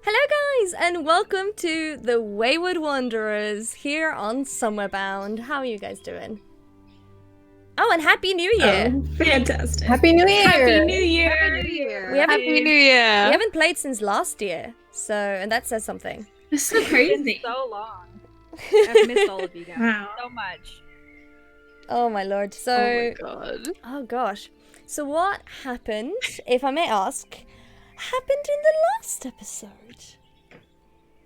Hello guys, and welcome to the Wayward Wanderers here on Somewhere Bound. How are you guys doing? Oh, and Happy New Year! Oh, fantastic. Happy New Year! Happy New Year! Happy New Year! We haven't, Happy New Year! we haven't played since last year, and that says something. It's so It's crazy. been so long. I've missed all of you guys Wow. so much. Oh my lord, Oh my god. oh gosh. So what happened, if I may ask, happened in the last episode?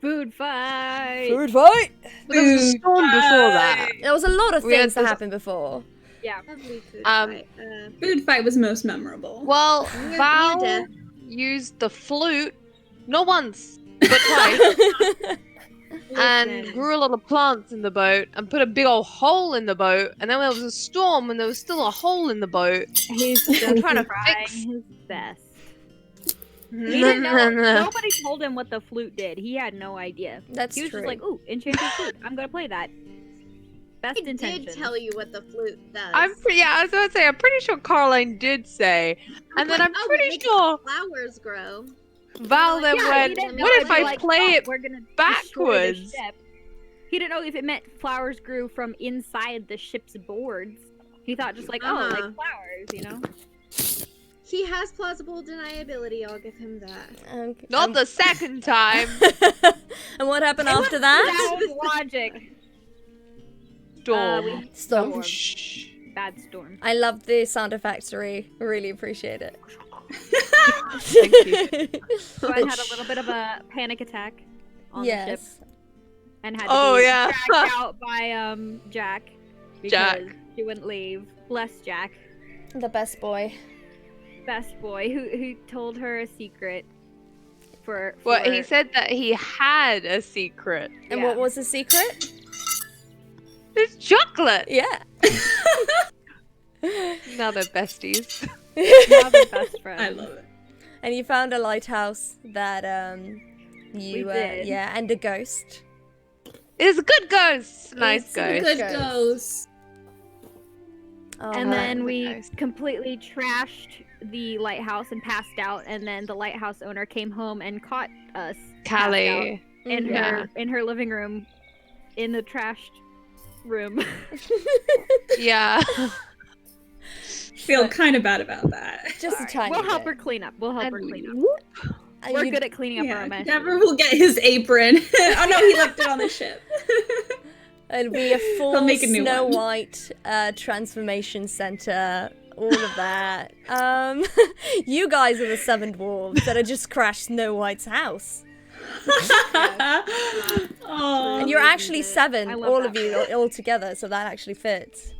Food fight. Food fight! There was a storm before that. There was a lot of We had things that this- happened before. Yeah. Um, Food fight was most memorable. Well, Near Val death. used the flute, not once, but twice, and grew a lot of plants in the boat, and put a big old hole in the boat, and then there was a storm, and there was still a hole in the boat. He's I'm trying to trying fix. his best. He didn't know. Nobody told him what the flute did. He had no idea. That's He was true. just like, "Ooh, enchanted flute. I'm gonna play that." Best I intentions. did tell you what the flute does. I was about to say, I'm pretty sure Caroline did say, and then I'm Oh, it pretty makes sure flowers grow. Val then Yeah, he went, didn't know what it'd if be I like, play "Oh, it we're gonna destroy the backwards?" ship." He didn't know if it meant flowers grew from inside the ship's boards. He thought just like, oh, Uh-huh. like flowers, you know? He has plausible deniability, I'll give him that. Okay. Not the second time. And what happened after that? That was logic. Storm. Storm. Shh. Bad storm. I love the sound effects, really appreciate it. Thank you. Gwen had a little bit of a panic attack on the ship Yes. and had to Oh, be yeah. dragged out by Jack because Jack. she wouldn't leave. Bless Jack, The best boy. best boy, who told her a secret. Well, he said that he had a secret. And Yeah. what was the secret? It's chocolate. Yeah. Now they're besties. Now they're best friends. I love it. And you found a lighthouse that you We did. yeah, and a ghost. It's a good ghost. Nice It's a ghost. Good Ghost. ghost. Oh, And man. then we Nice. completely trashed the lighthouse and passed out. And then the lighthouse owner came home and caught us Callie. in Yeah. her living room, in the trashed room. Yeah. Feel kind of bad about that. just a tiny We'll help bit. her clean up. We'll help her And clean up. whoop. And We're you- good at cleaning up Yeah, our mess. Never will get his apron. Oh no, he left it on the ship. It'll be a full make a new Snow one. White transformation center. All of that. You guys are the seven dwarves that had just crashed Snow White's house. Oh, And you're actually seven, I love all that. of you, all together, so that actually fits.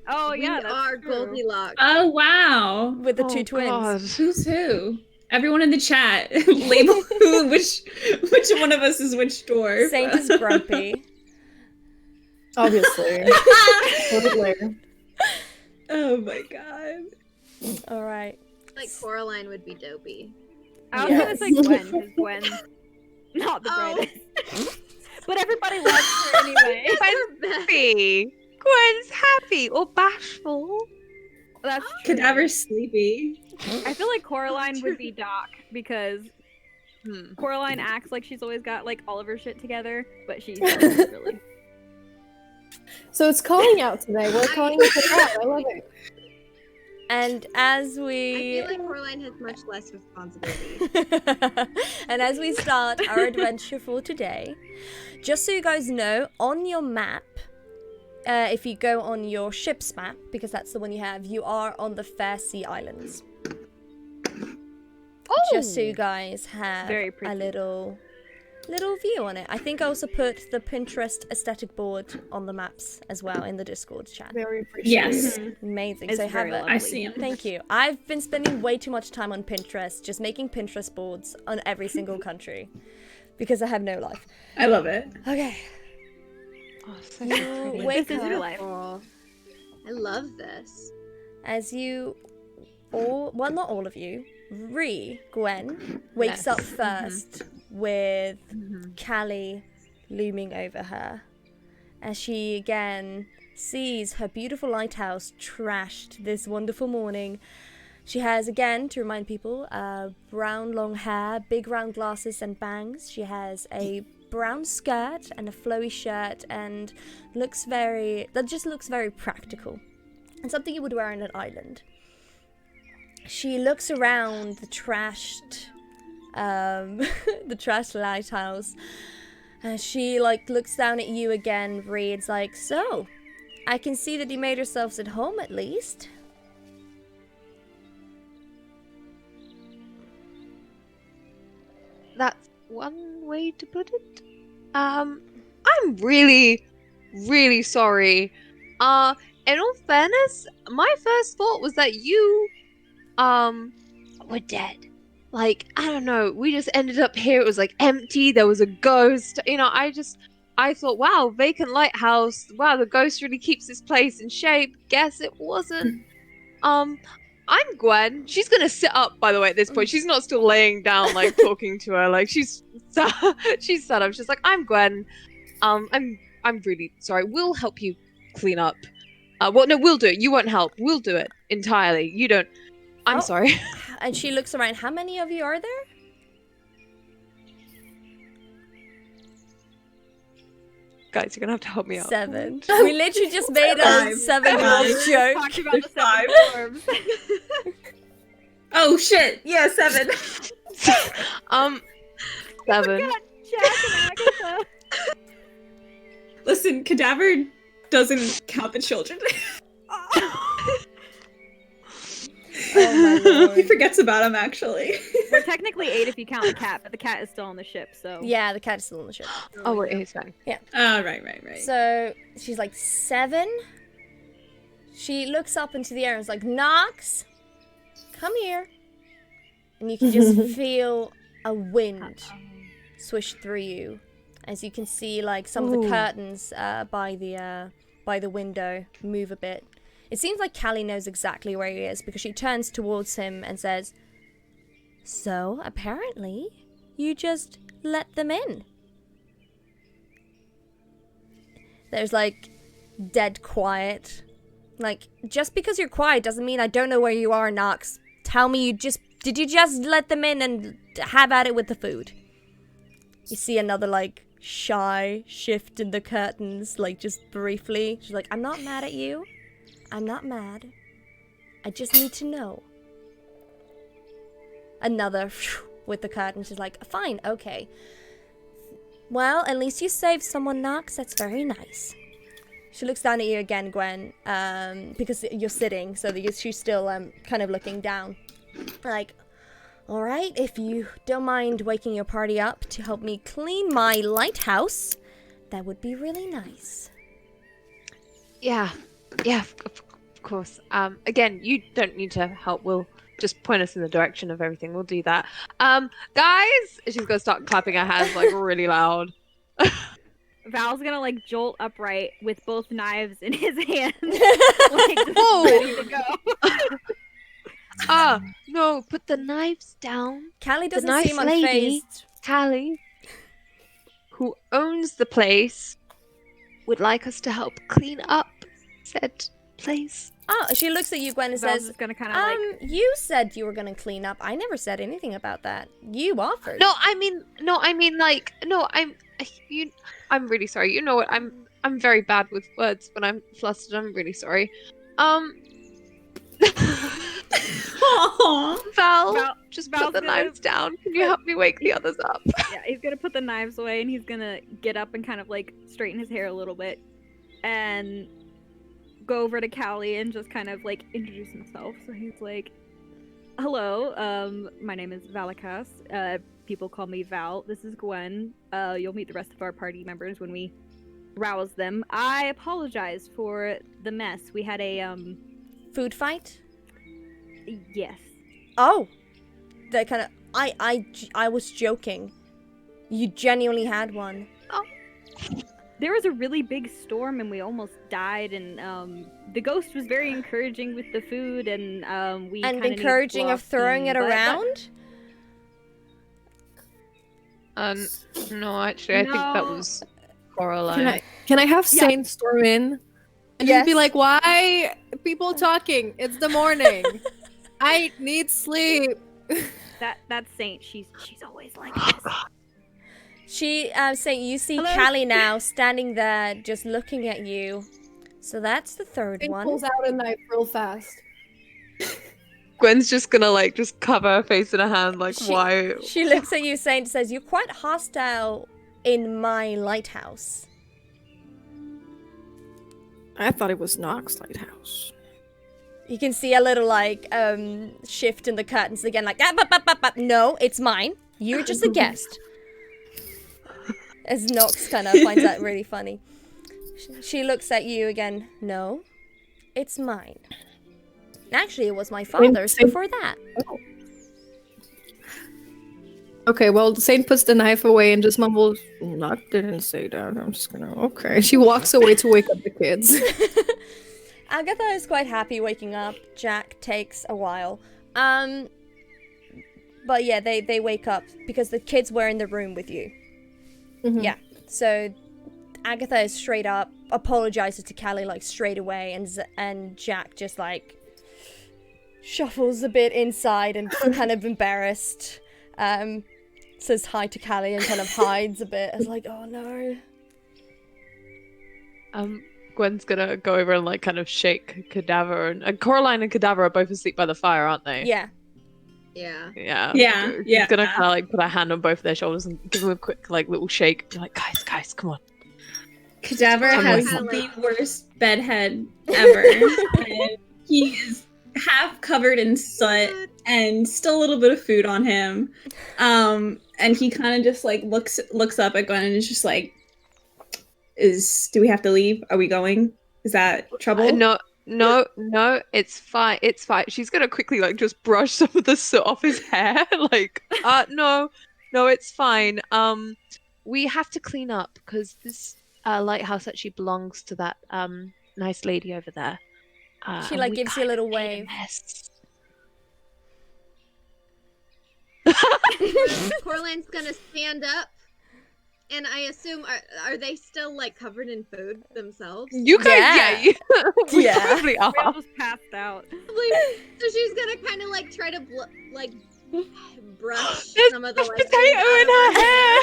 Oh yeah, we that's are true. Goldilocks. oh wow. With the Oh, two twins. God. Who's who? Everyone in the chat, label which one of us is which dwarf. Saint is grumpy. Obviously. Totally. Oh my god. Alright. Like Coraline would be dopey. I was Yes. gonna say Gwen, because Gwen's not the Oh. brightest. But everybody loves her anyway. Gwen's happy. Gwen's happy or bashful. That's true. Cadaver sleepy. I feel like Coraline would be Doc because Hmm. Coraline acts like she's always got like all of her shit together, but she doesn't really. So it's calling out today. We're calling it out. I love it. And as I we feel like Coraline has much less responsibility. and as we start our adventure for today, just so you guys know, on your map, if you go on your ship's map, because that's the one you have, you are on the Fair Sea Islands. Just so you guys have Very a pretty. little view on it. I think I also put the Pinterest aesthetic board on the maps as well in the Discord chat. Very appreciated. Yes, Amazing. It's so have very it. lovely. I see him. Thank you. I've been spending way too much time on Pinterest, just making Pinterest boards on every single country because I have no life. I love it. Okay. Oh, so You pretty. wake This is your up life. Oh, I love this. as you all, well, not all of you, Gwen, wakes Yes. up first with Mhm. Callie looming over her as she again sees her beautiful lighthouse trashed this wonderful morning. She has, again, to remind people, brown long hair, big round glasses and bangs. She has a brown skirt and a flowy shirt and just looks very practical. And something you would wear on an island. She looks around the trashed lighthouse. And she, looks down at you again, reads, so, I can see that you made yourselves at home at least. That's one way to put it. I'm really, really sorry. In all fairness, my first thought was that you, were dead. I don't know, we just ended up here, it was, empty, there was a ghost, I thought, wow, vacant lighthouse, wow, the ghost really keeps this place in shape, guess it wasn't. I'm Gwen. She's gonna sit up, by the way, at this point. She's not still laying down, talking to her. She's sat up. She's like, I'm Gwen. I'm really sorry. We'll help you clean up. Well, no, we'll do it. You won't help. We'll do it entirely. You don't. I'm sorry. And she looks around. How many of you are there? Guys, you're gonna have to help me out. 7. We literally just made a 7-year-old joke. Talked about the 7 dwarves. Oh shit! Yeah, 7. 7. Jack and Agatha. Listen, cadaver doesn't count the children. Oh my lord. He forgets about them, actually. We're technically 8 if you count the cat, but the cat is still on the ship, so. Yeah, the cat is still on the ship. Oh, wait, he's fine. Oh, right. So she's 7. She looks up into the air and is like, Nox, come here. And you can just feel a wind swish through you, as you can see some of the curtains by the window move a bit. It seems like Callie knows exactly where he is because she turns towards him and says, so, apparently, you just let them in. There's dead quiet. Just because you're quiet doesn't mean I don't know where you are, Nox. Tell me did you just let them in and have at it with the food? You see another shy shift in the curtains, just briefly. She's like, I'm not mad at you. I'm not mad. I just need to know. Another with the curtain. She's like, fine, okay. Well, at least you saved someone, Nox. That's very nice. She looks down at you again, Gwen, because you're sitting, so she's still kind of looking down. All right, if you don't mind waking your party up to help me clean my lighthouse, that would be really nice. Yeah, of course. Again, you don't need to help. We'll just point us in the direction of everything. We'll do that. Guys, she's gonna start clapping her hands really loud. Val's gonna jolt upright with both knives in his hands, just ready to go. No, put the knives down. Callie doesn't nice seem lady, unfazed. Callie, who owns the place, would like us to help clean up said place. Oh, she looks at you, Gwen, and Val's says, just gonna kind of you said you were gonna clean up. I never said anything about that. You offered. I'm really sorry. You know what? I'm very bad with words when I'm flustered. I'm really sorry. Val, just Val's put the gonna- knives down. Can you help me wake the others up? Yeah, he's gonna put the knives away and he's gonna get up and kind of straighten his hair a little bit and go over to Callie and just kind of introduce himself. So he's like, hello, my name is Valakas. People call me Val. This is Gwen. You'll meet the rest of our party members when we rouse them. I apologize for the mess. We had a Food fight? yes. Oh, that kind of. I was joking. You genuinely had one. There was a really big storm and we almost died, and the ghost was very encouraging with the food, and we And kinda need encouraging of fluff throwing it but- around? No, actually, I think that No. was Coraline. Can I have Sane storm in? And Yes. just be like, why people talking? It's the morning. I need sleep. That's Saint. She's always like this. She, Saint, you see Hello? Callie now standing there just looking at you. So that's the third Saint one. pulls out a knife real fast. Gwen's just gonna like just cover her face in her hand, like why? She looks at you, Saint, says, "You're quite hostile in my lighthouse." I thought it was Nox Lighthouse. You can see a little like shift in the curtains again, like no, it's mine. You're just a guest. As Nox kind of finds that really funny. She looks at you again. No, it's mine. Actually, it was my father's before that. Oh. Okay, well, Saint puts the knife away and just mumbles, "Not didn't say that. I'm just gonna." Okay. She walks away to wake up the kids. Agatha is quite happy waking up. Jack takes a while. But yeah, they wake up because the kids were in the room with you. Mhm. Yeah. So Agatha is straight up apologizes to Callie like straight away, and Jack just like shuffles a bit inside and kind of embarrassed. Says hi to Callie and kind of hides a bit. As like, oh no. Gwen's gonna go over and like kind of shake Cadaver, and Coraline and Cadaver are both asleep by the fire, aren't they? Yeah. Yeah. Yeah. Yeah, She's yeah. gonna kind of like put her hand on both their shoulders and give them a quick like little shake. Be like, guys, come on. Cadaver Come has on. the worst bedhead ever. And he is half covered in soot and still a little bit of food on him. And he kind of just like looks up at Gwen and is just like, do we have to leave? Are we going? Is that trouble? No, it's fine. It's fine. She's gonna quickly like just brush some of the soot off his hair. Like, no, it's fine. We have to clean up because this lighthouse actually belongs to that nice lady over there. She and like we gives you a kinda little made wave. mess. Coraline's gonna stand up, and I assume are they still like covered in food themselves? You guys, we Yeah. probably are. We all just passed out. So she's gonna kind of like try to brush There's some of the mashed like potato in her hair.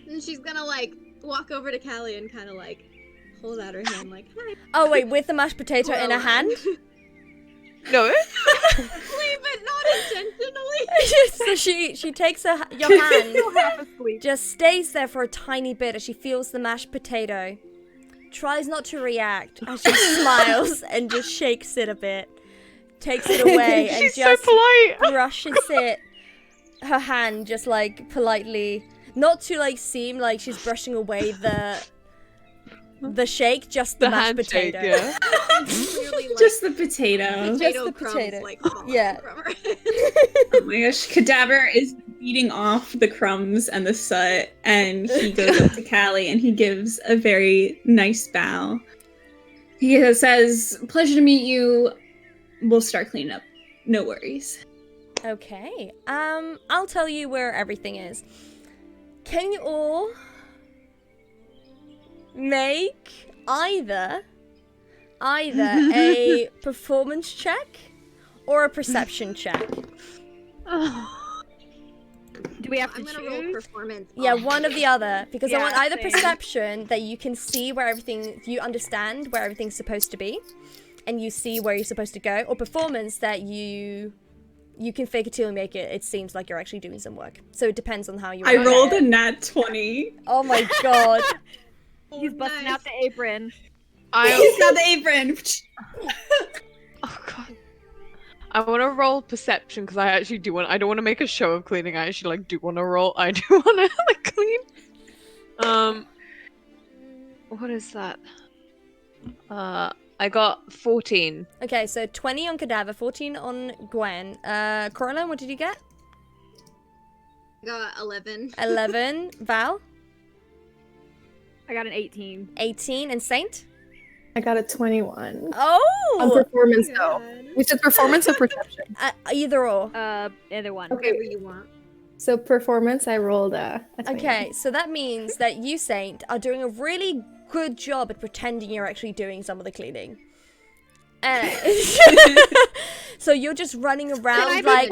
and she's gonna like walk over to Callie and kind of like hold out her hand like, "Hi." Oh wait, with the mashed potato in her hand? No. Leave it, not intentionally. So she takes your hand, Still half asleep. just stays there for a tiny bit as she feels the mashed potato, tries not to react, as she smiles and just shakes it a bit, takes it away and She's so just polite. brushes her hand just like politely, not to like seem like she's brushing away the shake, just the mashed handshake, potato. yeah. Clearly, like, Just the potato. potato the crumbs, potato. like, falling Yeah. from her. Oh my gosh, Cadaver is beating off the crumbs and the soot, and he goes up to Callie and he gives a very nice bow. He says, "Pleasure to meet you. We'll start cleaning up. No worries." Okay. I'll tell you where everything is. Can you all make either a performance check or a perception check? Do we have to I'm gonna roll choose? performance. Yeah, off. one or the other, because I Yeah, want either same. perception that you can see where everything, you understand where everything's supposed to be, and you see where you're supposed to go, or performance that you can fake it till you make it. It seems like you're actually doing some work. So it depends on how you. I wanna rolled get a it. nat 20. Oh my god. He's busting Nice. out the apron. He's got the apron. Oh god. I want to roll perception because I actually do want. I don't want to make a show of cleaning. I actually do want to roll. I do want to clean. What is that? I got 14. Okay, so 20 on Cadaver, 14 on Gwen. Coraline, what did you get? I got 11. 11. Val? I got an 18. 18. And Saint? I got a 21. On Oh! performance, though. We said performance or perception? Either or. Either one. Okay. Whatever you want. So performance, I rolled a 21. Okay, so that means that you, Saint, are doing a really good job at pretending you're actually doing some of the cleaning. So you're just running around, like,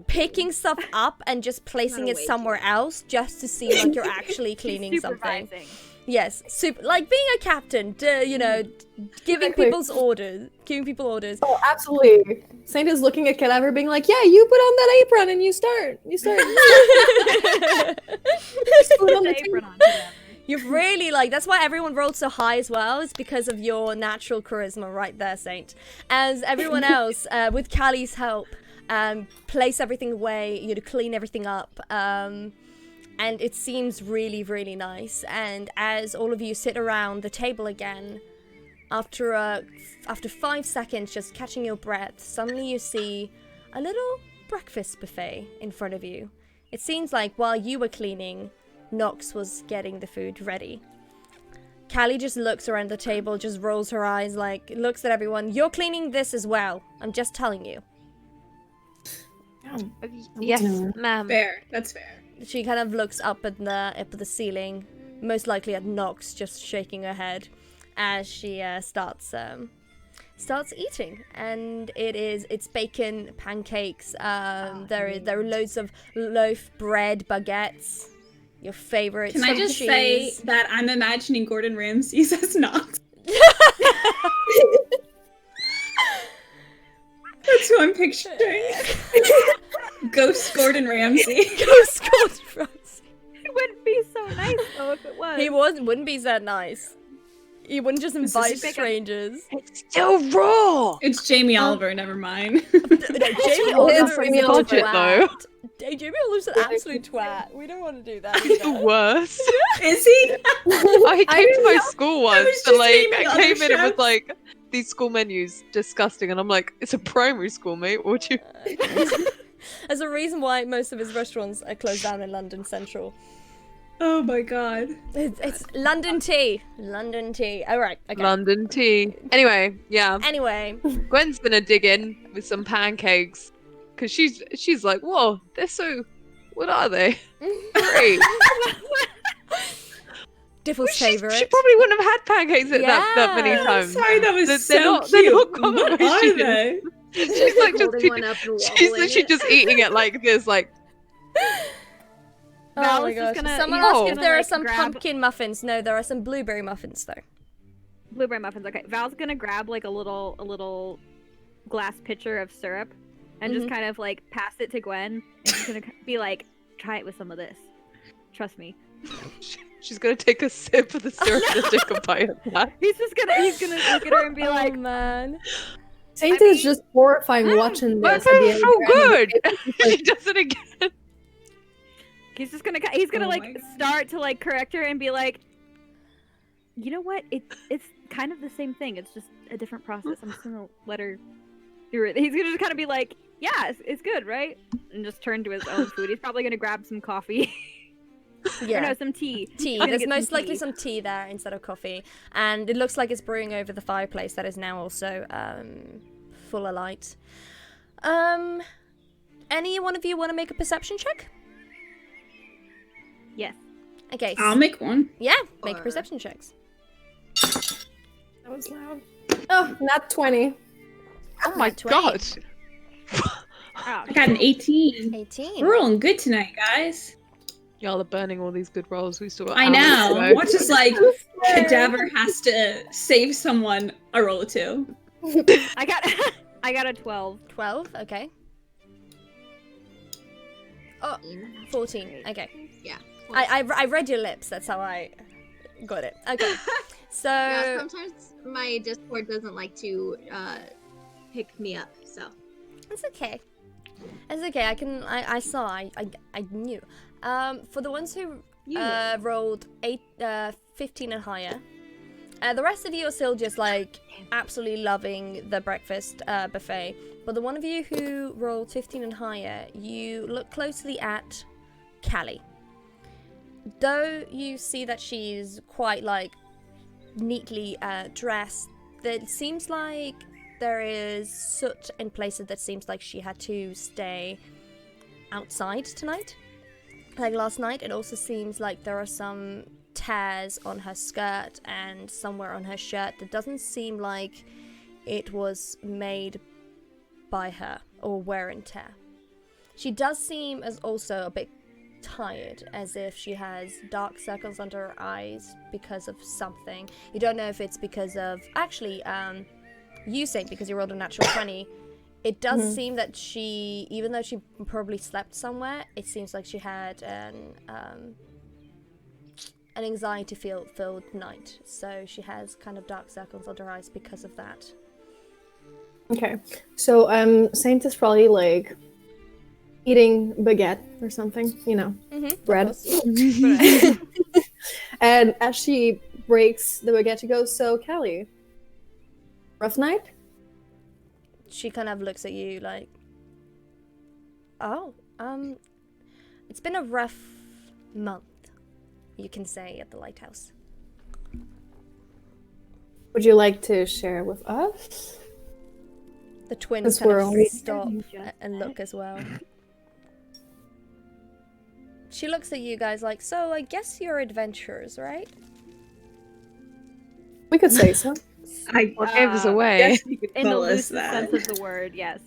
picking stuff up and just placing it somewhere else just to seem like you're actually cleaning something. Yes, like being a captain, you know, giving people orders. Oh, absolutely. Saint is looking at Cadaver being like, yeah, you put on that apron and you start. Just put it on the Apron on Cadaver. You've really, like, that's why everyone rolled so high as well. It's because of your natural charisma right there, Saint. As everyone else, with Callie's help, place everything away, you know, clean everything up. And it seems really, really nice. And as all of you sit around the table again, after 5 seconds just catching your breath, suddenly you see a little breakfast buffet in front of you. It seems like while you were cleaning, Nox was getting the food ready. Callie just looks around the table, just rolls her eyes, like, looks at everyone. You're cleaning this as well. I'm just telling you. Yes, ma'am. Fair. That's fair. She kind of looks up at the ceiling, most likely at Nox, just shaking her head as she starts eating. And it's bacon, pancakes. There are loads of loaf bread, baguettes. Your favorite. Can I just say that I'm imagining Gordon Ramsay's as Nox? That's who I'm picturing. Ghost Gordon Ramsay. Ghost Gordon Ramsay. It wouldn't be so nice though if it was. He wouldn't be that nice. He wouldn't just invite strangers. It's still raw. It's Jamie Oliver. Never mind. Jamie Oliver is a budget, though. Jamie Oliver's an absolute twat. We don't want to do that. He's the worst. Is he? Oh, he came to my school once, just and like naming I came other in and was chefs. like, "These school menus disgusting," and I'm like, "It's a primary school, mate. What would you?" There's a reason why most of his restaurants are closed down in London Central. Oh my god. It's London tea. London tea. All right. Okay. London tea. Anyway, yeah. Anyway, Gwen's gonna dig in with some pancakes because she's like, "Whoa, they're so. What are they? Great." Diffle's favorite. She probably wouldn't have had pancakes that many times. Sorry, that was They're so not- cute. they're not What common. are they? She's like just Holding one up and she's wobbling literally it. just eating it like this, like. Oh Val my is just gosh. gonna- Someone he's asked just if gonna, there are like, some grab- pumpkin muffins. No, there are some blueberry muffins though. Blueberry muffins. Okay, Val's gonna grab like a little glass pitcher of syrup, and just kind of like pass it to Gwen, and she's gonna be like, "Try it with some of this. Trust me." She's gonna take a sip of the syrup and take a bite of that. He's gonna look at her and be like, oh man. Saint I is mean, just horrifying watching That's this. at the so end. good. She does it again. he's gonna Oh like my God. start to like correct her and be like, "You know what? It's kind of the same thing. It's just a different process. I'm just gonna let her do it." He's gonna just kind of be like, "Yeah, it's good, right?" And just turn to his own food. He's probably gonna grab some coffee. Yeah. Or no, some tea. Tea. He's gonna There's get most some likely tea. some tea there instead of coffee, and it looks like it's brewing over the fireplace that is now also full of light. Any one of you want to make a perception check? Yes. Okay. I'll make one. Yeah, make Or- perception checks. That was loud. Oh, not 20. Oh my 20. god. Oh, I got an 18. 18. We're rolling good tonight, guys. Y'all are burning all these good rolls. We still got I hours to know. go. Watch as like Cadaver has to save someone a roll or two. I got a 12. 12. Okay. Oh, 14. Okay. Yeah. I read your lips. That's how I got it. Okay. So Yeah, sometimes my Discord doesn't like to pick me up, so. it's okay. It's okay. I saw. I knew. For the ones who rolled 15 and higher, the rest of you are still just like absolutely loving the breakfast buffet. But the one of you who rolled 15 and higher, you look closely at Callie. Though you see that she's quite like neatly dressed, it seems like there is soot in places that seems like she had to stay outside tonight. Like last night, it also seems like there are some tears on her skirt and somewhere on her shirt that doesn't seem like it was made by her or wear and tear. She does seem as also a bit tired, as if she has dark circles under her eyes because of something. You don't know if it's because of you think because you rolled a natural 20. It does seem that she, even though she probably slept somewhere, it seems like she had an anxiety filled night, so she has kind of dark circles under her eyes because of that. Okay, so Saint is probably like eating baguette or something, you know, bread. And as she breaks the baguette, she goes, "So, Callie, rough night?" She kind of looks at you like, "Oh, it's been a rough month, you can say, at the lighthouse." Would you like to share with us? The twins kind of stop and look as well. She looks at you guys like, "So I guess you're adventurers, right?" We could say so. What gave us away? Yes, you could In the call us loosest that. sense of the word, yes.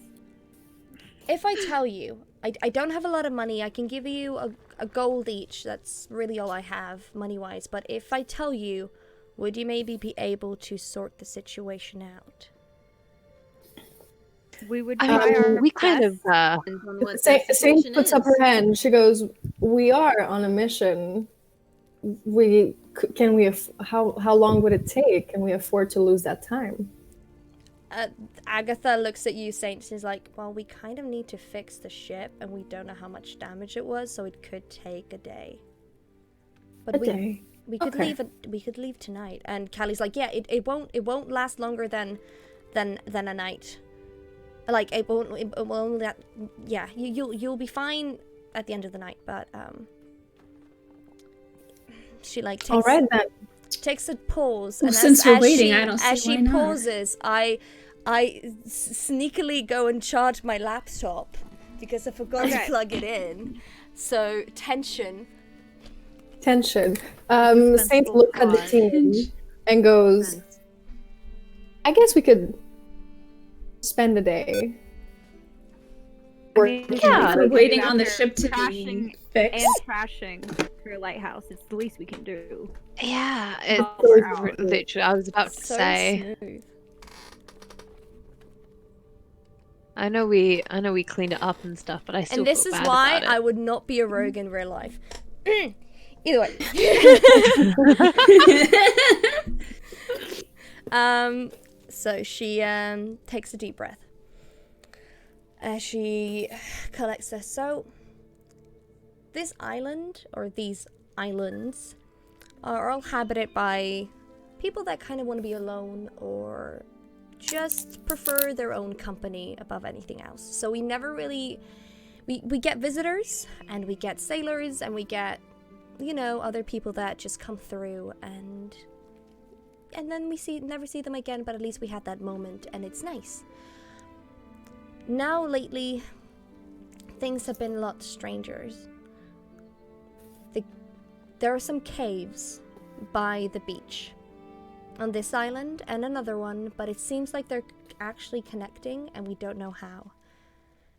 If I tell you, I don't have a lot of money, I can give you a gold each. That's really all I have, money-wise. But if I tell you, would you maybe be able to sort the situation out? We would I try mean, our we kind best. of Depends on what the Saint situation puts is. up her hand. She goes, "We are on a mission. How long would it take? Can we afford to lose that time?" Agatha looks at you, Saint, and is like, "Well, we kind of need to fix the ship, and we don't know how much damage it was, so it could take a day. But we could Okay. leave tonight." And Callie's like, "Yeah, it won't last longer than a night. Like it won't yeah, you'll be fine at the end of the night, but she like takes All right then. takes a pause, Well, and since we're waiting, she, I don't see as she why not. pauses, I sneakily go and charge my laptop because I forgot to plug it in. So tension. Saint Suspenseful looks at the pause. team and goes, "I guess we could spend the day." I mean, Yeah. We're waiting on the after ship to crashing be fixed. and trashing your lighthouse. It's the least we can do. Yeah, We're out. it's literally. I was about to So say. smooth. I know we cleaned it up and stuff, but I still. And this feel is bad why about I would not be a rogue in real life. Either way. So she takes a deep breath as she collects this. So this island, or these islands, are all habited by people that kind of want to be alone or just prefer their own company above anything else. So we never really we get visitors, and we get sailors, and we get, you know, other people that just come through, and then we never see them again, but at least we had that moment, and it's nice. Now lately, things have been a lot stranger. There are some caves by the beach on this island and another one, but it seems like they're actually connecting, and we don't know how.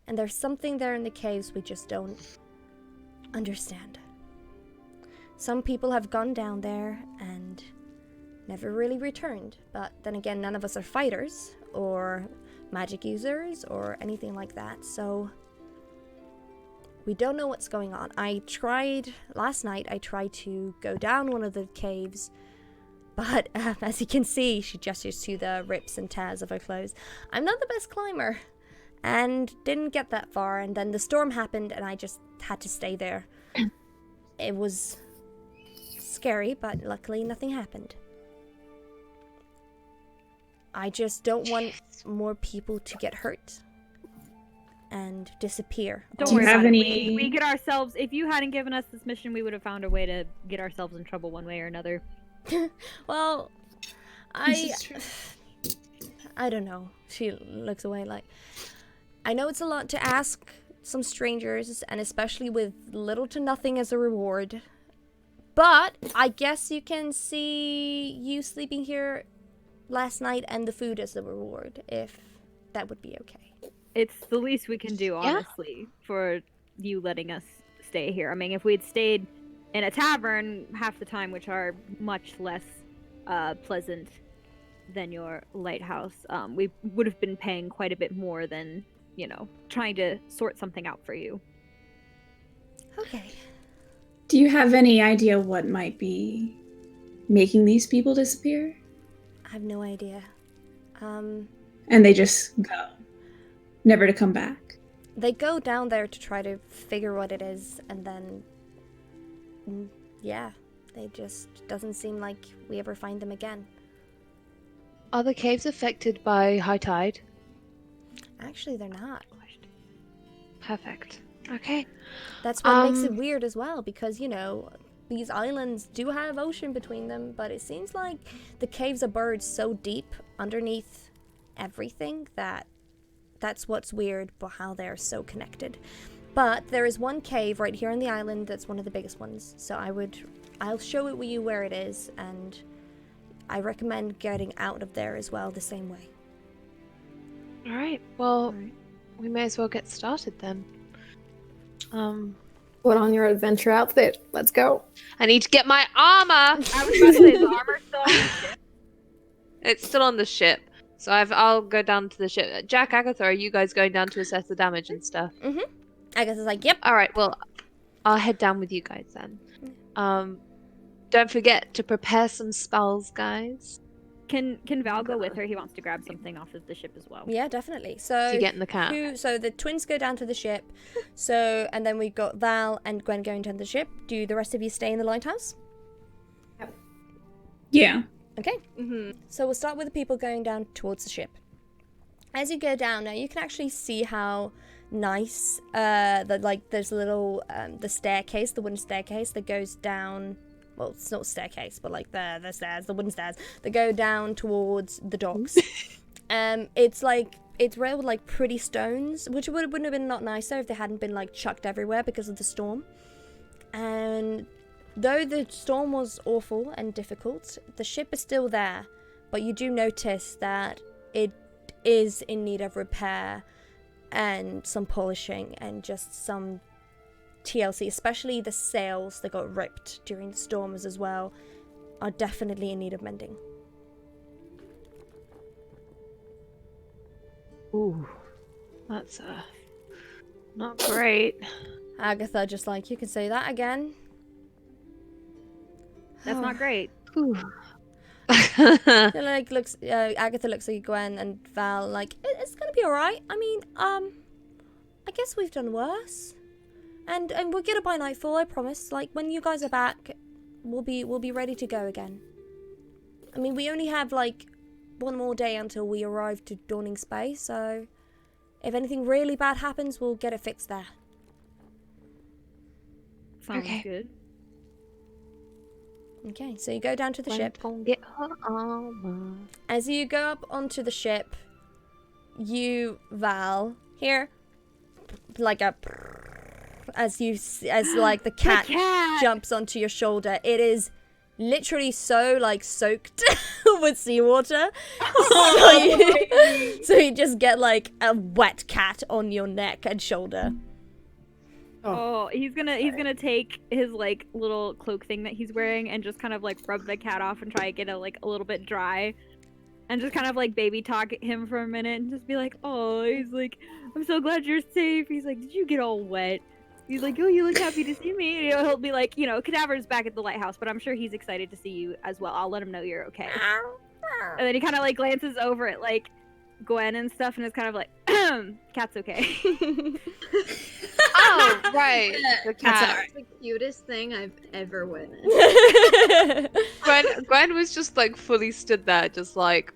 And there's something there in the caves we just don't understand. Some people have gone down there and never really returned, but then again, none of us are fighters or magic users or anything like that, so we don't know what's going on. Last night I tried to go down one of the caves, but as you can see, she gestures to the rips and tears of her clothes. I'm not the best climber, and didn't get that far, and then the storm happened, and I just had to stay there. It was scary, but luckily nothing happened. I just don't want more people to get hurt and disappear. Don't Do you worry have about any- it. We get ourselves. If you hadn't given us this mission, we would have found a way to get ourselves in trouble one way or another. Well, This is true. I don't know. She looks away like, I know it's a lot to ask some strangers, and especially with little to nothing as a reward. But I guess you can see you sleeping here last night and the food as a reward, if that would be okay. It's the least we can do, honestly, for you letting us stay here. I mean, if we'd stayed in a tavern half the time, which are much less pleasant than your lighthouse, we would have been paying quite a bit more than, trying to sort something out for you. Okay. Do you have any idea what might be making these people disappear? I have no idea. And they just go, never to come back? They go down there to try to figure what it is, and then, they just doesn't seem like we ever find them again. Are the caves affected by high tide? Actually, they're not. Perfect. Okay. That's what makes it weird as well, because, these islands do have ocean between them, but it seems like the caves are buried so deep underneath everything that's what's weird about how they're so connected. But there is one cave right here on the island that's one of the biggest ones, so I'll show it you where it is, and I recommend getting out of there as well the same way. Alright, well, we may as well get started then. Put on your adventure outfit. Let's go. I need to get my armor! I was about to say, is the armor still on the ship? It's still on the ship, so I'll go down to the ship. Jack, Agatha, are you guys going down to assess the damage and stuff? Mm-hmm. Agatha's like, yep. Alright, well, I'll head down with you guys then. Don't forget to prepare some spells, guys. Can Val go with her? He wants to grab something off of the ship as well. Yeah, definitely. So you get in the car. So the twins go down to the ship. And then we've got Val and Gwen going down to the ship. Do the rest of you stay in the lighthouse? Yeah. Okay. Mm-hmm. So we'll start with the people going down towards the ship. As you go down now, you can actually see how nice there's a little the staircase, the wooden staircase that goes down. Well, it's not a staircase, but like the stairs, the wooden stairs that go down towards the docks. It's railed with like pretty stones, which wouldn't have been not nicer if they hadn't been like chucked everywhere because of the storm. And though the storm was awful and difficult, the ship is still there. But you do notice that it is in need of repair and some polishing and just some TLC, especially the sails that got ripped during the storms as well, are definitely in need of mending. Ooh, that's not great. Agatha just like, you can say that again. That's not great. Agatha looks at Gwen and Val like, it's gonna be alright. I mean, I guess we've done worse. And we'll get it by nightfall, I promise. Like, when you guys are back, we'll be ready to go again. I mean, we only have, like, one more day until we arrive to Dawning Space, so if anything really bad happens, we'll get it fixed there. Sounds good. Okay, so you go down to the ship. Gonna get her armor. As you go up onto the ship, Val, hear like a... As the cat jumps onto your shoulder. It is literally so like soaked with seawater. So you just get like a wet cat on your neck and shoulder. Oh, he's gonna take his like little cloak thing that he's wearing and just kind of like rub the cat off and try to get it like a little bit dry. And just kind of like baby talk him for a minute and just be like, oh, he's like, I'm so glad you're safe. He's like, did you get all wet? He's like, oh, you look happy to see me. He'll be like, Cadaver's back at the lighthouse, but I'm sure he's excited to see you as well. I'll let him know you're okay. And then he kind of like glances over at like Gwen and stuff, and it's kind of like, cat's okay. Oh, right. The cat. That's the cutest thing I've ever witnessed. Gwen was just like fully stood there, just like.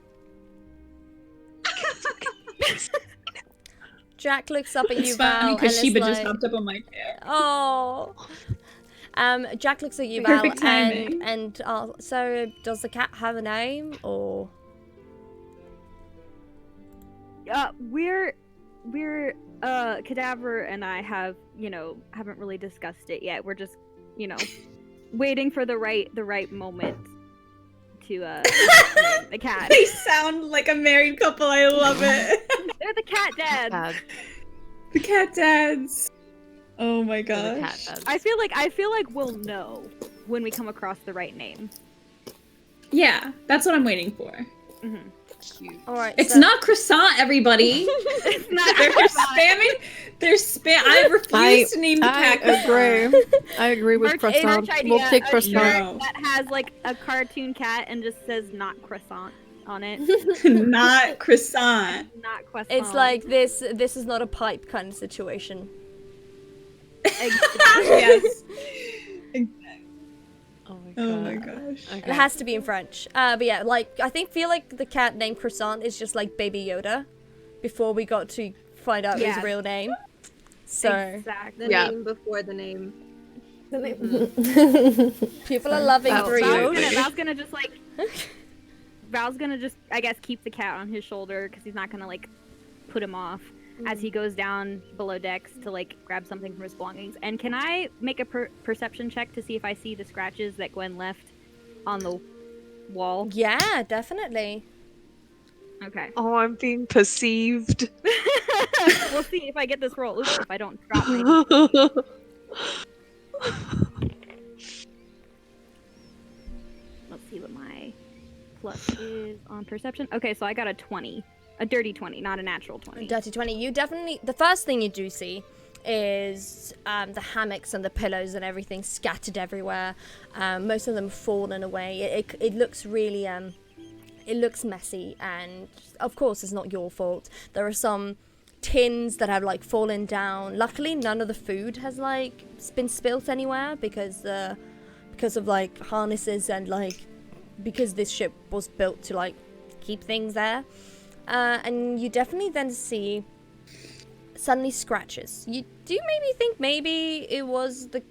Jack looks up at you, It's Val, fine because and Sheba is just like, hopped up on my chair. oh. Jack looks at you, Val, Perfect timing. and so does the cat have a name, or? We're Cadaver and I have, haven't really discussed it yet. We're just, waiting for the right moment to the cat. They sound like a married couple. I love it. They're the cat dads. Dad. The cat dads. Oh my They're the gosh. cat dads. I feel like we'll know when we come across the right name. Yeah, that's what I'm waiting for. Hmm Cute. All right. It's so- not croissant, everybody. It's not. They're spamming. They're I refuse to name the cat croissant. I agree with croissant. We'll take a croissant. shirt that has like a cartoon cat and just says "not croissant" on it. Not croissant. Not croissant. It's like this is not a pipe kind of situation. Yes. Oh my god. Oh my gosh. Okay. It has to be in French. But yeah, like feel like the cat named Croissant is just like Baby Yoda before we got to find out Yeah. his real name. So exactly. The Yeah. name before the name. people are loving Val's Brioche. Val's gonna just I guess keep the cat on his shoulder because he's not gonna like put him off as he goes down below decks to like grab something from his belongings. And can I make a perception check to see if I see the scratches that Gwen left on the wall? Yeah, definitely. Okay. Oh, I'm being perceived. We'll see if I get this roll. Oops, if I don't drop anything. Let's see what my plus is on perception. Okay, so I got a 20. A dirty 20, not a natural 20. Dirty 20. You definitely, the first thing you do see is the hammocks and the pillows and everything scattered everywhere. Most of them fallen away. It looks really, it looks messy, and of course it's not your fault. There are some tins that have like fallen down. Luckily none of the food has like been spilt anywhere because of like harnesses and like because this ship was built to like keep things there. And you definitely then see suddenly scratches. You do maybe think maybe it was the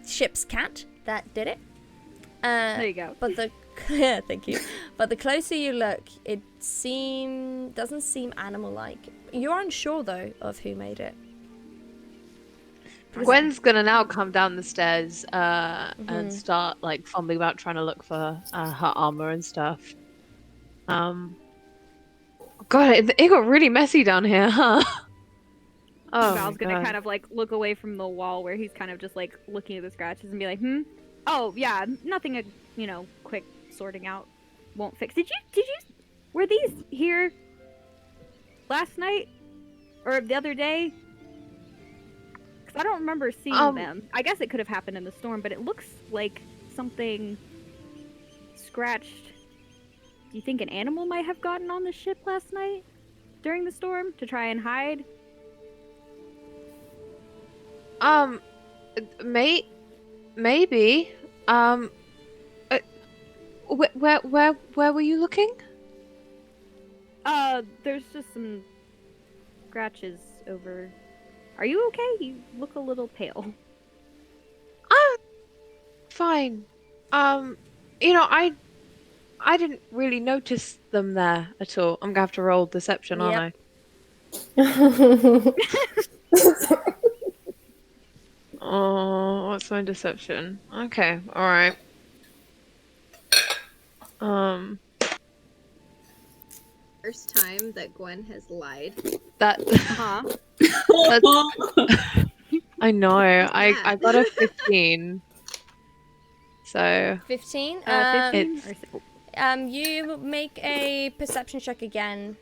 ship's cat that did it. There you go. But the yeah, thank you. But the closer you look, it doesn't seem animal-like. You're unsure though of who made it. Gwen's gonna now come down the stairs and start like fumbling about trying to look for her armor and stuff. God, it got really messy down here, huh? Oh, Val's gonna kind of like look away from the wall where he's kind of just like looking at the scratches and be like, oh yeah, nothing, quick sorting out won't fix. Were these here last night or the other day? Because I don't remember seeing them. I guess it could have happened in the storm, but it looks like something scratched. Do you think an animal might have gotten on the ship last night during the storm to try and hide? Maybe. Where were you looking? There's just some scratches over. Are you okay? You look a little pale. Fine. I didn't really notice them there at all. I'm gonna have to roll deception, aren't I? Oh, what's my deception? Okay, alright. First time that Gwen has lied. That Huh? I know. I Yeah. got a 15. So 15. 15? it's You make a perception check again,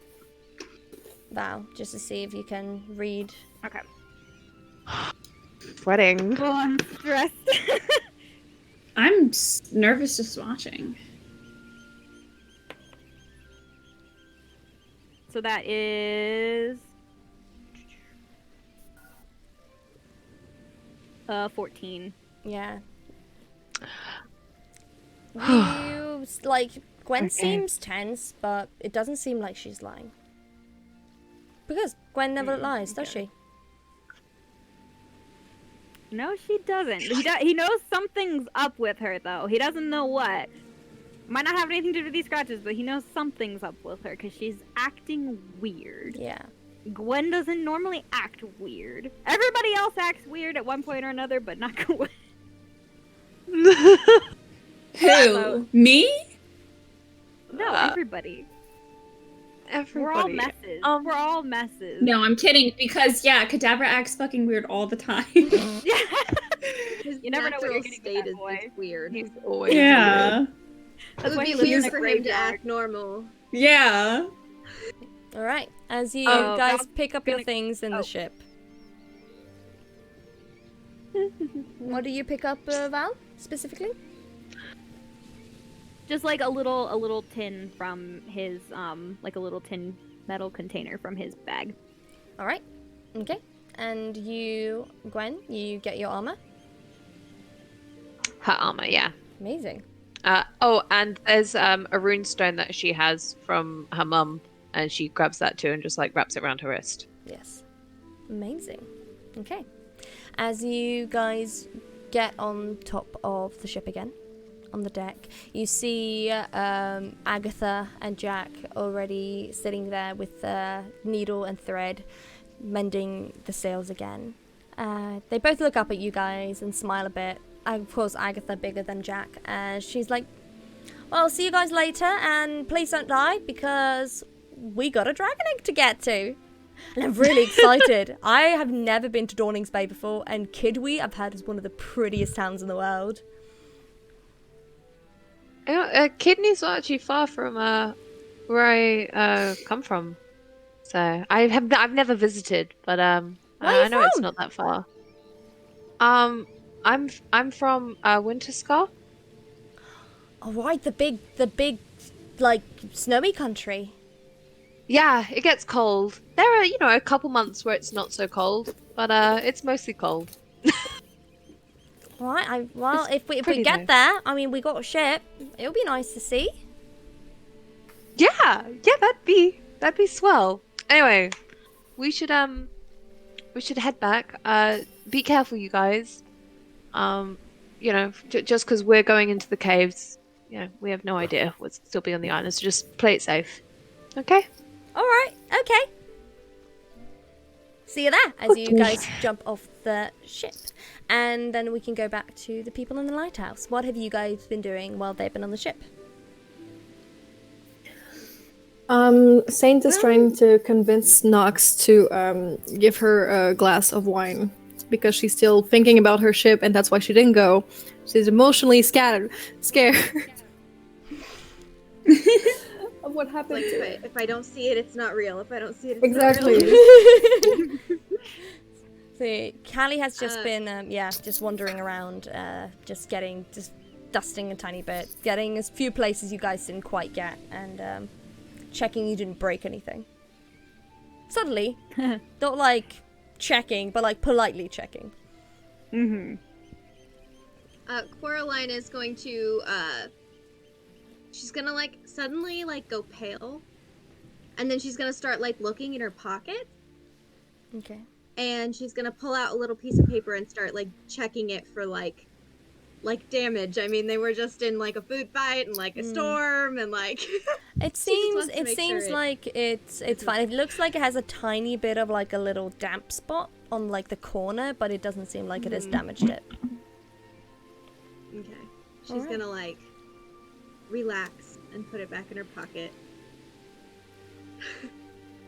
Val, just to see if you can read. Okay. sweating. Oh, I'm stressed. I'm nervous just watching. So that is 14. Yeah. You like Gwen Okay. seems tense, but it doesn't seem like she's lying. Because Gwen never lies, does she? No, she doesn't. He knows something's up with her, though. He doesn't know what. Might not have anything to do with these scratches, but he knows something's up with her because she's acting weird. Yeah. Gwen doesn't normally act weird. Everybody else acts weird at one point or another, but not Gwen. Who? Me? No, everybody. Everybody. We're all messes. We're all messes. No, I'm kidding. Because yeah, Cadaver acts fucking weird all the time. His You never know what natural you're getting with state that is boy. weird. He's always Yeah. It That's would why be he lives weird in a for him to graveyard. act normal. Yeah. All right. As you Oh, guys Val's pick up your gonna- things in the oh. ship. What do you pick up, Val, specifically? Just like a little tin from his like a little tin metal container from his bag. All right. Okay. And you, Gwen, you get your armor. Her armor, yeah. Amazing. And there's a rune stone that she has from her mum, and she grabs that too and just like wraps it around her wrist. Yes. Amazing. Okay. As you guys get on top of the ship again, on the deck, you see Agatha and Jack already sitting there with needle and thread, mending the sails again. They both look up at you guys and smile a bit. Of course, Agatha bigger than Jack, and she's like, well, see you guys later, and please don't die, because we got a dragon egg to get to. And I'm really excited. I have never been to Dawning's Bay before, and Kidwee I've heard is one of the prettiest towns in the world. Kidney's not actually far from where I come from, so I've never visited, but Where are I you know it's from? not that far. I'm from Winterscar. All right, the big, like, snowy country. Yeah, it gets cold. There are a couple months where it's not so cold, but it's mostly cold. All right, well, if we pretty get nice. there, I mean, we got a ship. It'll be nice to see. Yeah, that'd be swell. Anyway, we should head back. Be careful, you guys. Just because we're going into the caves, we have no idea what's still be on the island. So just play it safe. Okay. All right, okay. See you there as you guys jump off the ship. And then we can go back to the people in the lighthouse. What have you guys been doing while they've been on the ship? Saint is trying to convince Nox to give her a glass of wine because she's still thinking about her ship, and that's why she didn't go. She's emotionally scared of what happened. Like, to if I don't see it, it's not real. If I don't see it, it's Exactly. not real. See, Callie has just been, just wandering around, just dusting a tiny bit, getting as few places you guys didn't quite get, and checking you didn't break anything. Subtly, not like checking, but like politely checking. Mm-hmm. Coraline is going to, she's gonna like suddenly like go pale, and then she's gonna start like looking in her pocket, Okay. and she's gonna pull out a little piece of paper and start like checking it for like damage. I mean, they were just in like a food fight and like a storm and like. It She just wants seems to it make seems sure like it's fine. It looks like it has a tiny bit of like a little damp spot on like the corner, but it doesn't seem like it has damaged it. Okay. She's Alright. gonna like relax and put it back in her pocket.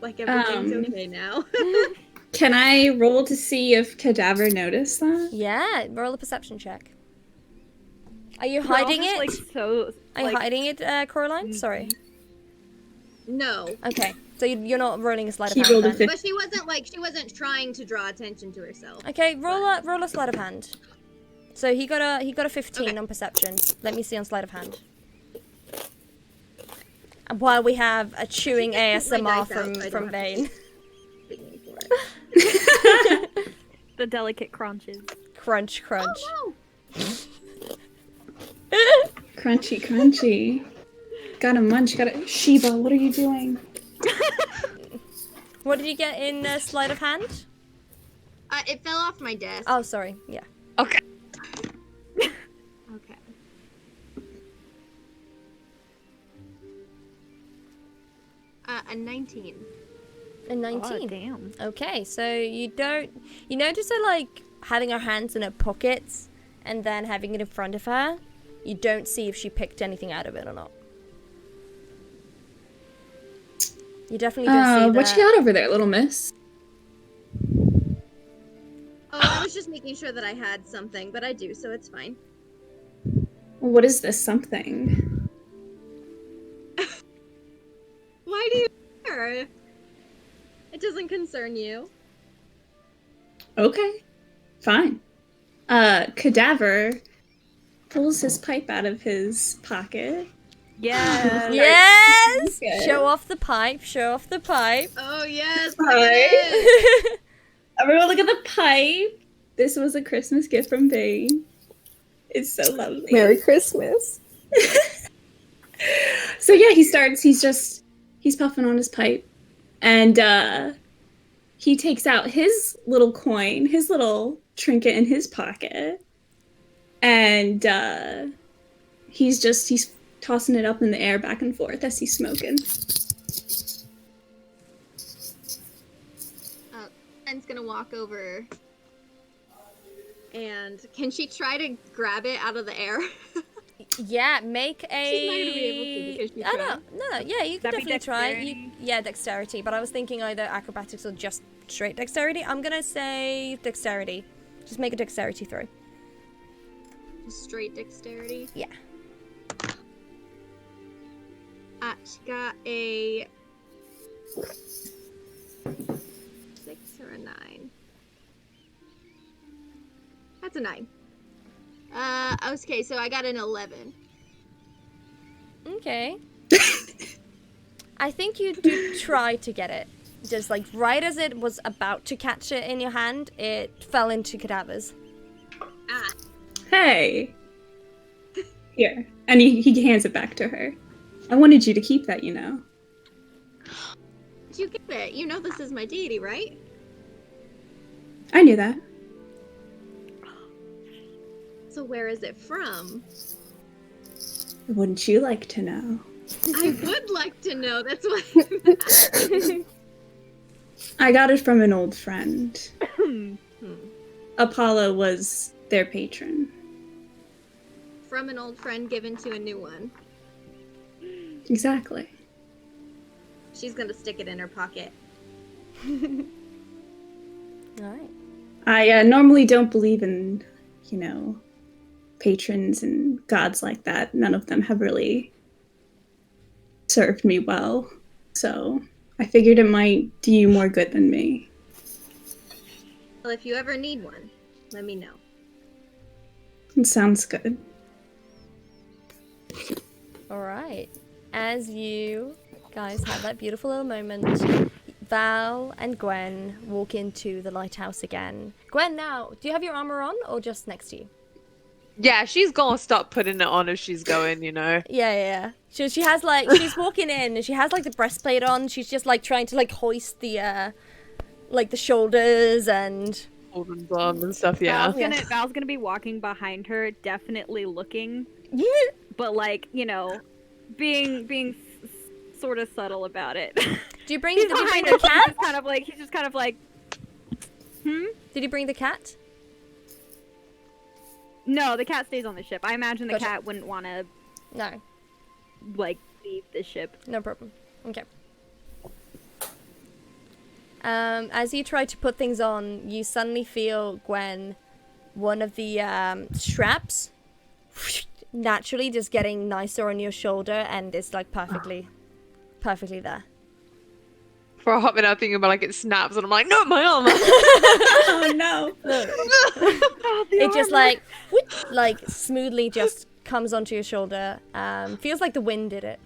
Like everything's okay now. Can I roll to see if Cadaver noticed that? Yeah, roll a perception check. Are you We're all hiding just, it? like, so, Are you like, hiding it, Coraline? Sorry. No. Okay, so you're not rolling a sleight of He hand rolled a then. 50. But she wasn't trying to draw attention to herself. Okay, roll a sleight of hand. So he got a 15 Okay. on perception. Let me see on sleight of hand. And while we have a chewing just put my ASMR dice out so I from don't have to Vane. Thinking for it. the delicate crunches. Crunch, crunch. Oh, Crunchy, crunchy. Gotta munch, gotta. Shiva, what are you doing? What did you get in sleight of hand? it fell off my desk. Oh, sorry. Yeah. Okay. Okay. A 19. A 19. Oh, damn. Okay, so you notice her like having her hands in her pockets and then having it in front of her, you don't see if she picked anything out of it or not. You definitely don't see What you got over there, little miss? Oh, I was just making sure that I had something, but I do, so it's fine. What is this something? Why do you care? It doesn't concern you. Okay, fine. Cadaver pulls his pipe out of his pocket. Yeah. Yes! Good. Show off the pipe, show off the pipe. Oh yes, Hi. look at it. Everyone look at the pipe. This was a Christmas gift from Bane. It's so lovely. Merry Christmas. So yeah, he's puffing on his pipe, and he takes out his little coin, his little trinket in his pocket, and he's tossing it up in the air back and forth as he's smoking. Ben's gonna walk over. And can she try to grab it out of the air? Yeah, make a. She's not gonna be able to because she's no, yeah, you can That'd be definitely try. dexterity. Yeah, dexterity. But I was thinking either acrobatics or just straight dexterity. I'm gonna say dexterity. Just make a dexterity throw. Straight dexterity. Yeah. She got a 6 or a 9. That's a 9. Okay, so I got an 11. Okay. I think you do try to get it. Just like right as it was about to catch it in your hand, it fell into Cadaver's. Ah, Hey, here, and he hands it back to her. I wanted you to keep that, you know. did you get it? You know this is my deity, right? I knew that. So where is it from? Wouldn't you like to know? I would like to know. That's why I'm asking. I got it from an old friend. Hmm. Apollo was their patron. From an old friend given to a new one. Exactly. She's gonna stick it in her pocket. Alright. I normally don't believe in, you know, patrons and gods like that. None of them have really served me well. So I figured it might do you more good than me. Well, if you ever need one, let me know. It sounds good. Alright. As you guys have that beautiful little moment, Val and Gwen walk into the lighthouse again. Gwen, now, do you have your armor on or just next to you? Yeah, she's gonna stop putting it on as she's going, you know. Yeah. She has like, she's walking in and she has like the breastplate on. She's just like trying to like hoist the, like the shoulders and... Golden blonde and stuff, yeah. Val's gonna be walking behind her, definitely looking, Yeah. but like, you know, being sort of subtle about it. Did you bring He's the behind her, cat? he's just kind of like, Did you bring the cat? No, the cat stays on the ship. I imagine the Gotcha. cat wouldn't want to No, like leave the ship. no problem. Okay. As you try to put things on, you suddenly feel, Gwen, one of the straps naturally just getting nicer on your shoulder, and it's like perfectly there. For a hot minute, I'm thinking about like it snaps, and I'm like, no, my armor. Oh no. It just like whoop, like smoothly just comes onto your shoulder. Feels like the wind did it.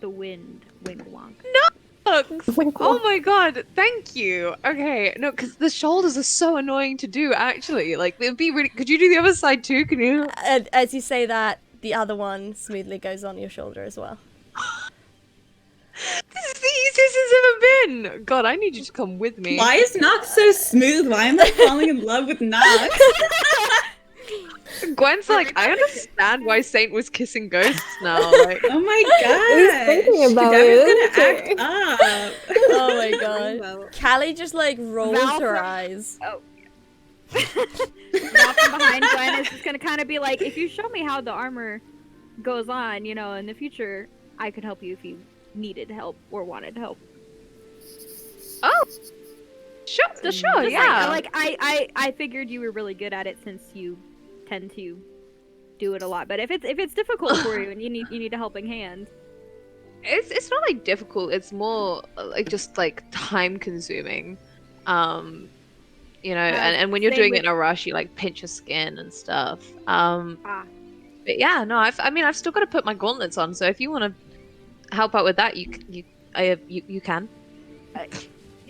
The wind, wink wonk. Oh my god, thank you. Okay, no, because the shoulders are so annoying to do, actually. Like, it'd be really... Could you do the other side too? Can you? And as you say that, the other one smoothly goes on your shoulder as well. This is the easiest it's ever been. God, I need you to come with me. Why is Nox so smooth? Why am I falling in love with Nox? Gwen's like, I understand why Saint was kissing ghosts now. Like, Oh my god. He's thinking about Cadaver's it, gonna act up. Oh my god. Rainbow. Callie just like rolls Val her from- eyes. walking behind Gwen is just gonna kind of be like, if you show me how the armor goes on, you know, in the future, I could help you if you needed help or wanted help. Oh, sure, Just yeah. I figured you were really good at it since you tend to do it a lot. But if it's difficult for you and you need a helping hand, It's not like difficult. It's more like just like time consuming. You know, and when you're same doing with- it in a rush, you like pinch your skin and stuff. But yeah, no, I've still got to put my gauntlets on. So if you want to help out with that, you can.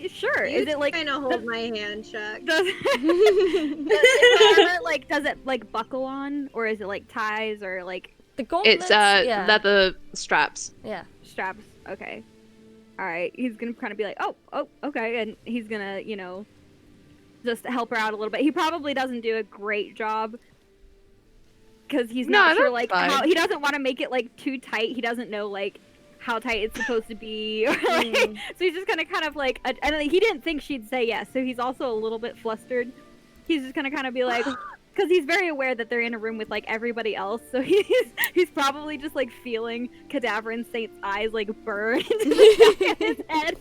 Sure. You Is it like kind of hold my hand, Chuck? does it like buckle on, or is it like ties or like The gauntlets. It's yeah. leather straps. Yeah. straps? Okay. All right. He's gonna kind of be like, oh, okay, and he's gonna, you know, just help her out a little bit. He probably doesn't do a great job because he's No, not sure that's like fine. how he doesn't want to make it like too tight. He doesn't know like how tight it's supposed to be, or, like, so he's just gonna kind of like, and he didn't think she'd say yes, so he's also a little bit flustered. He's just gonna kind of be like, because he's very aware that they're in a room with like everybody else, so he's probably just like feeling Cadaver and Saint's eyes like burn into the back of his head.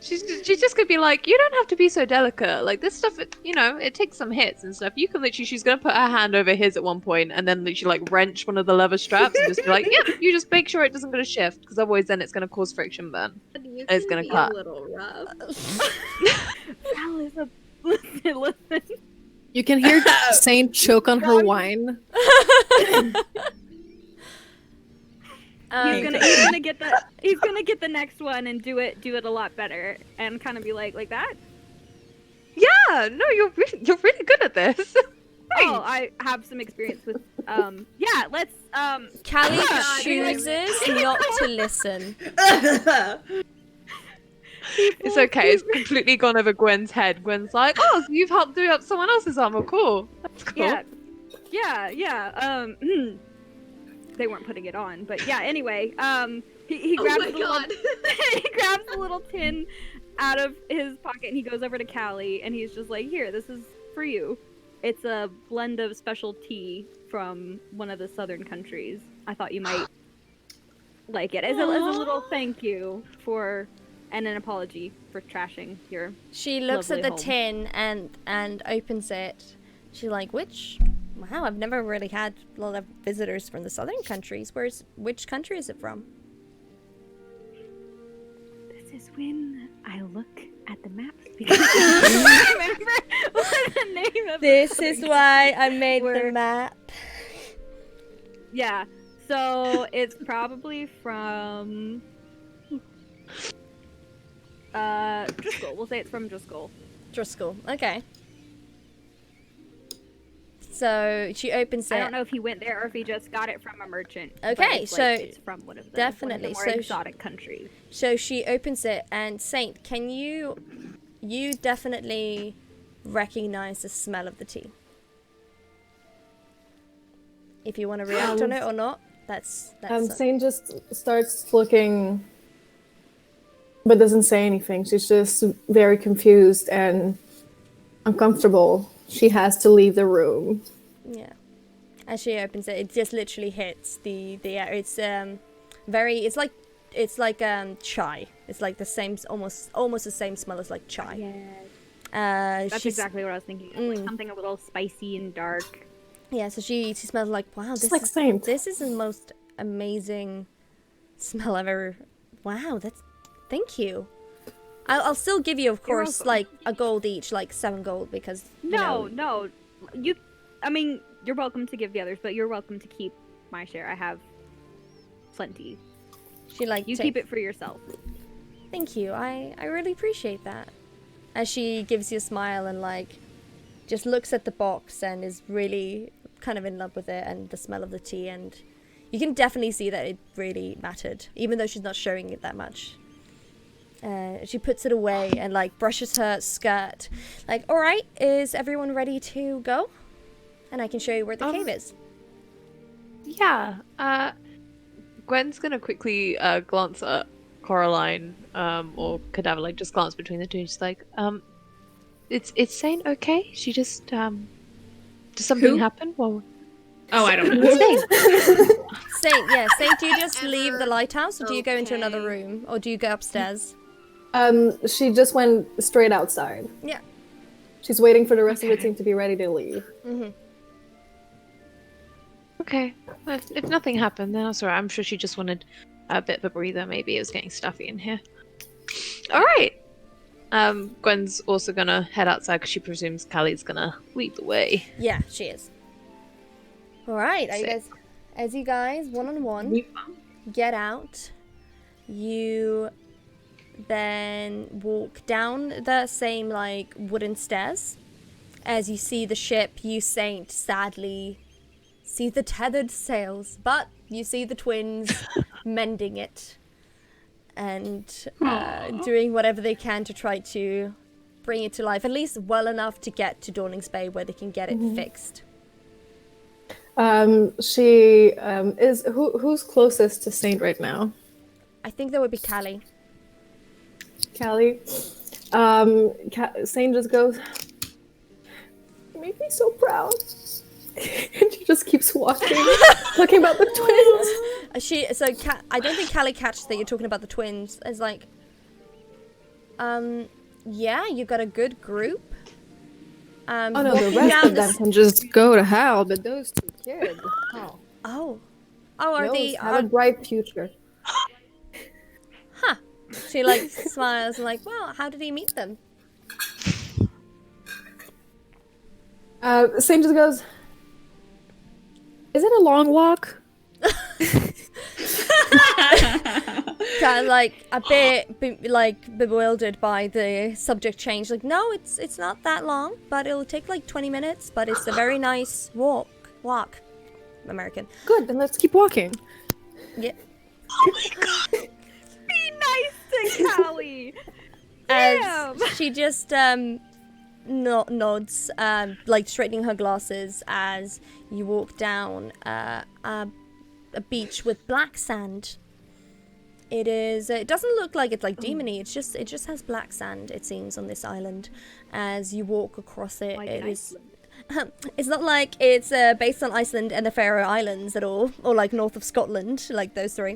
She's just gonna be like, you don't have to be so delicate. Like this stuff, you know, it takes some hits and stuff. You can literally, she's gonna put her hand over his at one point, and then literally like wrench one of the leather straps and just be like, yep, you just make sure it doesn't gonna shift, because otherwise then it's gonna cause friction burn. You It's can gonna be cut. a little rough. Alice, listen. You can hear Saint choke on her wine. He's gonna get the next one and do it a lot better and kind of be like that. Yeah, no, you're really good at this. Oh, I have some experience with yeah. Let's Callie God, chooses not to listen. It's okay. It's completely gone over Gwen's head. Gwen's like, oh, so you've helped do up someone else's armor. Cool. That's cool. Yeah. They weren't putting it on, but yeah. Anyway, he Oh grabs my the little, God. he grabs the little tin out of his pocket and he goes over to Callie and he's just like, here, this is for you. It's a blend of special tea from one of the southern countries. I thought you might like it as a little thank you for, and an apology for trashing your. She looks at Lovely the home. tin and opens it. She's like, which? Wow, I've never really had a lot of visitors from the southern countries. Which country is it from? This is when I look at the maps because I don't remember what the name of This the is southern why I made the Where- map. Yeah, so it's probably from Driscoll. We'll say it's from Driscoll. Driscoll. Okay. So she opens it. I don't know if he went there or if he just got it from a merchant. but Okay, it's, so it's from one of the definitely, more so exotic countries. So she opens it, and Saint, can you definitely recognize the smell of the tea? If you want to react on it or not, that's Saint just starts looking, but doesn't say anything. She's just very confused and uncomfortable. She has to leave the room. yeah. As she opens it, it just literally hits the air. It's it's like chai. It's like the same, almost the same smell as like chai. Yes. That's She's- exactly what I was thinking. Like something a little spicy and dark. Yeah, so she smells like, wow, Just like Saint. this is the most amazing smell I've ever. Wow, thank you. I'll still give you, of You're course, welcome. like a gold each, like 7 gold, because you know, No. I mean, you're welcome to give the others, but you're welcome to keep my share. I have plenty. she like You keep it for yourself. Thank you. I really appreciate that. As she gives you a smile and like just looks at the box and is really kind of in love with it and the smell of the tea, and you can definitely see that it really mattered, even though she's not showing it that much. She puts it away and like brushes her skirt. Like, all right, is everyone ready to go? And I can show you where the cave is. Yeah. Gwen's gonna quickly glance at Coraline or Cadaver, like just glance between the two. She's like, It's Saint okay? She just does something Who? happen? Well, Oh, I don't know. Saint. Saint, do you just leave the Ever lighthouse, or do you go into another okay. room, or do you go upstairs? She just went straight outside. Yeah. She's waiting for the rest of the Okay. team to be ready to leave. Okay. Well, if nothing happened, then that's alright. I'm sure she just wanted a bit of a breather. Maybe it was getting stuffy in here. All right. Gwen's also gonna head outside because she presumes Callie's gonna lead the way. Yeah, she is. All right, are you Sick. guys, as you guys one-on-one get out, you then walk down the same like wooden stairs. As you see the ship, you Saint sadly see the tethered sails, but you see the twins mending it and doing whatever they can to try to bring it to life, at least well enough to get to Dawning's Bay where they can get it fixed. She is who's closest to Saint right now? I think that would be Callie. Callie. Saint just goes, "You make me so proud." And she just keeps walking, talking about the twins. I don't think Callie catches that you're talking about the twins. It's like, yeah, you got a good group. Oh no, the walking rest down of them can just go to hell, but those two kids, oh, Oh, are those they? have a bright future. Huh? She like smiles and like, well, how did he meet them? Saint just goes, "Is it a long walk?" Kind of like a bit bewildered by the subject change. Like, no, it's not that long, but it'll take like 20 minutes. But it's a very nice walk. American. Good, then let's keep walking. Yeah. Be nice to Callie. As Damn. she just nods, like straightening her glasses as you walk down a beach with black sand. It is. It doesn't look like it's like demony. It just has black sand. It seems on this island. As you walk across it, Like it in is. It's not like it's based on Iceland and the Faroe Islands at all, or like north of Scotland, like those three.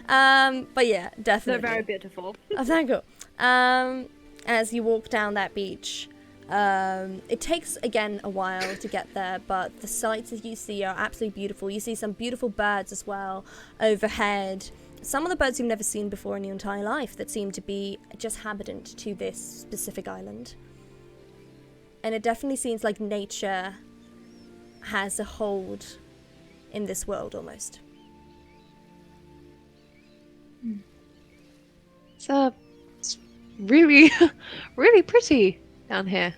But yeah, They're definitely. very beautiful. Oh, thank you. As you walk down that beach, it takes again a while to get there, but the sights that you see are absolutely beautiful. You see some beautiful birds as well overhead. Some of the birds you've never seen before in your entire life that seem to be just habitant to this specific island. And it definitely seems like nature has a hold in this world almost. It's really, really pretty down here.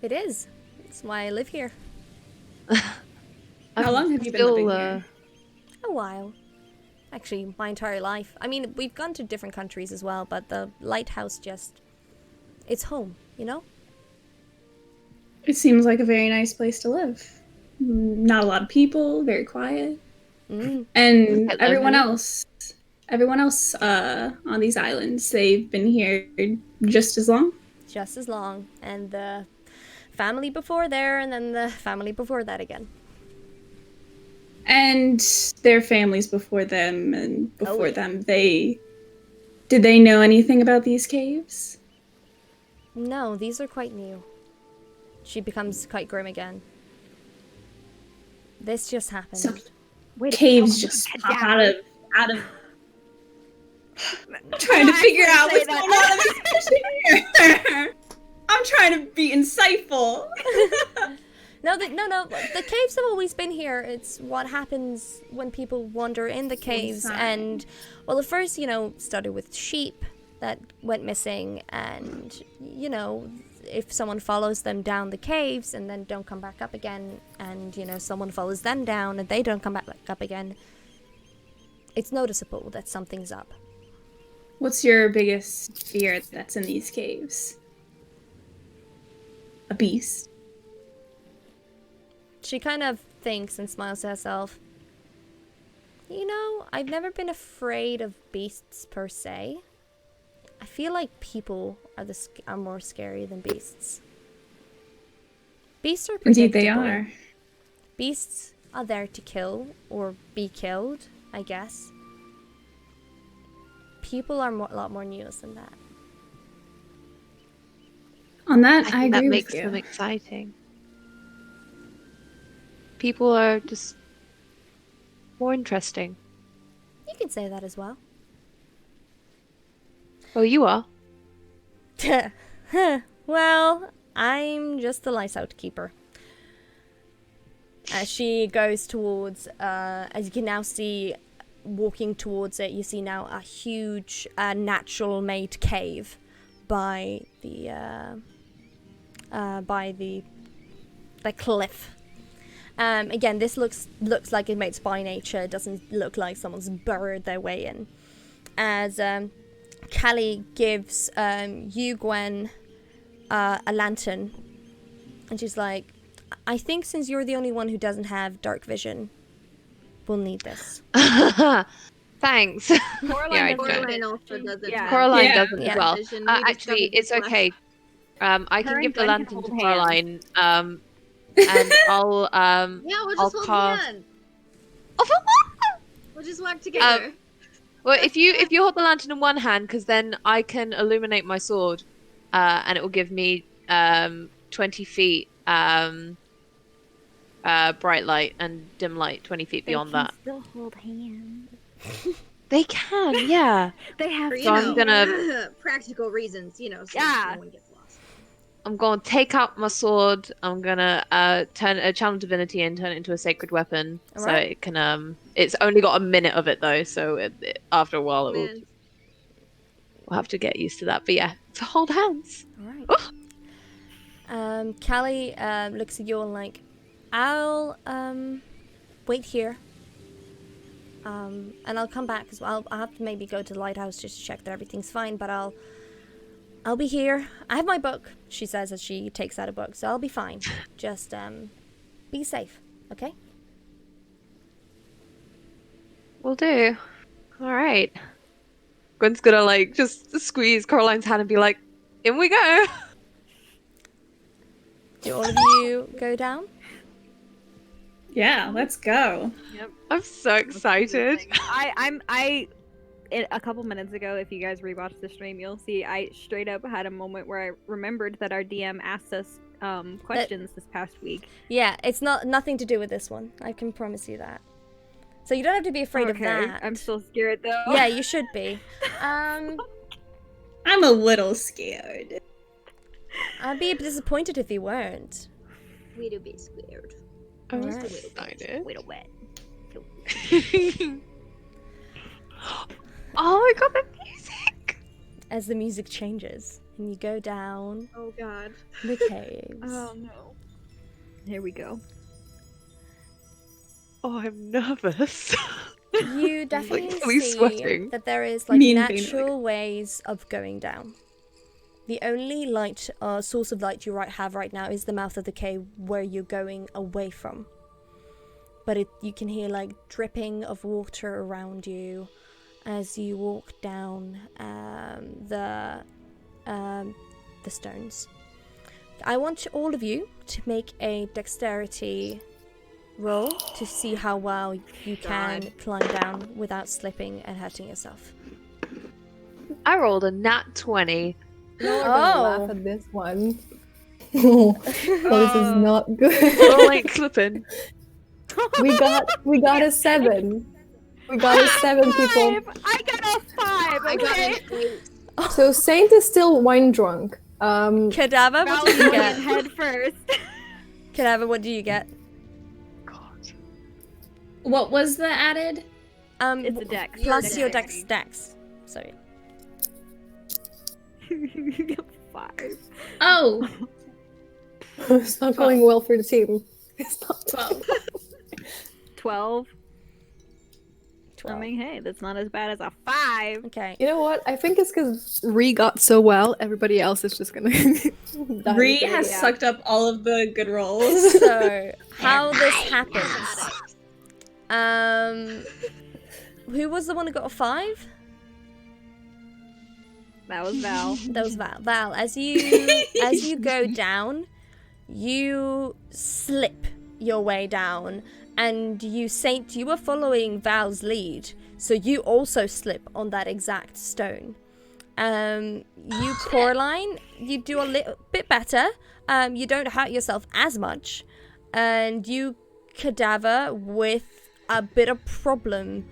It is. It's why I live here. How long have you been living here? A while. Actually, my entire life. I mean, we've gone to different countries as well, but the lighthouse just... It's home, you know? It seems like a very nice place to live. Not a lot of people, very quiet. Mm. And Quite everyone lovely. else on these islands, they've been here just as long. Just as long. And the family before there, and then the family before that again. And their families before them and before yeah. them, did they know anything about these caves? No, these are quite new. She becomes quite grim again. This just happened. So- Wait, Caves just pop out of I'm trying to figure out what's going on in this picture here. I'm trying to be insightful. No, the caves have always been here. It's what happens when people wander in the caves. Inside. And, well, at first, started with sheep that went missing. And, if someone follows them down the caves and then don't come back up again, and, someone follows them down and they don't come back up again, it's noticeable that something's up. What's your biggest fear that's in these caves? A beast. She kind of thinks and smiles to herself. I've never been afraid of beasts per se. I feel like people are more scary than beasts. Beasts are Indeed, they predictable. are. Beasts are there to kill or be killed, I guess. People are a lot more nuanced than that. On that, I think that agree makes with them you. exciting. People are just more interesting. You can say that as well. Well, you are. Well, I'm just the lights-out keeper. As she goes towards, as you can now see, walking towards it, you see now a huge natural-made cave by the cliff. Again, this looks like it made by nature. It doesn't look like someone's burrowed their way in. As Callie gives you, Gwen, a lantern, and she's like, I think since you're the only one who doesn't have dark vision, we'll need this. Thanks. Coraline Yeah, I doesn't. don't. Coraline also doesn't. Yeah. Coraline Yeah. doesn't Yeah. as well. Vision, we Actually, discovered it's this okay. I Her can and give the Gwen can lantern hold to hands. Coraline. And I'll Yeah, we'll I'll just hold carve- hands. Oh, for what? We'll just walk together. Well, if you hold the lantern in one hand, because then I can illuminate my sword, and it will give me 20 feet bright light and dim light 20 feet beyond that. Still hold hands. They can, yeah. They have For, to. you So know, I'm gonna- practical reasons, so Yeah. no one gets lost. I'm going to take out my sword. I'm gonna turn a channel divinity and turn it into a sacred weapon, so Alright. it can. It's only got a minute of it though, so after a while Man. we'll have to get used to that. But yeah, to hold hands. Alright. Callie looks at you and like, I'll wait here. And I'll come back as well. I'll have to maybe go to the lighthouse just to check that everything's fine, but I'll be here. I have my book, she says as she takes out a book, so I'll be fine. Just be safe, okay? Will do. All right. Gwen's gonna like just squeeze Coraline's hand and be like, "In we go." Do all of you go down? Yeah, let's go. I'm so excited. I a couple minutes ago, if you guys rewatch the stream, you'll see I straight up had a moment where I remembered that our DM asked us questions this past week. Yeah, it's nothing to do with this one. I can promise you that. So you don't have to be afraid of that. I'm still scared though. Yeah, you should be. I'm a little scared. I'd be disappointed if you weren't. We do be scared. I'm Alright. excited. Wait a wet. Oh my god, the music! As the music changes and you go down Oh god. the caves. Oh no. Here we go. Oh, I'm nervous. You definitely really see sweating. that there is like Me and Vayner, natural ways of going down. The only light, source of light you have right now is the mouth of the cave where you're going away from. But you can hear like dripping of water around you as you walk down the stones. I want all of you to make a dexterity roll to see how well you can climb down without slipping and hurting yourself. I rolled a nat 20. No, Oh. laugh at this one. Oh, this is not good. Roll ain't slipping. we got a 7. We got a 7, people. I got a 5. I got Okay. an 8. So Saint is still wine drunk. Cadaver, what do you Valley get? head first. Cadaver, what do you get? God. What was the added? It's a dex. Plus your dexterity. dex. Sorry. 5. Oh, It's not going well for the team. It's not 12. 12. 12. I mean, hey, that's not as bad as a 5. Okay. You know what? I think it's because Ree got so well, everybody else is just gonna die. Ree with it. has sucked up all of the good rolls. So, how this happens. Who was the one who got a 5? That was Val. That was Val. Val, as you go down, you slip your way down, and you, Saint, you were following Val's lead, so you also slip on that exact stone. You, Coraline, you do a little bit better. You don't hurt yourself as much. And you, Cadaver, with a bit of problem,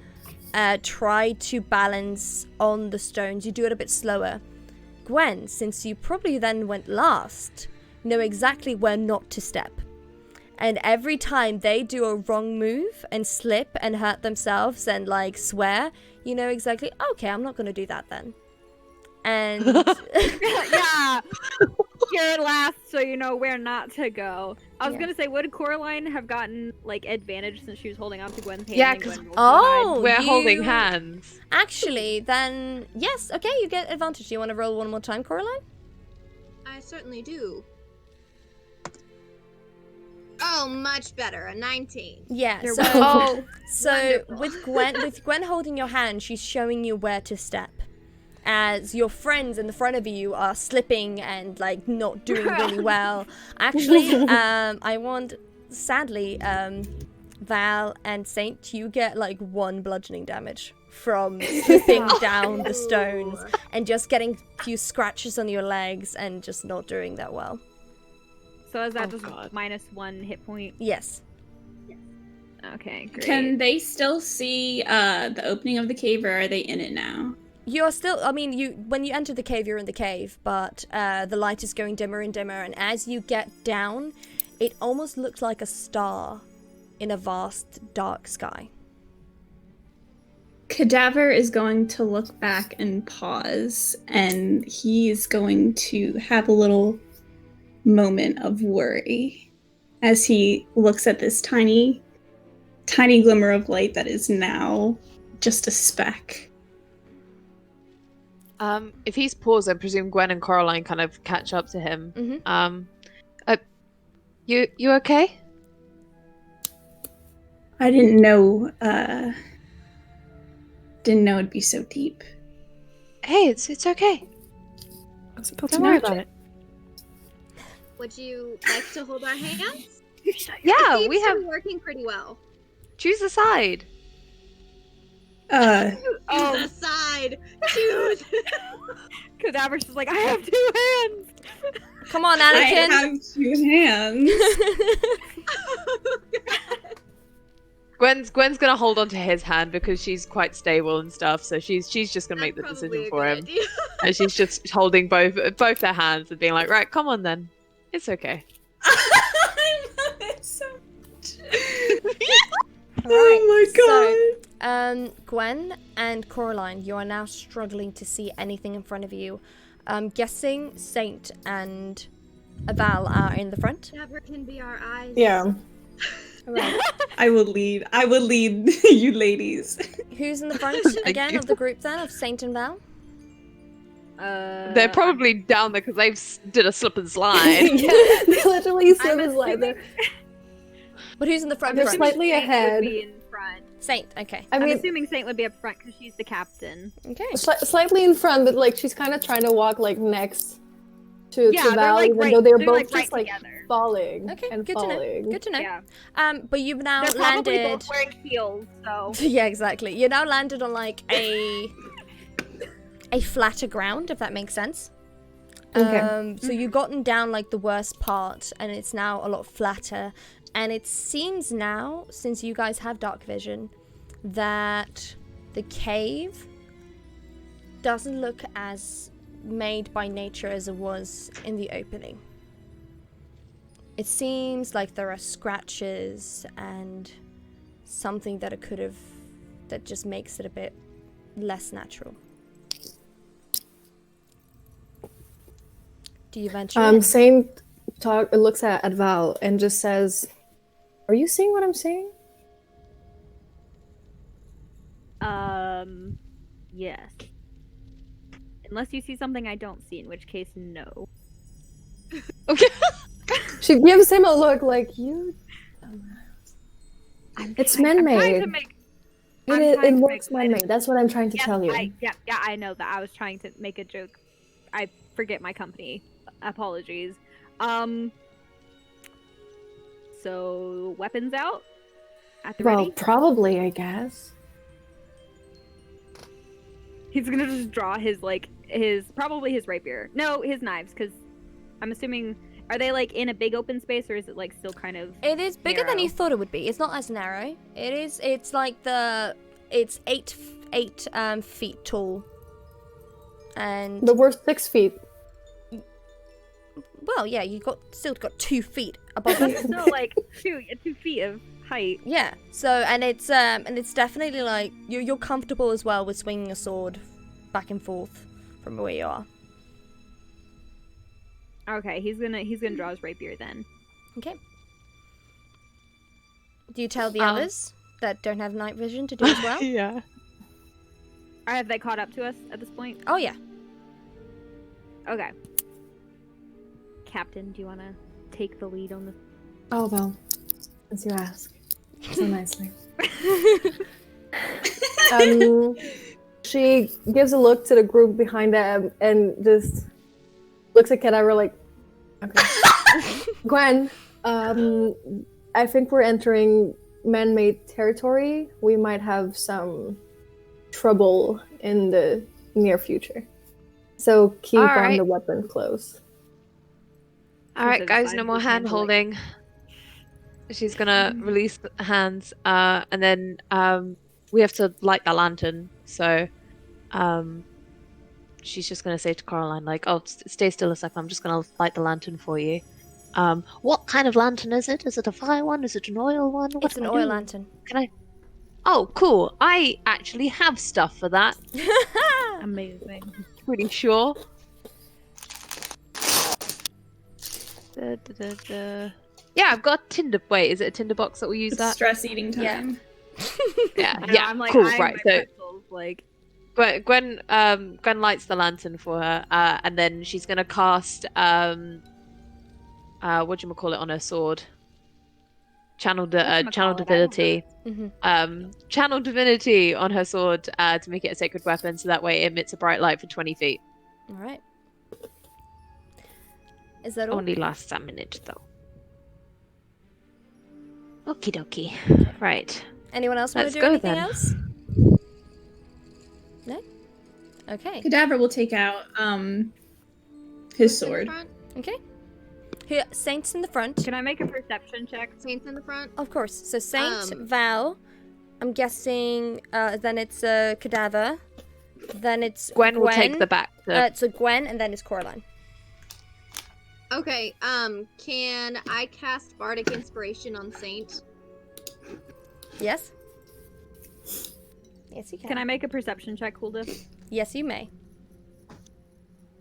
try to balance on the stones. You do it a bit slower. Gwen, since you probably then went last, know exactly where not to step. And every time they do a wrong move and slip and hurt themselves and like swear, you know exactly, okay, I'm not going to do that then. And Yeah. You're last, so you know where not to go. I was gonna say, would Coraline have gotten like advantage since she was holding on to Gwen's hand? Yeah, and 'cause- Gwen rolled behind? oh, We're holding you- hands. Actually, then yes, okay, you get advantage. Do you want to roll one more time, Coraline? I certainly do. Oh, much better. A 19. Yeah. You're So, Oh, so Wonderful. with Gwen holding your hand, she's showing you where to step. As your friends in the front of you are slipping and like not doing really well. Actually, I want, sadly, Val and Saint, you get like 1 bludgeoning damage from slipping down the stones and just getting a few scratches on your legs and just not doing that well. So is that Oh, just God. -1 hit point? Yes. Okay, great. Can they still see the opening of the cave, or are they in it now? You're still, I mean, when you enter the cave, you're in the cave, but the light is going dimmer and dimmer, and as you get down, it almost looks like a star in a vast, dark sky. Cadaver is going to look back and pause, and he's going to have a little moment of worry as he looks at this tiny, tiny glimmer of light that is now just a speck. If he's paused, I presume Gwen and Coraline kind of catch up to him. Mm-hmm. You okay? I didn't know it'd be so deep. Hey, it's okay. Don't worry about it. Would you like to hold our hands? Yeah, It we seems to have. be working pretty well. Choose a side. Choose a side. Choose. Cadaver's just like, I have 2 hands. Come on, I Anakin! have 2 hands. Gwen's gonna hold on to his hand because she's quite stable and stuff. So she's just gonna make the That's decision probably a for good him, idea. and she's just holding both their hands and being like, "Right, come on then, it's okay." I love it so much. Alright, Oh my so, Gwen and Coraline, you are now struggling to see anything in front of you. I'm guessing Saint and Val are in the front. Never can be our eyes. Yeah. Alright. I will lead you ladies. Who's in the front again you. of the group then, of Saint and Val? They're probably down there because they've did a slip and slide. Yeah, they literally I'm slip and slide there. But who's in the front? They're front? slightly Saint ahead. would be in front. Saint, okay. I I'm mean, assuming Saint would be up front because she's the captain. Okay. slightly in front, but like she's kind of trying to walk like next to Yeah, they're Val, like even right, though they're they're both like just right like together. falling Okay, and good to know. falling. Good to know. Yeah, But you've now they're probably landed. both wearing heels, so. Yeah, exactly. You now landed on like a flatter ground, if that makes sense. Okay. So you've gotten down like the worst part, and it's now a lot flatter. And it seems now, since you guys have dark vision, that the cave doesn't look as made by nature as it was in the opening. It seems like there are scratches and something that it could have, that just makes it a bit less natural. Do you venture in? Saint looks at Val and just says, "Are you seeing what I'm seeing?" Yes. Unless you see something I don't see, in which case, no. Okay. She gives him a look like you. It's I'm trying man-made. to make. It, I'm is, trying it to works make light of- man-made. That's what I'm trying to Yes, tell you. yeah, I know that. I was trying to make a joke. I forget my company. Apologies. So weapons out at the Well, ready. probably, I guess. He's gonna just draw his probably his rapier. No, his knives, because I'm assuming, are they like in a big open space, or is it like still kind of? It is bigger than narrow? you thought it would be. It's not as narrow. It's like it's 8 feet tall. And But we're 6 feet. well, yeah, still got 2 feet above you. Still like 2 feet of height. Yeah. So and it's definitely like you're comfortable as well with swinging a sword back and forth from where you are. Okay, he's gonna draw his rapier then. Okay. Do you tell the others that don't have night vision to do as well? Yeah. Have they caught up to us at this point? Oh yeah. Okay. Captain, do you want to take the lead on this? Oh, well, since you ask so nicely. She gives a look to the group behind them and just looks at Cadaver like, okay. Gwen, I think we're entering man-made territory. We might have some trouble in the near future. So keep on the weapon close. Alright, guys, no more hand holding. She's gonna release the hands, and then we have to light the lantern. So she's just gonna say to Coraline, like, "Oh, stay still a second. I'm just gonna light the lantern for you." What kind of lantern is it? Is it a fire one? Is it an oil one? What It's an oil lantern. Can I? Oh, cool. I actually have stuff for that. Amazing. Pretty sure. Yeah, I've got tinder. Wait, is it a tinderbox that will use It's that? stress eating time. Yeah, I know, yeah. I'm like, Cool. eyeing Right. my So pretzels, like, Gwen lights the lantern for her, and then she's gonna cast whatchamacallit on her sword. Channel divinity. Channel divinity on her sword to make it a sacred weapon, so that way it emits a bright light for 20 feet. All right. Is that all? Only lasts a minute though. Okie dokie. Right. Anyone else want Let's to do go anything then. else? No? Okay. Cadaver will take out his sword. Okay. Here, Saint's in the front. can I make a perception check? Saints in the front. Of course. So Saint, Um, Val, I'm guessing then it's Cadaver, then it's Gwen will take the back. so Gwen, and then it's Coraline. Okay, can I cast Bardic Inspiration on Saint? Yes? Yes, you can. Can I make a perception check, Hulda? Yes, you may.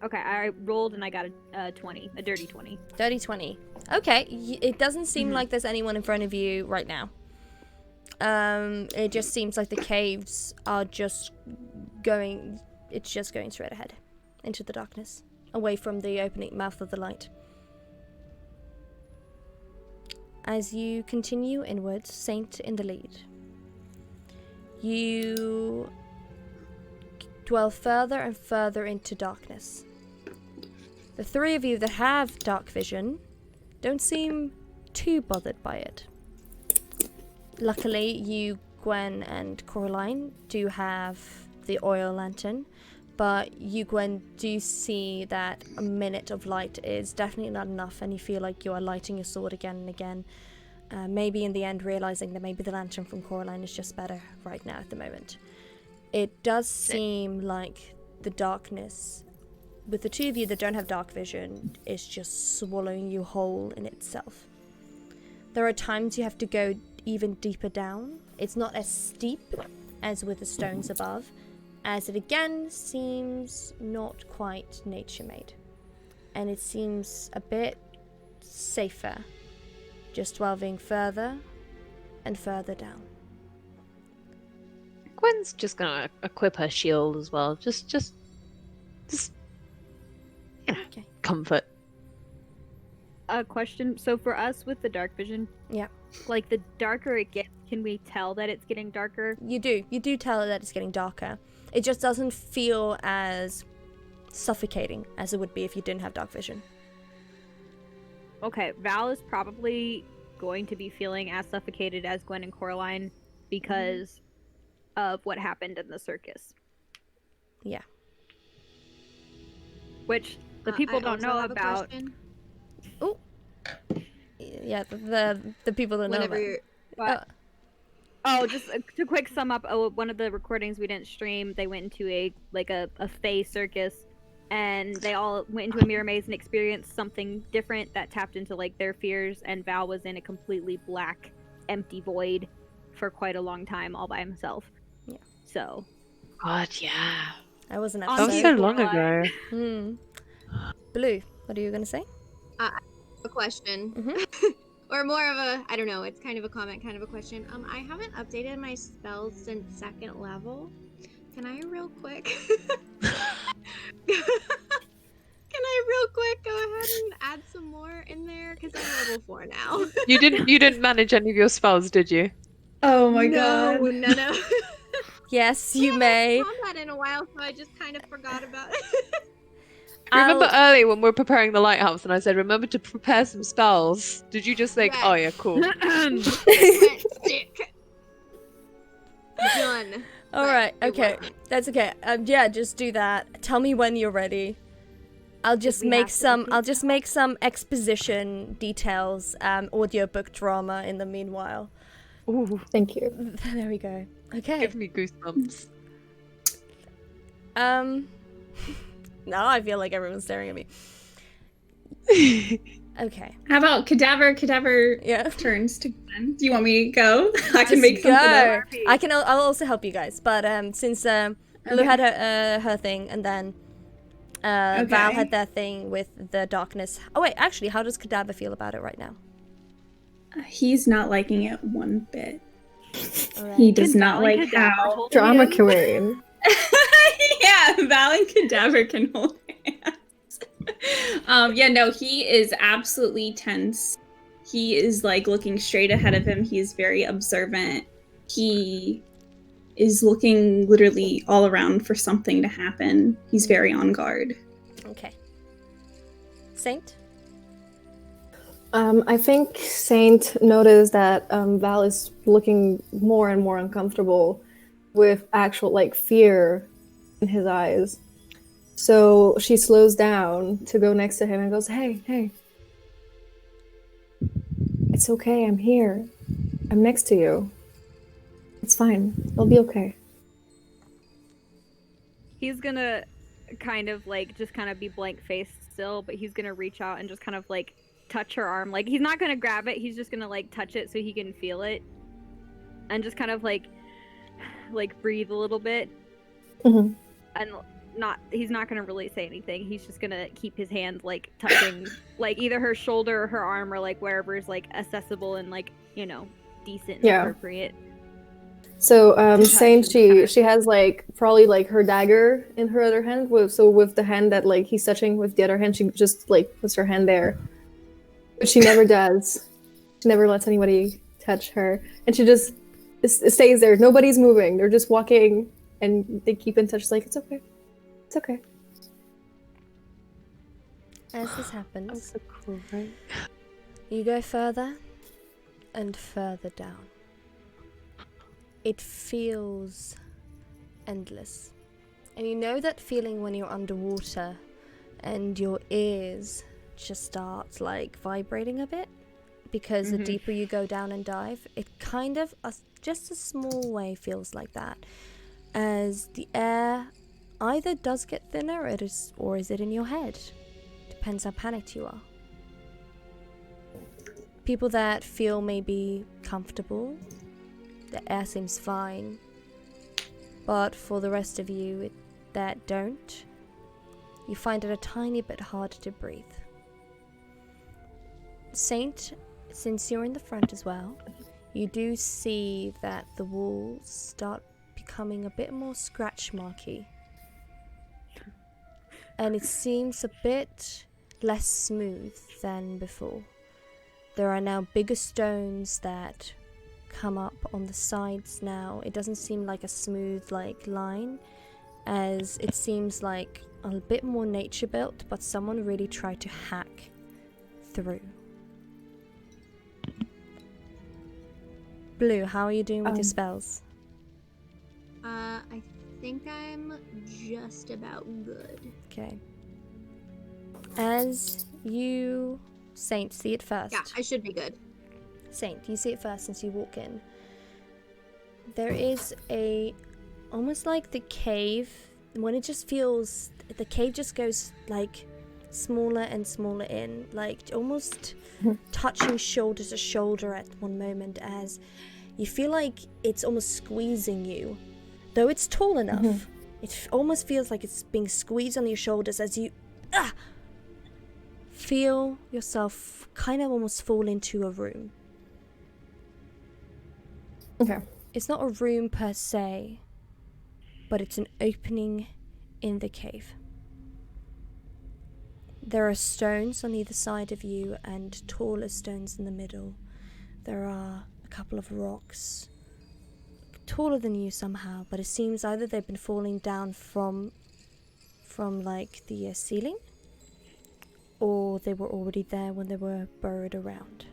Okay, I rolled and I got a 20, a dirty 20. Dirty 20. Okay, it doesn't seem like there's anyone in front of you right now. It just seems like the caves are just going... It's just going straight ahead. Into the darkness. Away from the opening mouth of the light. As you continue inwards, Saint in the lead. You dwell further and further into darkness. The three of you that have dark vision don't seem too bothered by it. Luckily, you, Gwen, and Coraline do have the oil lantern, but you, Gwen, do see that a minute of light is definitely not enough, and you feel like you are lighting your sword again and again. Maybe in the end realizing that maybe the lantern from Coraline is just better right now at the moment. It does seem like the darkness, with the two of you that don't have dark vision, is just swallowing you whole in itself. There are times you have to go even deeper down. It's not as steep as with the stones above, as it again seems not quite nature-made. And it seems a bit safer, just delving further and further down. Gwen's just gonna equip her shield as well. Just Okay. comfort. A question. So for us with the dark vision, Yeah. like the darker it gets, can we tell that it's getting darker? You do tell that it's getting darker. It just doesn't feel as suffocating as it would be if you didn't have dark vision. Okay, Val is probably going to be feeling as suffocated as Gwen and Coraline because of what happened in the circus. Yeah. Which the people I don't also know have a about. question. Yeah, the people that know Whenever that. you're But, oh, just to quick sum up, one of the recordings we didn't stream, they went into a Fey circus, and they all went into a mirror maze and experienced something different that tapped into like their fears, and Val was in a completely black, empty void for quite a long time all by himself. Yeah. So. God, yeah. I wasn't On That was episode. so long ago. Blue, what are you gonna say? a question. Mhm. Or more of a, I don't know, it's kind of a comment, kind of a question. I haven't updated my spells since 2nd level. Can I real quick? Can I real quick go ahead and add some more in there? Because I'm level 4 now. You didn't manage any of your spells, did you? Oh my no, god. no. Yes, you I may. haven't done that in a while, so I just kind of forgot about it. Remember earlier when we were preparing the lighthouse and I said, remember to prepare some spells? Did you just think, oh yeah, cool? Went sick. Done. All But right. it Okay. wasn't. That's okay. Yeah, just do that. Tell me when you're ready. I'll just we make have to some. update I'll just make some exposition details, audiobook drama in the meanwhile. Ooh, Thank you. There we go. Okay. give me goosebumps. Now I feel like everyone's staring at me. Okay. How about cadaver Yeah. turns to Gwen? Do you want me to go? I can Just make something go. up. I'll also help you guys, but since Blue had her thing, and then Val Okay. had their thing with the darkness. Oh wait, actually, how does Cadaver feel about it right now? He's not liking it one bit. Alright. He does Can not Val and like Cadaver how. hold Drama hands? queen. Yeah, Val and Cadaver can hold hands. Yeah, no, he is absolutely tense. He is like looking straight ahead of him. He is very observant. He is looking literally all around for something to happen. He's very on guard. Okay. Saint? I think Saint noticed that Val is looking more and more uncomfortable with actual like fear in his eyes. So she slows down to go next to him and goes, "Hey, hey. It's okay, I'm here. I'm next to you. It's fine. It'll be okay." He's gonna kind of like just kind of be blank faced still, but he's gonna reach out and just kind of like touch her arm. Like he's not gonna grab it, he's just gonna like touch it so he can feel it. And just kind of like breathe a little bit. Mhm. And he's not gonna really say anything. He's just gonna keep his hand like touching like either her shoulder or her arm or like wherever is like accessible and like, you know, decent and Yeah. appropriate. So touch Saint and kinda- she has like probably like her dagger in her other hand with the hand that like he's touching with the other hand, she just like puts her hand there. But she never does. She never lets anybody touch her. And she just stays there. Nobody's moving. They're just walking and they keep in touch like it's okay. It's okay. As this happens, so cool, right? you go further and further down. It feels endless. And you know that feeling when you're underwater and your ears just start like vibrating a bit? Because the deeper you go down and dive, it kind of, just a small way feels like that. As the air either does get thinner or is it in your head? Depends how panicked you are. People that feel maybe comfortable, the air seems fine. But for the rest of you that don't, you find it a tiny bit harder to breathe. Saint, since you're in the front as well, you do see that the walls start becoming a bit more scratch marky. And it seems a bit less smooth than before. There are now bigger stones that come up on the sides now. It doesn't seem like a smooth line, as it seems like a bit more nature built, but someone really tried to hack through. Blue, how are you doing with your Um, spells? I think I'm just about good. Okay. As you, Saint, see it first. Yeah, I should be good. Saint, you see it first since you walk in. There is almost like the cave, when it just feels, the cave just goes like smaller and smaller in, like almost touching shoulder to shoulder at one moment, as you feel like it's almost squeezing you. Though it's tall enough, it almost feels like it's being squeezed on your shoulders as you feel yourself kind of almost fall into a room. Okay. It's not a room per se, but it's an opening in the cave. There are stones on either side of you and taller stones in the middle. There are a couple of rocks, taller than you somehow, but it seems either they've been falling down from like the ceiling, or they were already there when they were buried around.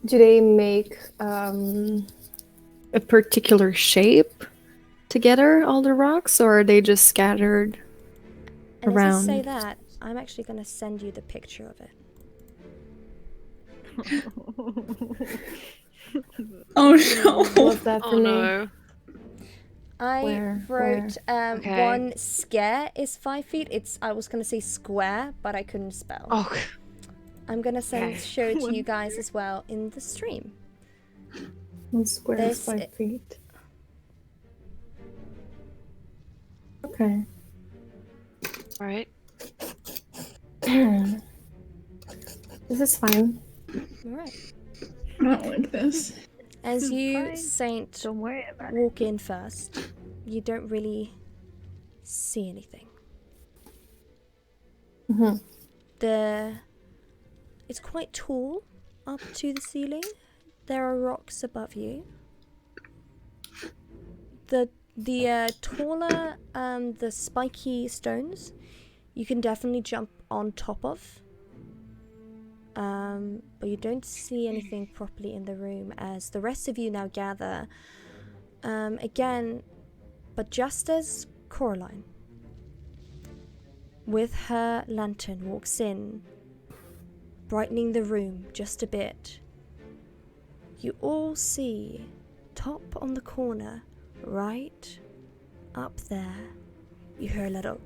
Do they make a particular shape together, all the rocks, or are they just scattered And around? as you say that, I'm actually going to send you the picture of it. Oh no. What's that for Oh me? no. I Where? wrote Okay. one scare is 5 feet. I was going to say square, but I couldn't spell. Oh. I'm going to Okay. show it to you guys as well in the stream. 1 square is This- 5 feet. Okay. Right. This is fine. Alright. I don't like this. As you, Fine. Saint, Don't worry about it. walk in first, you don't really see anything. Mhm. It's quite tall up to the ceiling. There are rocks above you. The taller, the spiky stones, you can definitely jump on top of. But you don't see anything properly in the room as the rest of you now gather. Again, but just as Coraline, with her lantern, walks in, brightening the room just a bit, you all see, top on the corner, right up there, you hear a little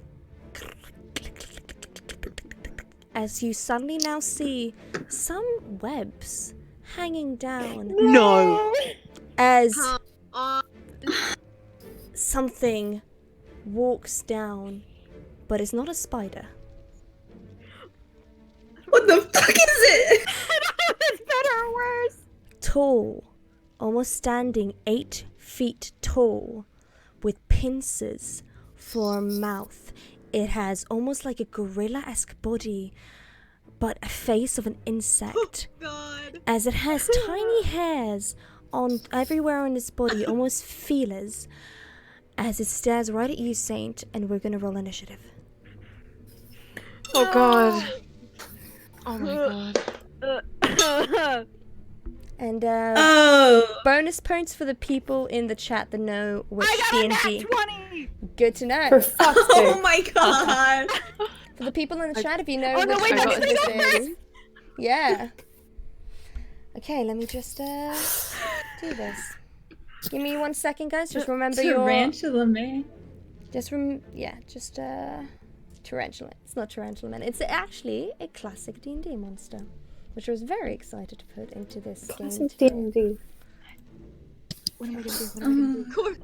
as you suddenly now see some webs hanging down No. as Uh, something walks down, but it's not a spider. What the fuck is it? It's better or worse. Tall, almost standing 8 feet tall, with pincers for a mouth. It has almost like a gorilla-esque body, but a face of an insect, God. as it has tiny hairs on everywhere on its body, almost feelers, as it stares right at you, Saint, and we're gonna roll initiative. Oh god. Oh my god. And Oh. bonus points for the people in the chat that know which I got a D&D. nat 20. Good to know. For fuck's Oh sake. my god. For the people in the chat, if you know Oh, no, which wait, one let me this go is. Yeah. Okay, let me just do this. Give me 1 second, guys. Just remember your. Tarantula man. Just tarantula. It's not tarantula man. It's actually a classic D&D monster, which I was very excited to put into this Classic game. D&D. What am I gonna do? What am I gonna do? Cor-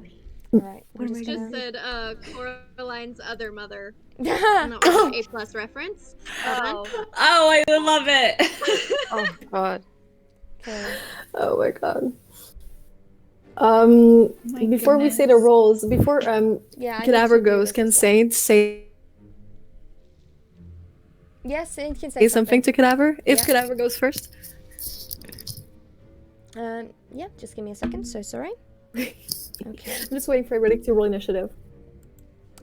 Alright, we're What am I just just gonna. said Coraline's other mother. And that was an A+ reference. Well done. Oh, I love it. Oh god. Okay. Oh my god. My Before we say the goodness. rolls, before Yeah. I need Cadaver to do goes, this can as well. Saint say Yes, Saint can say something to Cadaver? If Yeah. Cadaver goes first. Yeah, just give me a second. So sorry. Okay. I'm just waiting for everybody to roll initiative.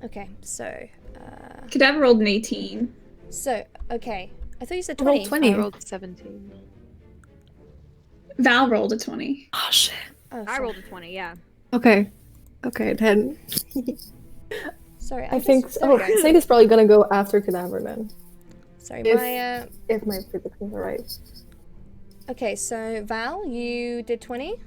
Okay. So. Cadaver rolled an 18. Okay. I thought you said Roll 20. 20. I rolled 17. Val rolled a 20. Oh shit. Oh, I sorry. rolled a 20, yeah. Okay. Okay, then. Sorry, I think. there we go. Saint is probably gonna go after Cadaver then. Sorry, if- If my predictions are right. Okay, so Val, you did 20?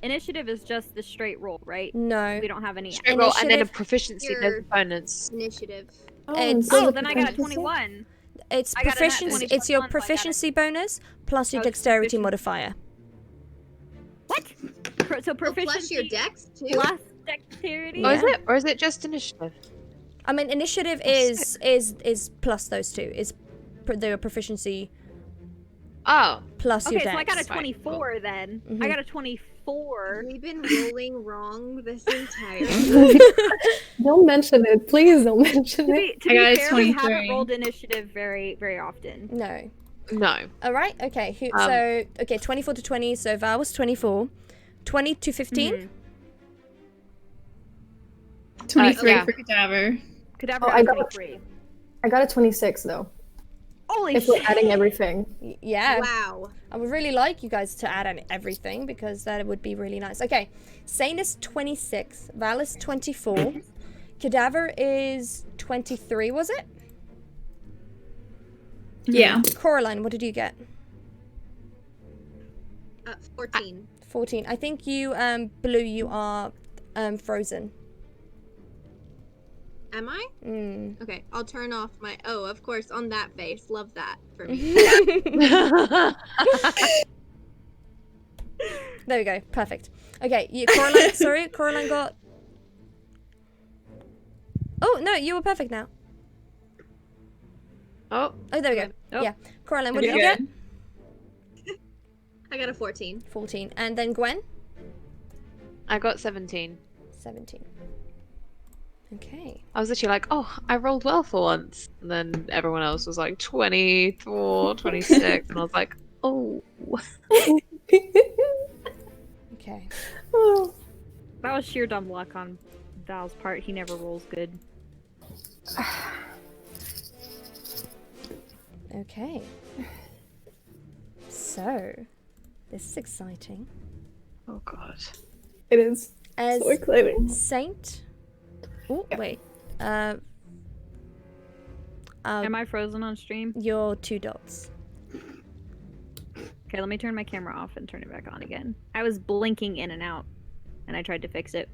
Initiative is just the straight roll, right? No. We don't have any. Straight roll and then a Initiative- proficiency. There's a bonus. Initiative. It's- Oh, then I got a 21. It's I got a nat proficiency. 20 It's your plus one, so I got a- proficiency bonus plus your Oh, dexterity proficiency. modifier. What? So Oh, proficiency plus your dex too. plus dexterity. Oh, is it? Or is it just initiative? I mean, initiative Oh, is plus those two. Is the proficiency Oh. plus Okay, your so dex. I got a 24 then. Mhm. I got a 24. We've been rolling wrong this entire. Don't mention it, please. Don't mention To it. be, I got a fair, we haven't 23. rolled initiative very, very often. No. No. All right. Okay. Um, So okay, 24 to 20. So Val was 24. 20 to 15. Mhm. 23 yeah. for Cadaver. Cadaver Oh, I got a got- 23. I got a 26 though. Holy If we're shit! adding everything. Yeah. Wow. I would really like you guys to add on everything because that would be really nice. Okay, Saint is 26, Val is 24, Cadaver is 23, was it? Yeah. Coraline, what did you get? 14. 14. I think you, Blue, you are frozen. Am I? Mm. Okay, I'll turn off my. Oh, of course, on that face. Love that for me. There we go, perfect. Okay, Coraline, sorry, Coraline got... Oh, no, you were perfect now. Oh. Oh, there we go. Oh. Yeah, Coraline, what did Pretty you get? good. I got a 14. 14. And then Gwen? I got 17. 17. Okay. I was literally like, oh, I rolled well for once. And then everyone else was like 24, 26. And I was like, oh. Okay. Oh. That was sheer dumb luck on Val's part. He never rolls good. Okay. So, this is exciting. Oh, God. It is As so exciting. Saint... Oh, wait. Am I frozen on stream? Your 2 dots. Okay, let me turn my camera off and turn it back on again. I was blinking in and out, and I tried to fix it.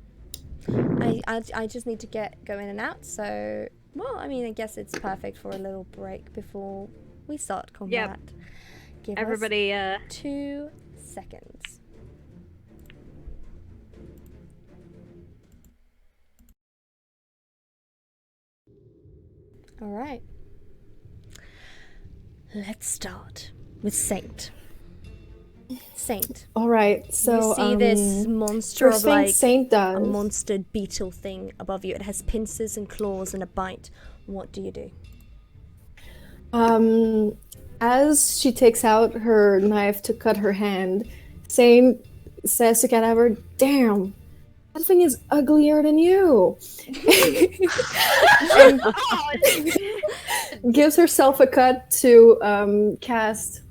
I just need to go in and out, so... Well, I mean, I guess it's perfect for a little break before we start combat. Give Everybody, us 2 seconds. All right. Let's start with Saint. Saint. All right, so you see this monster first of thing like Saint does. a monster beetle thing above you. It has pincers and claws and a bite. What do you do? As she takes out her knife to cut her hand, Saint says to Cadaver, "Damn, that thing is uglier than you." And gives herself a cut to cast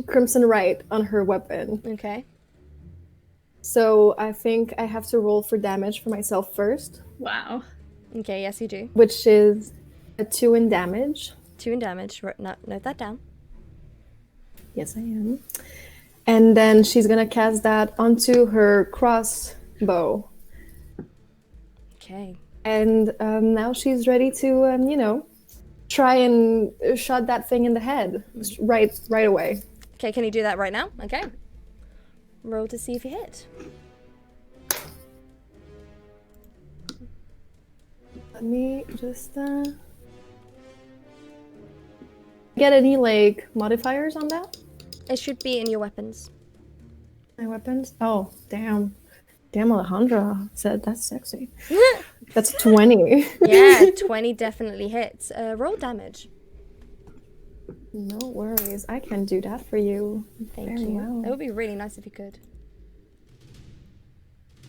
Crimson Right on her weapon. Okay. So I think I have to roll for damage for myself first, Wow. Okay, yes you do. which is a 2 in damage. 2 in damage. Note that down. Yes, I am. And then she's gonna cast that onto her crossbow. Okay. And now she's ready to, try and shot that thing in the head right away. Okay, can you do that right now? Okay. Roll to see if you hit. Let me just get any modifiers on that? It should be in your weapons. My weapons? Oh, damn. Damn, Alejandra said that's sexy. That's 20. Yeah, 20 definitely hits. Roll damage. No worries. I can do that for you. Thank Very you. well. That would be really nice if you could.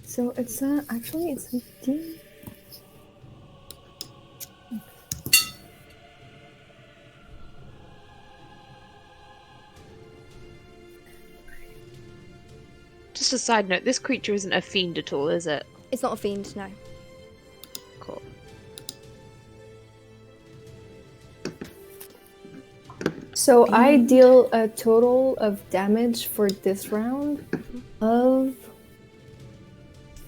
So it's actually it's a D. Just a side note, this creature isn't a fiend at all, is it? It's not a fiend, no. Cool. So I deal a total of damage for this round of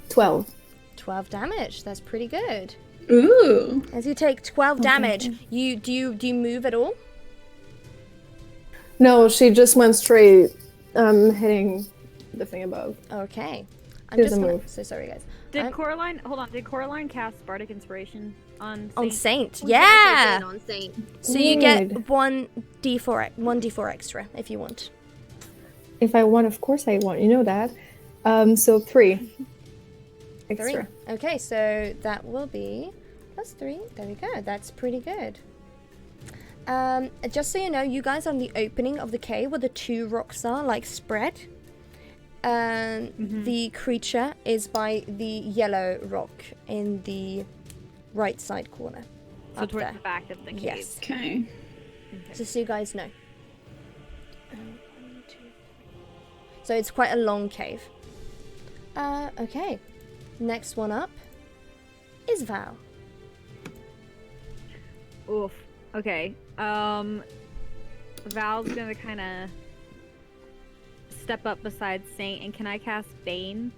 12. 12 damage. That's pretty good. Ooh. As you take 12 damage, do you move at all? No, she just went straight, hitting the thing above. Okay. I'm She just doesn't gonna, move. so sorry guys. Did Coraline cast Bardic Inspiration on On Saint? Saint, yeah. On Saint. So you get Good. 1d4 extra if you want. If I want, of course I want. You know that. So 3 extra. 3. Okay, so that will be +3. There we go. That's pretty good. Just so you know, you guys are in the opening of the cave where the 2 rocks are, like, spread. The creature is by the yellow rock in the right side corner. So up towards there. the back of the cave. Yes. Okay. Just so you guys know. 1, 2, 3. So it's quite a long cave. Okay. Next one up is Val. Oof. Okay. Val's gonna kind of step up beside Saint, and can I cast Bane?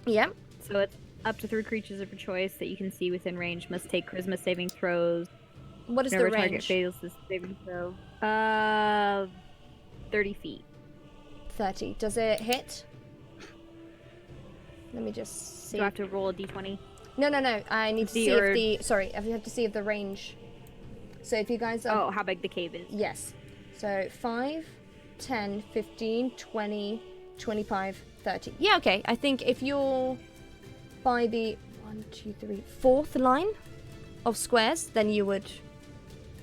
Yep. So it's up to 3 creatures of your choice that you can see within range must take Charisma saving throws. What is Whenever the target range? fails this saving throw. 30 feet. 30. Does it hit? Let me just see. Do I have to roll a d20? No. I need to The see or- if the. Sorry, I have to see if the range. So if you guys are. Oh, how big the cave is. Yes. So 5, 10, 15, 20, 25, 30. Yeah, okay. I think if you're by the 1, 2, 3, 4th line of squares, then you would.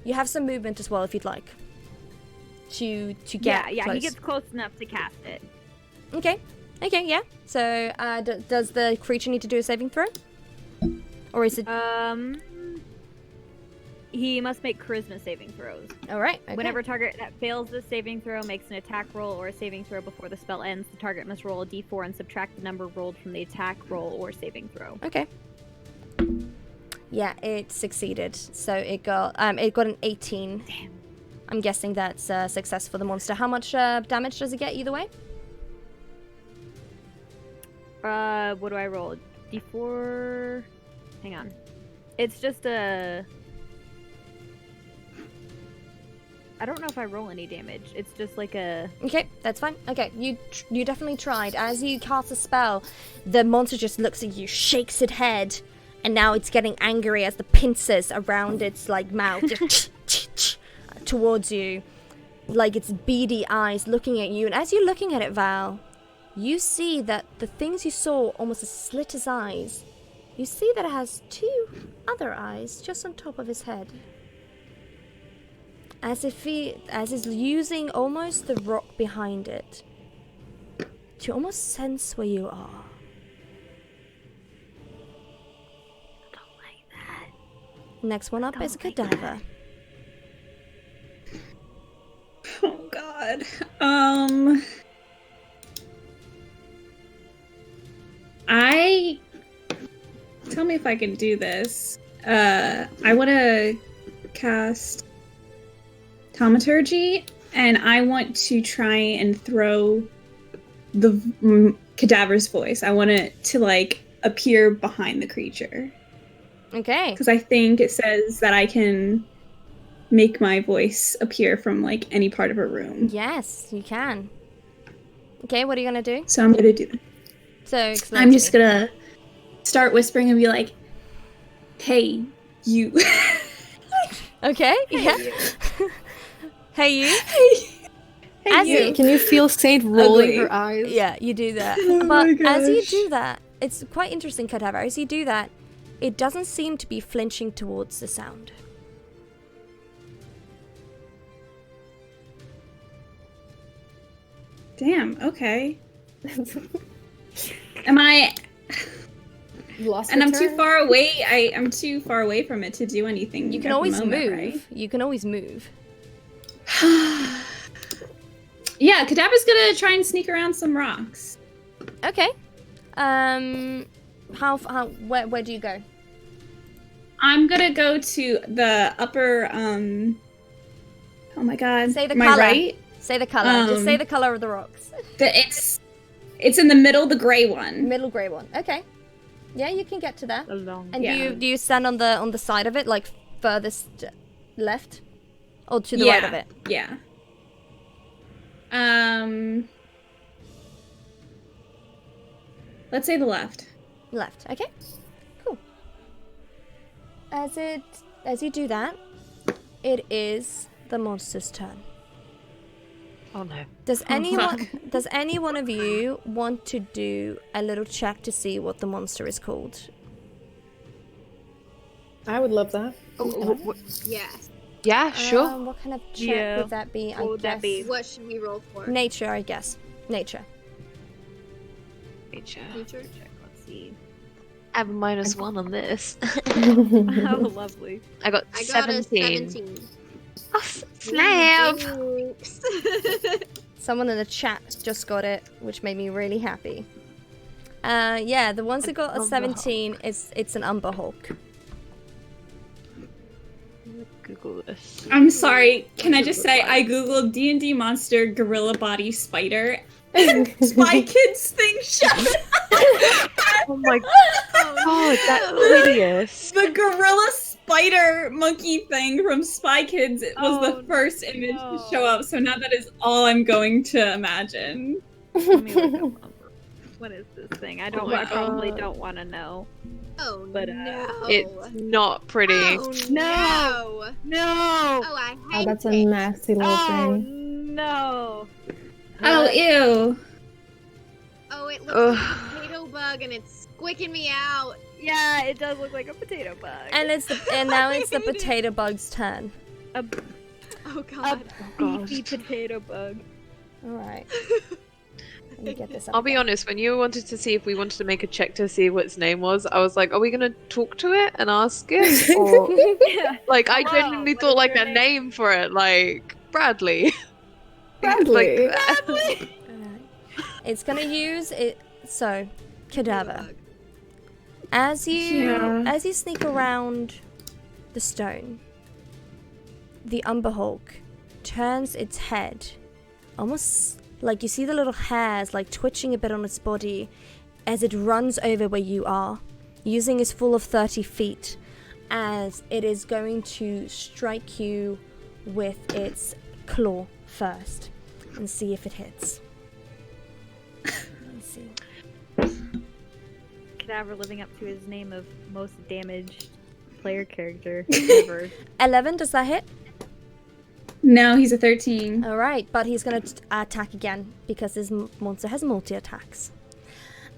You have some movement as well if you'd like. To get Yeah, close. he gets close enough to cast it. Okay, yeah. So does the creature need to do a saving throw? Or is it. He must make Charisma saving throws. Alright, okay. Whenever a target that fails this saving throw makes an attack roll or a saving throw before the spell ends, the target must roll a d4 and subtract the number rolled from the attack roll or saving throw. Okay. Yeah, it succeeded. So it got an 18. Damn. I'm guessing that's a success for the monster. How much damage does it get either way? What do I roll? D4. Hang on. It's just a. I don't know if I roll any damage. It's just like a. Okay, that's fine. Okay, you definitely tried. As you cast a spell, the monster just looks at you, shakes its head, and now it's getting angry as the pincers around its like mouth just towards you, like its beady eyes looking at you. And as you're looking at it, Val, you see that the things you saw almost as slit as eyes. You see that it has 2 other eyes just on top of his head. As if it's using almost the rock behind it to almost sense where you are. Don't like that. Next one up is a cadaver. Oh god. Tell me if I can do this. I want to cast Thaumaturgy, and I want to try and throw the cadaver's voice. I want it to like appear behind the creature. Okay. Because I think it says that I can make my voice appear from like any part of a room. Yes, you can. Okay, what are you gonna do? So I'm gonna do that. So explain I'm to just me. gonna start whispering and be like, "Hey, you." Okay. Yeah. Hey you. Hey, As you. you- Can you feel Saint rolling Ugly. her eyes? Yeah, you do that. Oh But my as you gosh. do that, it's quite interesting, Cadaver. As you do that, it doesn't seem to be flinching towards the sound. Damn. Okay. Am I? You lost And your I'm too turn? far away. I'm too far away from it to do anything. You at can the always moment, move. right? You can always move. Yeah, Cadaver's gonna try and sneak around some rocks. Okay. Where do you go? I'm gonna go to the upper. Oh my god. Say the my color. right. Say the color. Just say the color of the rocks. It's in the middle, the gray one. Middle grey one. Okay. Yeah, you can get to that. Along. And Yeah. do you stand on the side of it, like furthest left, or to the right of it? Yeah. Let's say the left. Left. Okay. Cool. As you do that, it is the monster's turn. Oh no. Does any one of you want to do a little check to see what the monster is called? I would love that. Yes. Yeah, sure. What kind of check Yeah. would that be? What would that be? What should we roll for? Nature, I guess. Nature. Nature. Nature? Let's see. I have a -1 on this. Oh, lovely. I got I got 17. a 17. Oh, snap! Thanks. Someone in the chat just got it, which made me really happy. Yeah, the ones that got a 17, it's an Umber Hulk. Google this. I'm sorry. Can I just say I googled D&D monster gorilla body spider. Spy Kids thing shut. Oh my god, that's hideous. The gorilla spider monkey thing from Spy Kids was the first image to show up. So now that is all I'm going to imagine. Let me look up what is this thing? I my probably God. don't want to know. Oh But, no. It's not pretty. Oh no. No! Oh, I Oh, hate that's a it. nasty little Oh thing. no! Oh, ew. Oh, it looks Ugh. like a potato bug and it's squicking me out. Yeah, it does look like a potato bug. And now it's the I hate it. potato bug's turn. a Oh god. beefy potato bug. Alright. Let me get this up. I'll be honest, when you wanted to see if we wanted to make a check to see what its name was, I was like, are we gonna talk to it and ask it? Or Yeah. like I Hello, genuinely what thought is like your a name? name for it, like Bradley. Bradley. Alright. It's gonna use it. So, cadaver. As you sneak around the stone, the Umber Hulk turns its head, almost like you see the little hairs like twitching a bit on its body as it runs over where you are, using its full of 30 feet, as it is going to strike you with its claw first and see if it hits. Let's see. Cadaver living up to his name of most damaged player character ever. 11, does that hit? No, he's a 13. All right, but he's going to attack again because this monster has multi-attacks.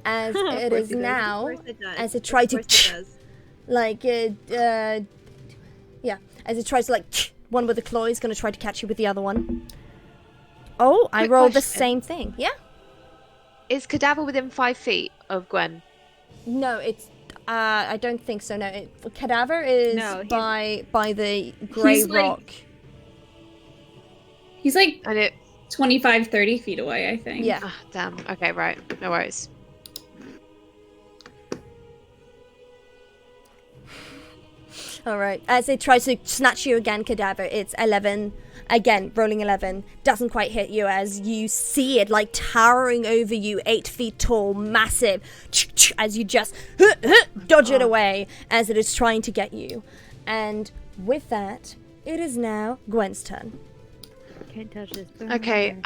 As it is now, Of course it does. as it tried Of course it does. like, yeah, as it tries to like, one with the claw, he's going to try to catch you with the other one. Oh, I Quick rolled the question. same thing. Yeah? Is Cadaver within 5 feet of Gwen? No, it's, I don't think so. No, Cadaver is No, he's- by the grey He's, like, rock. He's like And it 25, 30 feet away, I think. Yeah. ah, damn. Okay, right. No worries. Alright, as it tries to snatch you again, Cadaver, it's 11. Again, rolling 11. Doesn't quite hit you as you see it, like, towering over you, 8 feet tall, massive, as you just dodge it away as it is trying to get you. And with that, it is now Gwen's turn. Can't touch this. Okay,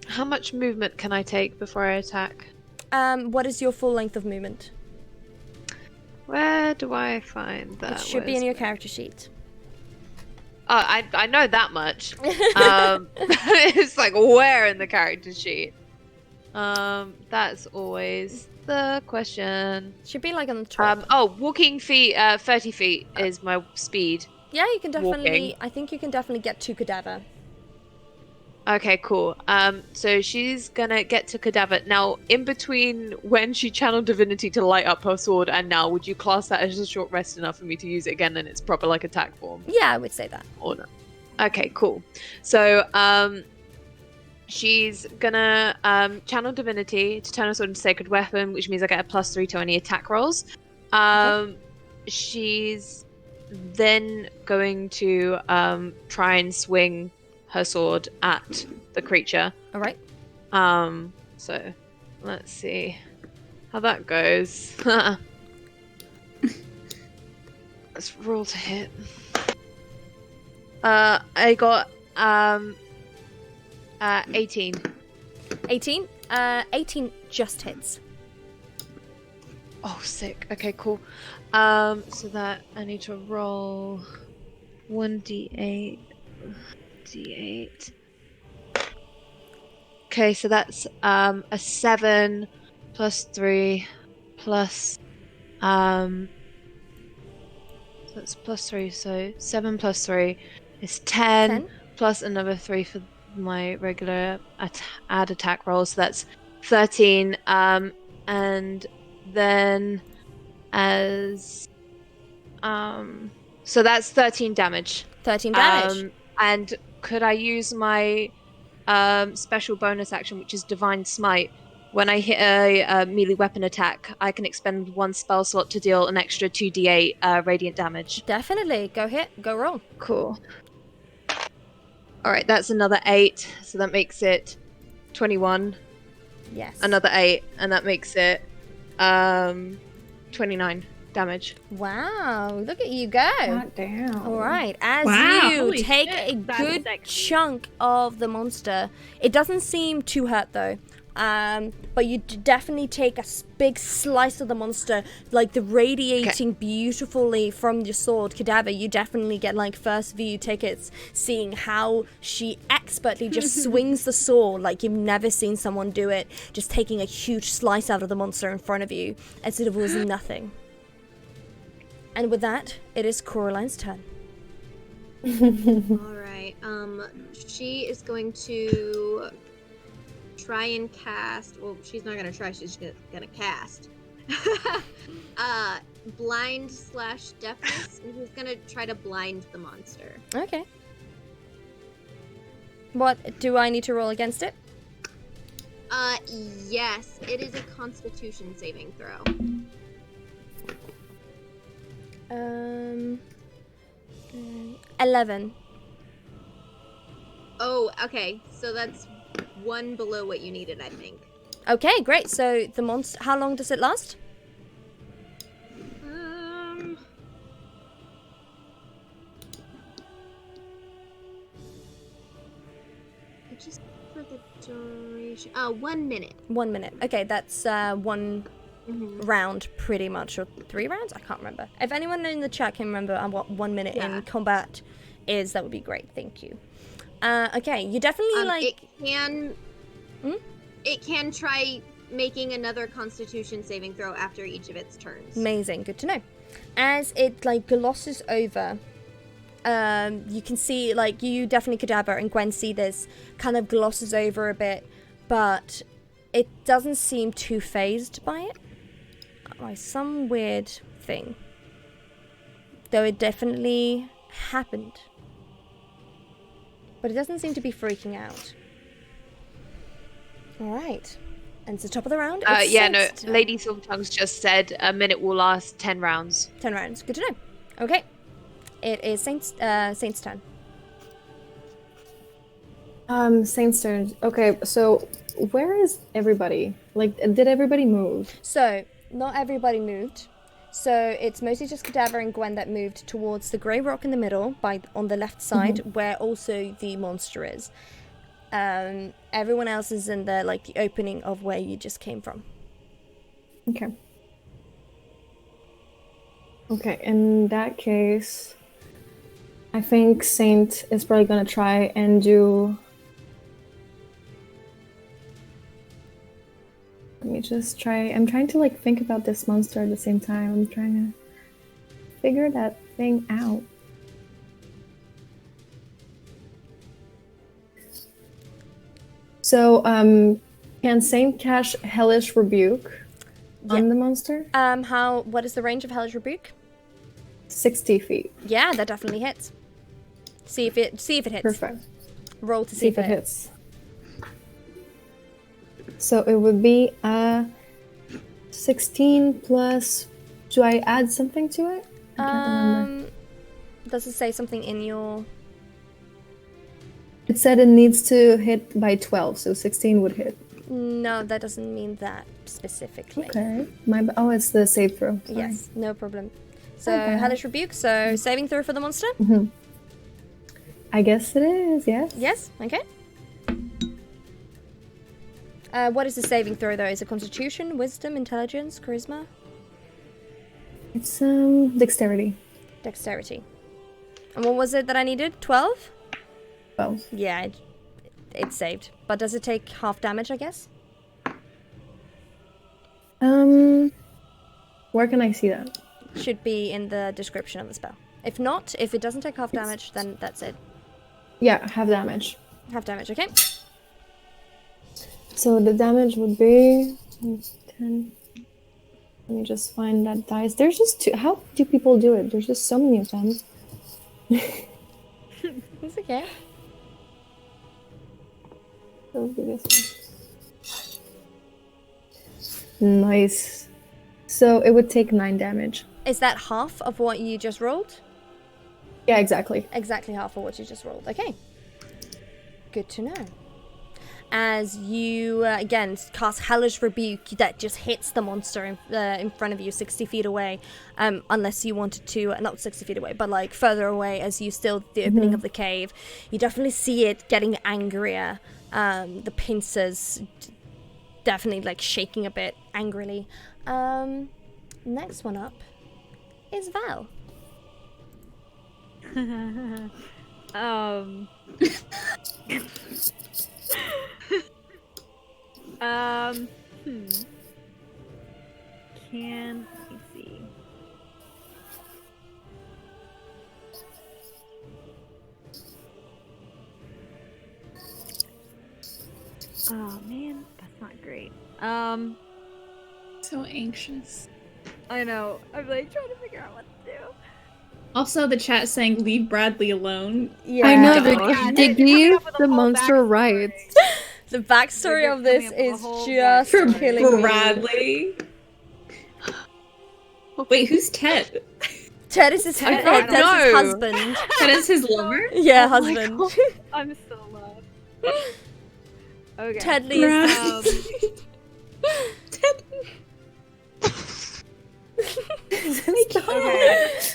how much movement can I take before I attack? What is your full length of movement? Where do I find that? It should be Where's in your my- character sheet. Oh, I know that much. It's like where in the character sheet? That's always the question. Should be like on the top. Walking feet, 30 feet is my speed. Yeah, you can definitely. walking. I think you can definitely get to Cadaver. Okay, cool. So she's gonna get to Cadaver. Now, in between when she channeled divinity to light up her sword and now, would you class that as a short rest enough for me to use it again and it's proper like attack form? Yeah, I would say that. Or no? Okay, cool. So, she's gonna channel divinity to turn her sword into sacred weapon, which means I get a +3 to any attack rolls. She's then going to try and swing her sword at the creature. All right. So let's see how that goes. Let's roll to hit. I got 18. 18. 18 just hits. Oh, sick. Okay, cool. So that I need to roll 1d8. D8. Okay, so that's a 7 plus 3 plus so that's +3, so 7 plus 3 is 10, plus another 3 for my regular add attack roll, so that's 13. And then as so that's 13 damage. 13 damage. And could I use my special bonus action, which is Divine Smite? When I hit a melee weapon attack, I can expend 1 spell slot to deal an extra 2d8 radiant damage. Definitely. Go roll. Cool. Alright, that's another 8, so that makes it 21. Yes. Another 8, and that makes it 29 damage. Wow, look at you go. God damn. All right, as Wow, you holy take shit, a that's good sexy. chunk of the monster, it doesn't seem too hurt though. But you definitely take a big slice of the monster, like the radiating beautifully from your sword cadaver. You definitely get like first view tickets, seeing how she expertly just swings the sword like you've never seen someone do it, just taking a huge slice out of the monster in front of you as if it was nothing. And with that, it is Coraline's turn. All right. She is going to try and cast. Well, she's not gonna try. She's gonna cast. Blind/deafness, and she's gonna try to blind the monster. Okay. What do I need to roll against it? Yes, it is a Constitution saving throw. 11. Oh, okay. So that's 1 below what you needed, I think. Okay, great. So the monster, how long does it last? Just for the duration. 1 minute. 1 minute. Okay, that's one round pretty much, or 3 rounds? I can't remember. If anyone in the chat can remember what 1 minute in combat is, that would be great. Thank you. Okay, you definitely It can try making another Constitution saving throw after each of its turns. Amazing, good to know. As it like glosses over, you can see like you definitely cadaver and Gwen see this kind of glosses over a bit, but it doesn't seem too phased by it. By some weird thing. Though it definitely happened. But it doesn't seem to be freaking out. Alright. And it's the top of the round. It's Saint's turn. Lady Silvertongue's just said a minute will last 10 rounds. 10 rounds. Good to know. Okay. It is Saint's turn. Saint's turn. Okay, so where is everybody? Like, did everybody move? So, not everybody moved. So it's mostly just Cadaver and Gwen that moved towards the grey rock in the middle, on the left side, where also the monster is. Everyone else is in the opening of where you just came from. Okay. Okay, in that case, I think Saint is probably gonna try and do. Let me just try. I'm trying to think about this monster at the same time. I'm trying to figure that thing out. So, can Saint cast Hellish Rebuke on the monster? What is the range of Hellish Rebuke? 60 feet. Yeah, that definitely hits. See if it hits. Perfect. Roll to see if it hits. So it would be 16 plus. Do I add something to it? I can't remember. Does it say something in your? It said it needs to hit by 12, so 16 would hit. No, that doesn't mean that specifically. Okay. Oh, it's the save throw. Sorry. Yes, no problem. So Okay. hellish rebuke. So saving throw for the monster. Mm-hmm. I guess it is. Yes. Yes. Okay. What is the saving throw though? Is it Constitution, Wisdom, Intelligence, Charisma? It's dexterity. Dexterity. And what was it that I needed? 12? 12. Yeah, it's saved. But does it take half damage, I guess? Where can I see that? Should be in the description of the spell. If not, if it doesn't take half damage, then that's it. Yeah, half damage. Half damage, okay? So the damage would be 10. Let me just find that dice. There's just two. How do people do it? There's just so many of them. It's okay. That would be this one. Nice. So it would take 9 damage. Is that half of what you just rolled? Yeah, exactly. Exactly half of what you just rolled. Okay. Good to know. As you, again, cast Hellish Rebuke that just hits the monster in front of you, 60 feet away. Unless you wanted to, not 60 feet away, but like further away as you still the opening of the cave. You definitely see it getting angrier. The pincers definitely like shaking a bit angrily. Next one up is Val. Let me see. Oh man, that's not great. So anxious. I know. I'm like trying to figure out what to do. Also, the chat saying leave Bradley alone. Yeah. I know, Yeah, they they're coming gave up with a the whole monster backstory. rights. The backstory They're of this coming up with a is whole just backstory. killing me. Bradley. Wait, who's Ted? Ted is his, Ted? Ted's his No. husband. Ted is his lover? Yeah, Oh my husband. God. I'm so lost. Okay. Ted Lee is Okay.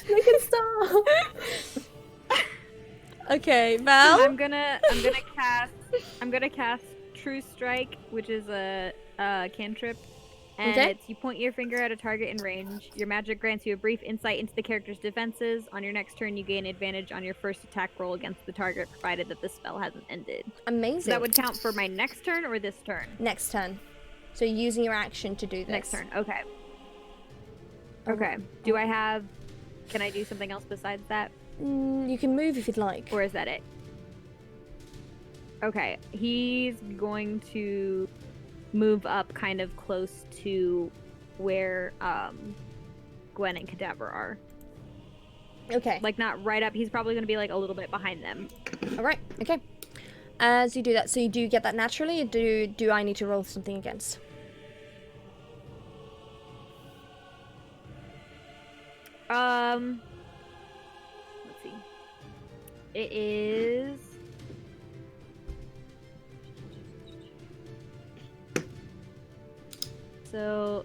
Make it stop. Okay, Val. I'm gonna cast True Strike, which is a cantrip. And Okay. it's you point your finger at a target in range. Your magic grants you a brief insight into the character's defenses. On your next turn, you gain advantage on your first attack roll against the target, provided that the spell hasn't ended. Amazing. So that would count for my next turn or this turn? Next turn. So you're using your action to do this. Next turn. Okay. Okay. Do I have? Can I do something else besides that, You can move if you'd like. or is that it? Okay. He's going to move up kind of close to where Gwen and Cadaver are. Okay. Like not right up. He's probably going to be like a little bit behind them. All right. Okay. As you do that, so you do get that naturally. Or do I need to roll something against? Let's see. It is. So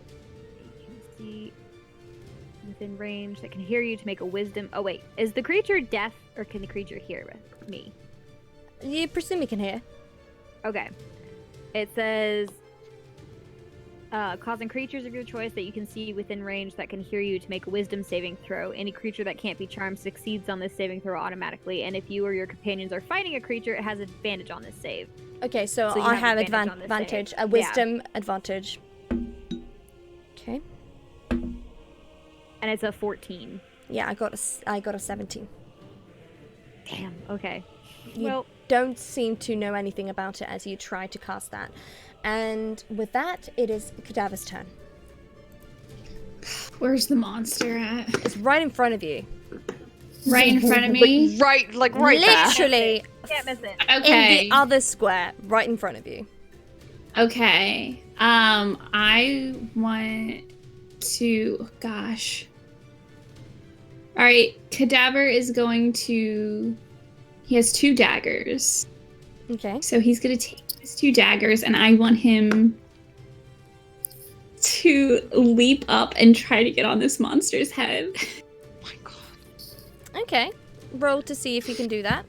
you can see within range that can hear you to make a wisdom. Oh wait, is the creature deaf or can the creature hear me? You presume you can hear. Okay. It says causing creatures of your choice that you can see within range that can hear you to make a wisdom saving throw. Any creature that can't be charmed succeeds on this saving throw automatically, and if you or your companions are fighting a creature, it has advantage on this save. Okay, so you I have have advantage on this advantage. save. A wisdom advantage. Okay. And it's a 14. Yeah, I got a 17. Damn. Okay. You Well, don't seem to know anything about it as you try to cast that. And with that, it is Cadaver's turn. Where's the monster at? It's right in front of you. Right in front of me? Right, right there. Literally can't miss it. in Okay. the other square, right in front of you. Okay. I want to. Gosh. All right. Cadaver is going to. He has 2 daggers. Okay. So he's going to take his 2 daggers, and I want him to leap up and try to get on this monster's head. Oh my god. Okay. Roll to see if you can do that.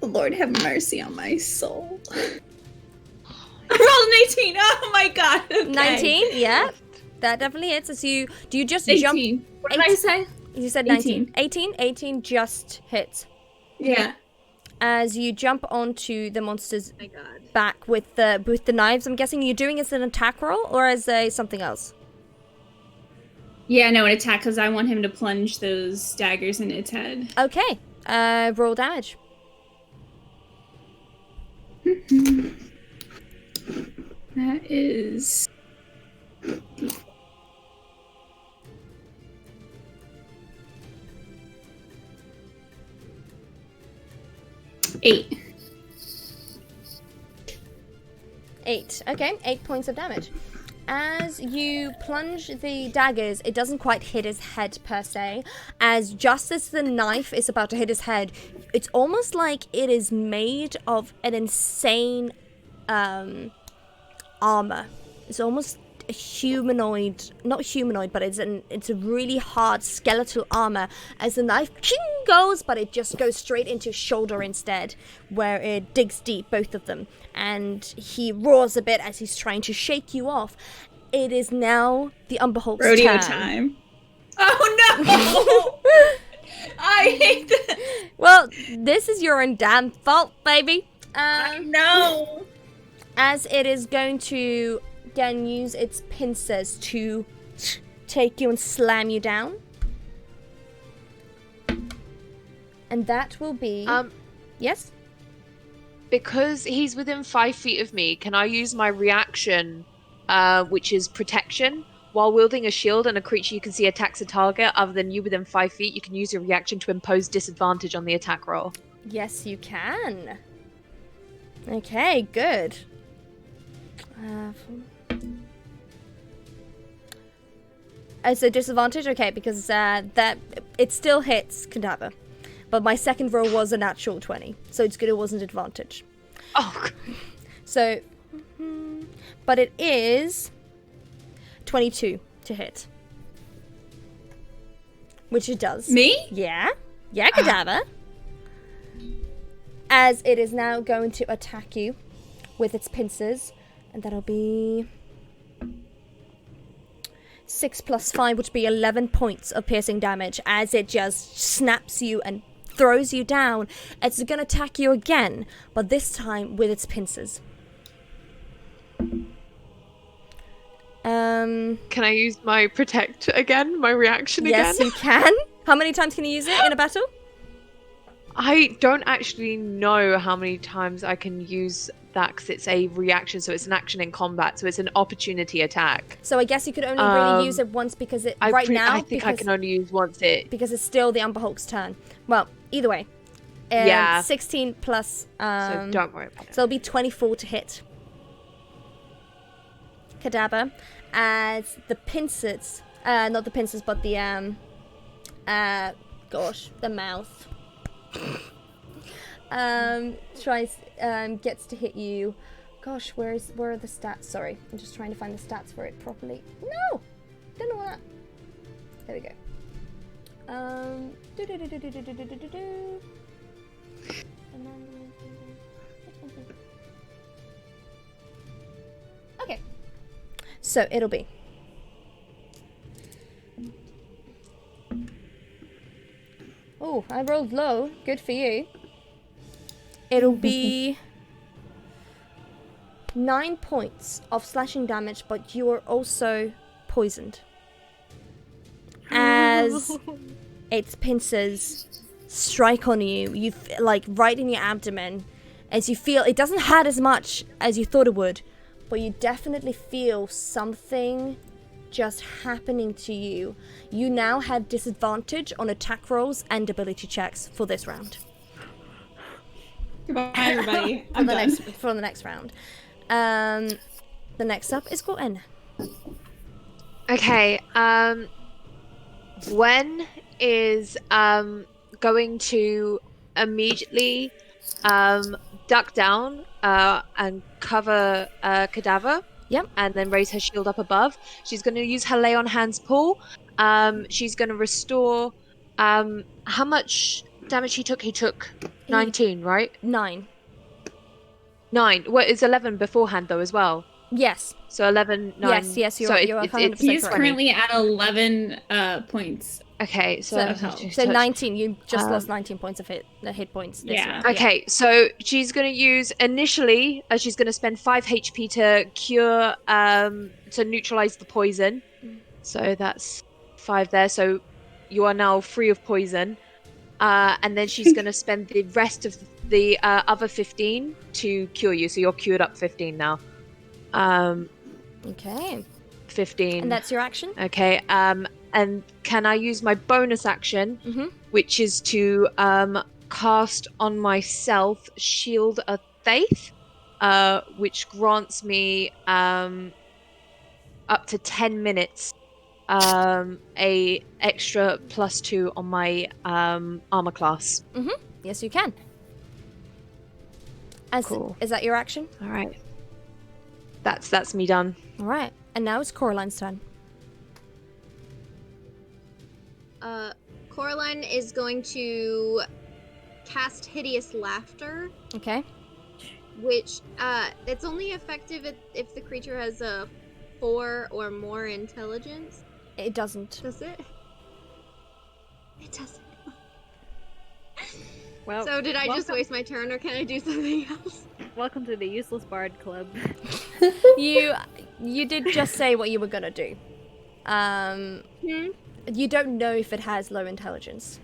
Lord have mercy on my soul. I rolled an 18. Oh my god. Okay. 19. Yeah. That definitely hits. So do you just 18. jump? What did I say? You said 19. 18 just hits. Yeah. As you jump onto the monster's Oh my god. back with the knives, I'm guessing you're doing it as an attack roll or as something else? Yeah, no, an attack because I want him to plunge those daggers in its head. Okay. Roll damage. That is... 8. 8. Okay, 8 points of damage. As you plunge the daggers, it doesn't quite hit his head per se. As just as the knife is about to hit his head, it's almost like it is made of an insane armor. It's almost a humanoid, not humanoid, but it's a really hard skeletal armor. As the knife goes, but it just goes straight into his shoulder instead, where it digs deep, both of them. And he roars a bit as he's trying to shake you off. It is now the Umber Hulk's rodeo turn. time. Oh no! I hate this. Well, this is your own damn fault, baby. I know. As it is going to again use its pincers to take you and slam you down. And that will be... Yes? Because he's within 5 feet of me, can I use my reaction, which is protection? While wielding a shield and a creature you can see attacks a target other than you within 5 feet, you can use your reaction to impose disadvantage on the attack roll. Yes, you can. Okay, good. So disadvantage? Okay, because that it still hits Cadaver. But my second roll was a natural 20, so it's good it wasn't advantage. Oh. So, but it is 22 to hit. Which it does. Me? Yeah. Yeah, Cadaver. As it is now going to attack you with its pincers. And that'll be 6 plus 5, which would be 11 points of piercing damage. As it just snaps you and throws you down. It's going to attack you again, but this time with its pincers. Can I use my protect again? My reaction again? Yes, you can. How many times can you use it in a battle? I don't actually know how many times I can use that because it's a reaction, so it's an action in combat, so it's an opportunity attack. So I guess you could only really use it once because it I think I can only use once it because it's still the Umber Hulk's turn. Well, either way. Yeah. 16 plus so don't worry about it. So it'll be 24 to hit. Cadaver, as the pincers, not the pincers, but the the mouth. Gets to hit you. Gosh, where are the stats? Sorry, I'm just trying to find the stats for it properly. No, don't know what. There we go. Okay, so it'll be. Oh, I rolled low. Good for you. It'll be 9 points of slashing damage, but you are also poisoned. As its pincers strike on you, like right in your abdomen, as you feel it doesn't hurt as much as you thought it would, but you definitely feel something just happening to you. You now have disadvantage on attack rolls and ability checks for this round. Goodbye, everybody. For the next round. The next up is Gwen. Okay, Gwen is going to immediately duck down and cover Cadaver. Yep. And then raise her shield up above. She's going to use her lay on hands pull. She's going to restore. How much damage he took? He took 19, right? 9. 9. Well, it's 11 beforehand though as well. Yes. So 11, 9. Yes, you're so 100% He's correct. currently at 11 points. Okay, So, touch. so 19. You just lost 19 points of hit points. This Yeah. round. Okay, so she's going to use initially. She's going to spend 5 HP to cure, to neutralize the poison. So that's 5 there. So you are now free of poison. And then she's going to spend the rest of the other 15 to cure you. So you're cured up 15 now. Okay. 15. And that's your action? Okay. And can I use my bonus action, which is to cast on myself Shield of Faith, which grants me up to 10 minutes a extra +2 on my armor class. Yes, you can. Cool. Is that your action? All right. That's me done. All right. And now it's Coraline's turn. Coraline is going to cast Hideous Laughter, Okay. which it's only effective if the creature has a 4 or more intelligence. It doesn't. Does it? It doesn't. Well, So did I just welcome- waste my turn, or can I do something else? Welcome to the Useless Bard Club. You did just say what you were gonna do. You don't know if it has low intelligence.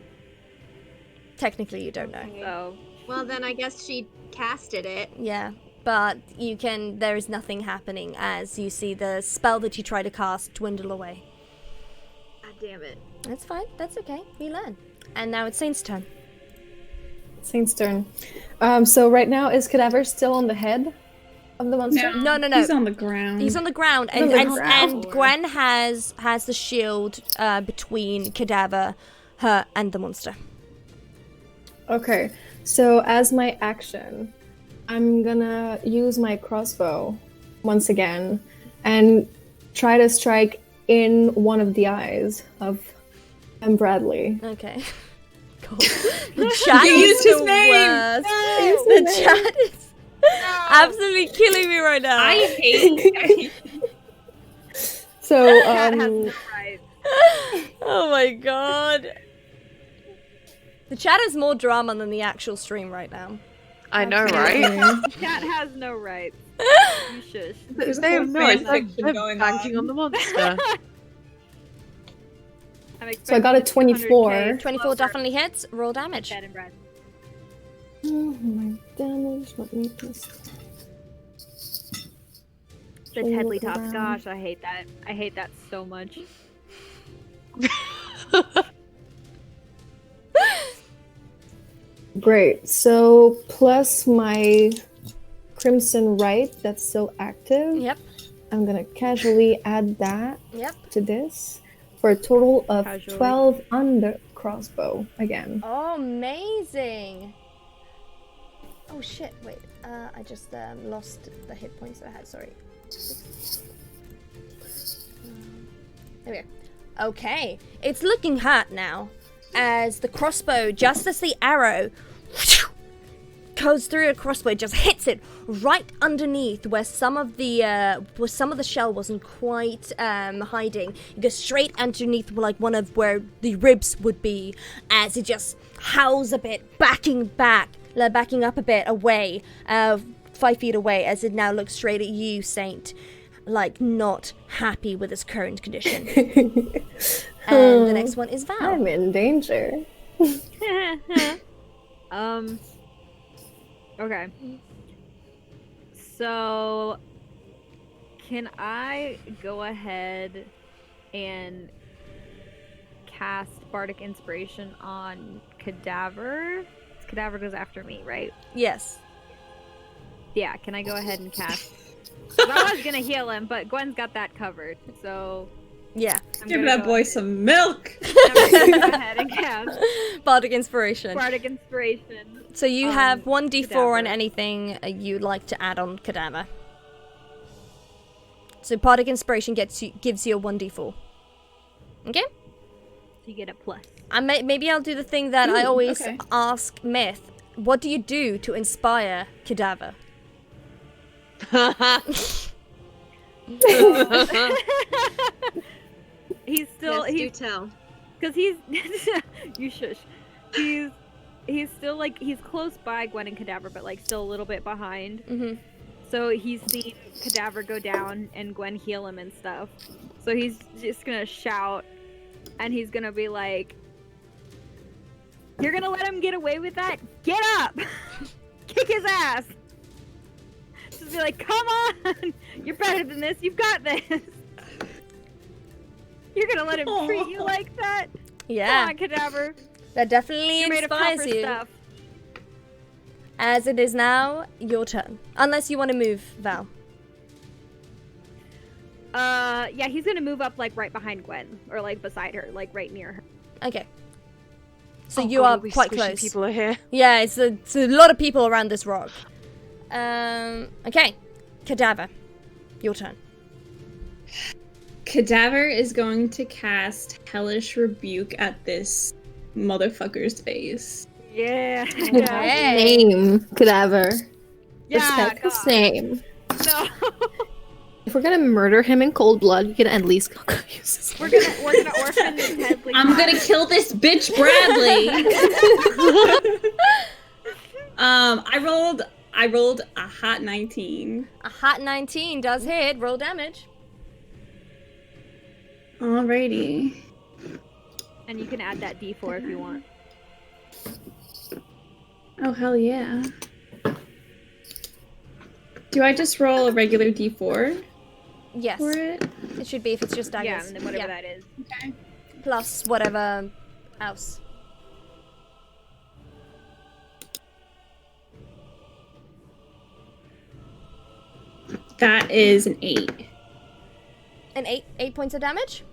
Technically, you don't know. So, Well, then I guess she casted it. Yeah, but you can. There is nothing happening as you see the spell that you try to cast dwindle away. God damn it. That's fine. That's okay. We learn. And now it's Saint's turn. Saint's turn. So right now, is Cadaver still on the head of the monster? No. He's on the ground. He's on the ground, and, On the and, ground. and Gwen has the shield between Cadaver, her, and the monster. Okay, so as my action, I'm gonna use my crossbow once again and try to strike in one of the eyes of M. Bradley. Okay. Cool. The chat You is used his the name! worst. used The his chat is absolutely killing me right now. I hate. So, cat has no right. Oh my god. The chat is more drama than the actual stream right now. I know, right? Cat has no rights. You shush. There's They have no idea. fiction I'm going banking on the monster. I'm So I got a expecting 24. 200K 24 closer definitely hits. Roll damage. Bed and bread. oh my damage, let me just... The Should we Tedley look tops. around? Gosh, I hate that. I hate that so much. Great, so plus my Crimson Right, that's still active. Yep. I'm gonna casually add that Yep. to this for a total of Casually. 12 on the crossbow again. Oh, amazing. Oh shit, wait. I just lost the hit points that I had, sorry. There we go. Okay. It's looking hot now. As the crossbow, just as the arrow goes through a crossbow, just hits it right underneath where some of the shell wasn't quite hiding. It goes straight underneath, like one of where the ribs would be, as it just howls a bit, backing up a bit away, 5 feet away, as it now looks straight at you, Saint, like not happy with its current condition. And the next one is Val. I'm in danger. Okay. So, can I go ahead and cast Bardic Inspiration on Cadaver? Cadaver goes after me, right? Yes. Yeah, can I go ahead and cast I was gonna heal him, but Gwen's got that covered, so Yeah. I'm Give gonna that go boy ahead- some milk. I'm gonna go ahead and cast Bardic Inspiration. Bardic Inspiration. So you have 1d4 on Cadaver. anything you'd like to add on Cadaver. So Bardic Inspiration gives you a 1d4. Okay? So you get a plus. Maybe I'll do the thing that I Ooh, always okay. ask Myth. What do you do to inspire Cadaver? He's still Yes, do he's tell. because he's you shush. He's still like he's close by Gwen and Cadaver, but like still a little bit behind. Mm-hmm. So he's seen Cadaver go down and Gwen heal him and stuff. So he's just gonna shout, and he's gonna be like, "You're gonna let him get away with that? Get up! Kick his ass!" Just be like, "Come on! You're better than this. You've got this." You're gonna let him treat you like that? Yeah, Come on, Cadaver. that definitely You're made of inspires tougher you. stuff. As it is now, your turn. Unless you want to move, Val. Yeah, he's gonna move up like right behind Gwen, or like beside her, like right near her. Okay. So Oh you God, are all these quite squishy close. People are here. Yeah, it's a lot of people around this rock. Okay. Cadaver. Your turn. Cadaver is going to cast Hellish Rebuke at this motherfucker's face. Yeah. Hey. Name, Cadaver. Yeah. Respect his name. No. If we're gonna murder him in cold blood, you can at least use his we're gonna orphan this Headley. I'm gonna kill this bitch, Bradley. I rolled a hot 19. A hot 19 does hit. Roll damage. Alrighty. And you can add that D4 if you want. Oh hell yeah. Do I just roll a regular D4 Yes. for it? It should be if it's just daggers. Yeah, and then whatever that is. Okay. Plus whatever else. That is an 8. And 8 points of damage?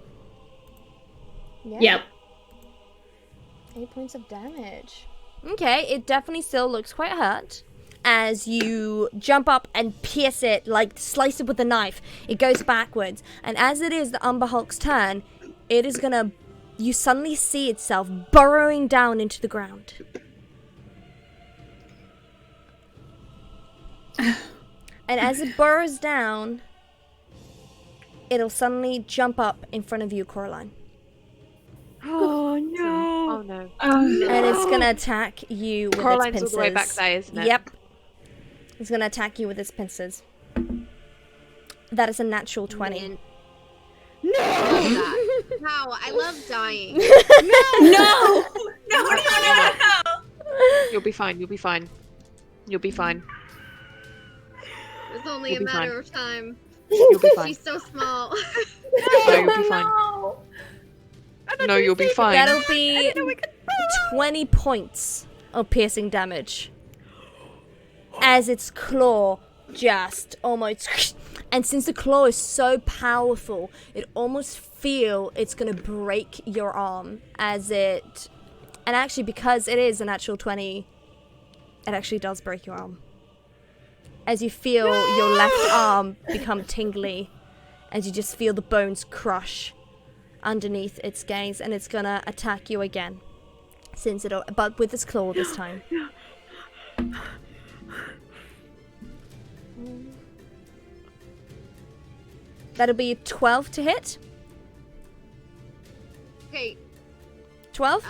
Yeah. Yep. 8 points of damage. Okay, it definitely still looks quite hurt. As you jump up and pierce it, like slice it with a knife, it goes backwards. And as it is the Umber Hulk's turn, it is gonna. You suddenly see itself burrowing down into the ground. And as it burrows down, it'll suddenly jump up in front of you, Coraline. Oh no. Oh no. Oh no. And it's gonna attack you with Coraline's its all pincers. the way back there, isn't it? Yep. It's gonna attack you with its pincers. That is a natural 20. Man. No. Wow, I love dying. No! No! You'll be fine. You'll be fine. You'll be fine. It's only You'll a be matter fine. of time. You'll be fine. She's so small. No, you'll be fine. No, you'll be fine. That'll be 20 points of piercing damage. As its claw just almost... And since the claw is so powerful, it almost feel it's gonna break your arm as it... And actually, because it is a natural 20, it actually does break your arm. As you feel your left arm become tingly, as you just feel the bones crush underneath its gaze, and it's gonna attack you again. But with its claw this time. That'll be 12 to hit. Okay, 12?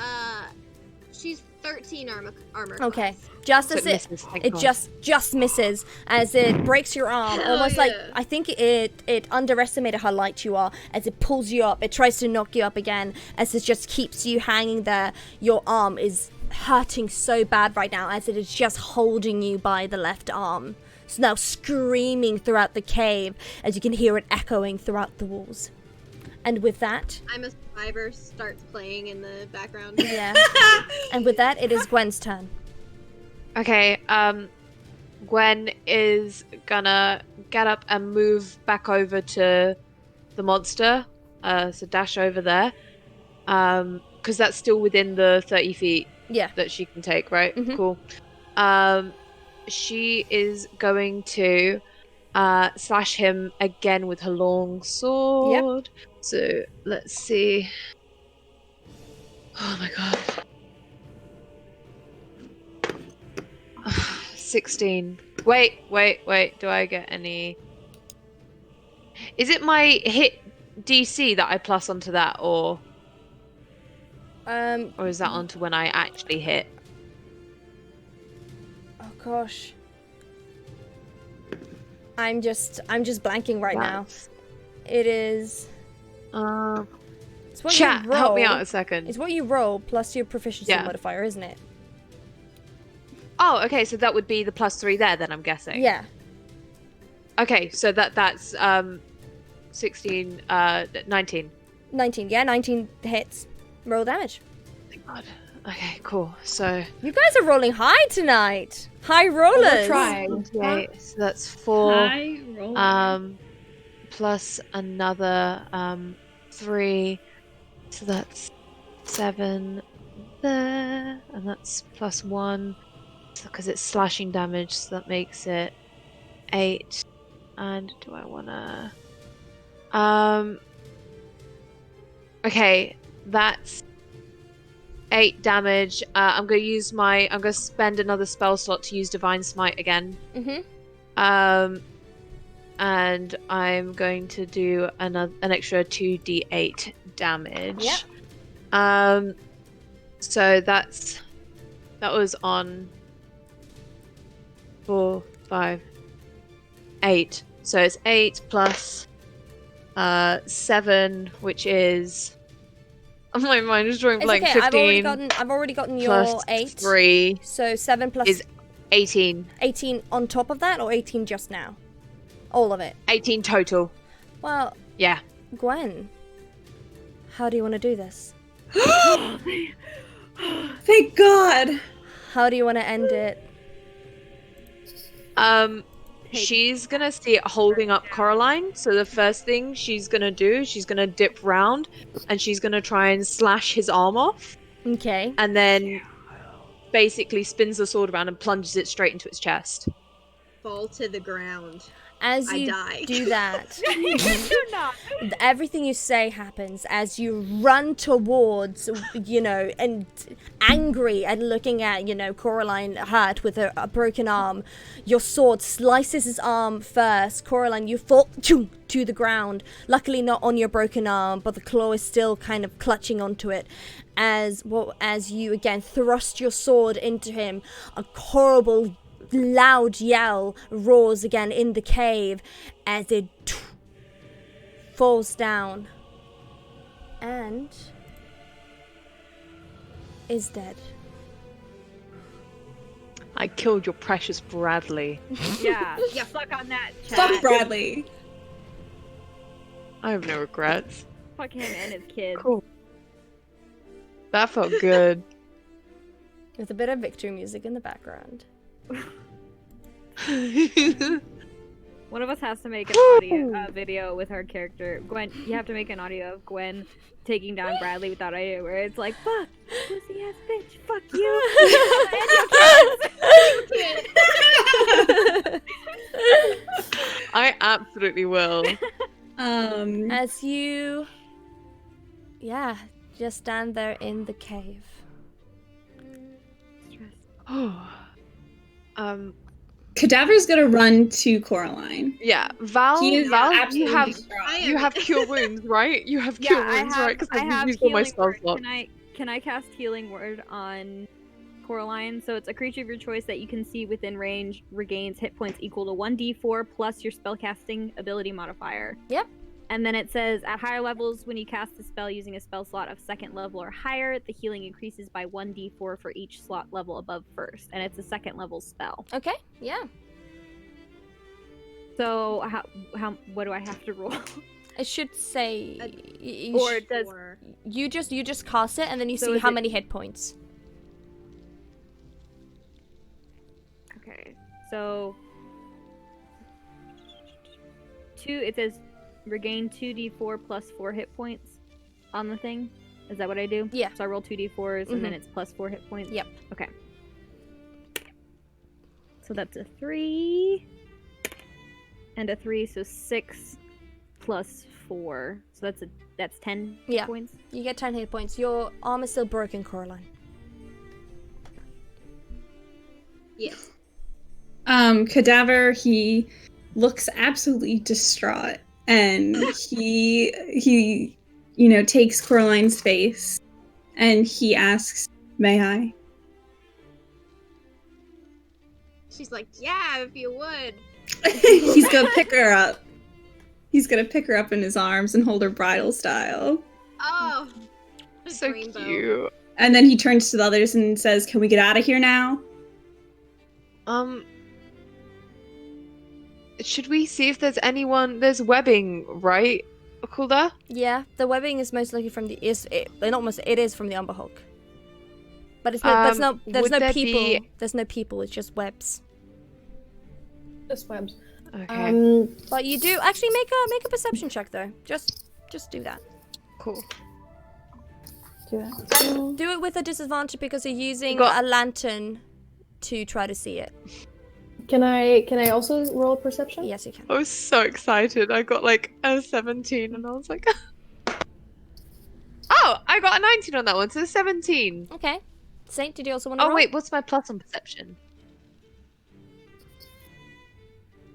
she's 13 armor. Okay. class. Just So as it it misses, thank it God. just misses as it breaks your arm, Hell almost like yeah. I think it underestimated how light you are. As it pulls you up, it tries to knock you up again. As it just keeps you hanging there, your arm is hurting so bad right now, as it is just holding you by the left arm. It's now screaming throughout the cave, as you can hear it echoing throughout the walls. And with that, I'm a Survivor starts playing in the background. yeah. And with that, it is Gwen's turn. Okay, Gwen is gonna get up and move back over to the monster. So dash over there. Because that's still within the 30 feet Yeah. that she can take, right? Mhm. Cool. She is going to slash him again with her long sword. So let's see. Oh my god. 16. Wait. Do I get any? Is it my hit DC that I plus onto that, or is that onto when I actually hit? Oh gosh. I'm just blanking right now. It is. It's what Chat, you roll. help me out a second. It's what you roll plus your proficiency Yeah. modifier, isn't it? Oh, okay, so that would be the +3 there, then I'm guessing. Yeah. Okay, so that's 16, 19. 19. Yeah, 19 hits. Roll damage. Thank God. Okay, cool. So You guys are rolling high tonight. High rollers. We're trying. okay, so that's 4. High roller. Plus another 3. So that's 7 there, and that's +1 because it's slashing damage, so that makes it 8. And do I wanna? Okay, that's 8 damage. I'm gonna spend another spell slot to use Divine Smite again. And I'm going to do an extra 2d8 damage. Yep. So that was on 4, 5, 8. So it's 8 plus 7, which is. My mind is drawing It's blank. okay. 15 I've already gotten plus your 8. 3 So 7 plus is 18. 18 on top of that, or 18 just now? All of it. 18 total. Well, Yeah. Gwen, how do you want to do this? Thank God. How do you want to end it? She's gonna see it holding up Coraline. So the first thing she's gonna do, she's gonna dip round and she's gonna try and slash his arm off. Okay. And then basically spins the sword around and plunges it straight into its chest. Fall to the ground. As I you die. do that, Do not. everything you say happens as you run towards, and angry and looking at, Coraline hurt with a broken arm. Your sword slices his arm first. Coraline, you fall to the ground. Luckily not on your broken arm, but the claw is still kind of clutching onto it. As you again thrust your sword into him, a horrible loud yell roars again in the cave as it falls down and is dead. I killed your precious Bradley. Yeah. Yeah. Fuck on that. Chat. Fuck Bradley. I have no regrets. Fuck him and his kid. Cool. That felt good. With a bit of victory music in the background. One of us has to make an video with her character. Gwen, you have to make an audio of Gwen taking down Bradley without idea, where it's like, fuck, pussy ass bitch, fuck you. And your kids. I absolutely will. As you just stand there in the cave. Cadaver's gonna run to Coraline. Yeah, Val, He is you absolutely have distraught. you have cure wounds, right? You have cure wounds, right? Because I have used all my healing spell word. slots. Can I cast healing word on Coraline? So it's a creature of your choice that you can see within range regains hit points equal to 1d4 plus your spellcasting ability modifier. Yep. And then it says, at higher levels, when you cast a spell using a spell slot of second level or higher, the healing increases by 1d4 for each slot level above first. And it's a second level spell. Okay, yeah. So what do I have to roll? It should say Or does you just cast it and then you So see is how it- many hit points. Okay, so it says regain 2d4 plus 4 hit points on the thing. Is that what I do? Yeah. So I roll 2d4s and then it's plus 4 hit points? Yep. Okay. So that's a 3 and a 3, so 6 plus 4. So that's 10 Yeah. hit points. You get 10 hit points. Your arm is still broken, Coraline. Yes. Cadaver, he looks absolutely distraught, and he takes Coraline's face and he asks, "May I?" She's like, yeah, if you would. He's gonna pick her up. He's gonna pick her up in his arms and hold her bridal style. Oh. So Rainbow. cute. And then he turns to the others and says, "Can we get out of here now?" Should we see if there's anyone? There's webbing, right, Kulda? Yeah, the webbing is most likely from it is from the Umber Hulk. But it's no, there's would no there people. be- There's no people. It's just webs. Just webs. Okay, But you do actually make a perception check though. Just do that. cool. Do that. Do it with a disadvantage because you're using Got- a lantern to try to see it. Can I also roll perception? Yes, you can. I was so excited. I got like a 17, and I was like, "Oh, I got a 19 on that one, so 17." Okay. Saint, did you also want to Oh roll? wait, what's my plus on perception?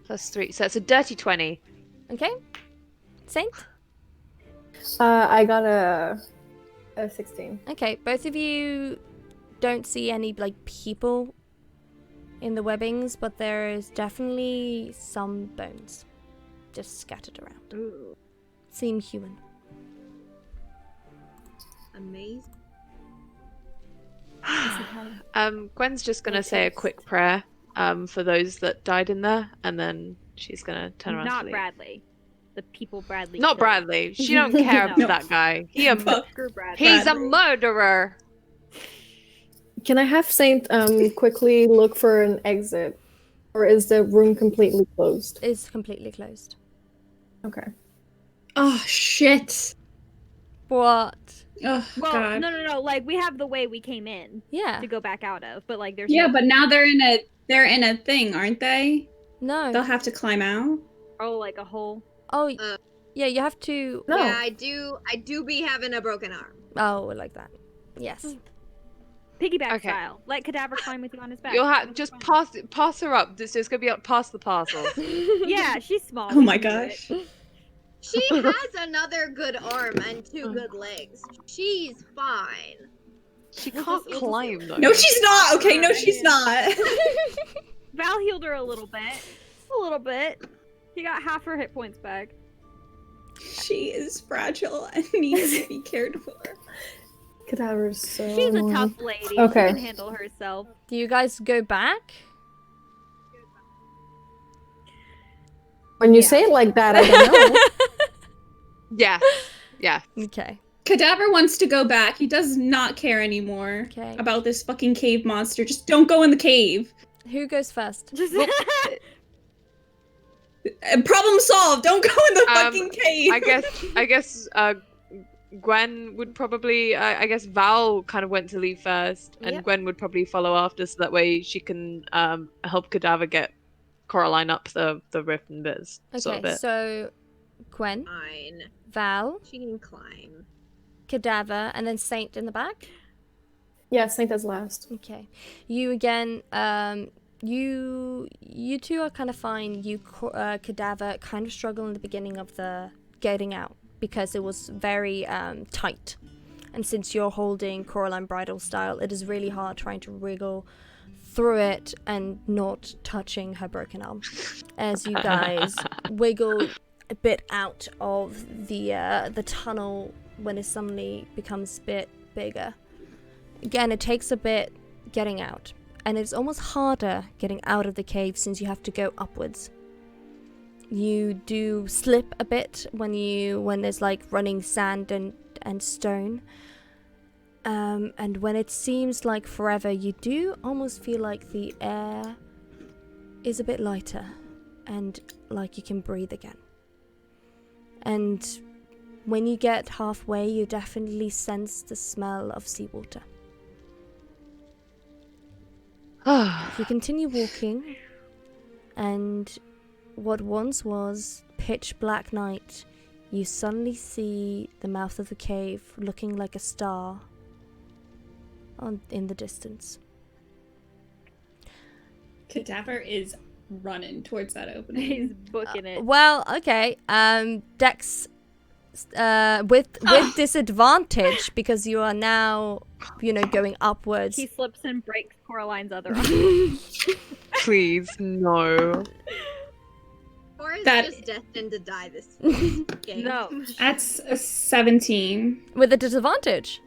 +3, so that's a dirty 20. Okay. Saint? I got a 16. Okay, both of you don't see any people in the webbings, but there is definitely some bones just scattered around. Ooh. Seem human. Amazing. Gwen's just gonna say a quick prayer for those that died in there, and then she's gonna turn around. Not to leave. Bradley. The people Bradley. Not killed. Bradley. She don't care No. about that guy. Screw Bradley. He's a Bradley. murderer. Can I have Saint quickly look for an exit? Or is the room completely closed? It's completely closed. Okay. Oh shit! What? Oh Well, god. no. Like we have the way we came in Yeah. to go back out of, but like there's Yeah, no- but now they're in a thing, aren't they? No. They'll have to climb out. like a hole. Oh, Uh, yeah, you have to... No. Yeah, I do be having a broken arm. Oh, like that. Yes. Piggyback Okay. style. Let Cadaver climb with you on his back. You'll have just pass her up. So it's gonna be up past the parcel. Yeah, she's small. Oh we my can do gosh. it. She has another good arm and 2 good legs. She's fine. She can't climb though. No, she's not. Okay, no, she's not. Val healed her a little bit. A little bit. He got half her hit points back. She is fragile and needs to be cared for. Cadaver's so She's a annoying. tough lady. Okay. She can handle herself. Do you guys go back? When you say it like that, I don't know. Yeah. Yeah. Okay. Cadaver wants to go back. He does not care anymore Okay. about this fucking cave monster. Just don't go in the cave. Who goes first? Just Problem solved. Don't go in the fucking cave. I guess Gwen would probably I guess Val kind of went to leave first, and Yep. Gwen would probably follow after, so that way she can help Cadaver get Coraline up the rift and bits. Sort of Okay, bit. so Gwen, Fine. Val, She can climb. Cadaver, and then Saint in the back. Yeah, Saint as last. Okay. You again, you two are kind of fine. Cadaver kind of struggle in the beginning of the getting out because it was very tight. And since you're holding Coraline bridal style, it is really hard trying to wriggle through it and not touching her broken arm. As you guys wiggle a bit out of the tunnel when it suddenly becomes a bit bigger. Again, it takes a bit getting out, and it's almost harder getting out of the cave since you have to go upwards. You do slip a bit when there's like running sand and stone. And when it seems like forever, you do almost feel like the air is a bit lighter and like you can breathe again. And when you get halfway, you definitely sense the smell of seawater. You continue walking, and what once was pitch black night, you suddenly see the mouth of the cave looking like a star in the distance. Cadaver is running towards that He's opening. booking it. Well, okay. Dex, with disadvantage because you are now, going upwards. He slips and breaks Coraline's other arm. Please, no. Or is That- just destined to die this game. No. That's a 17. With a disadvantage.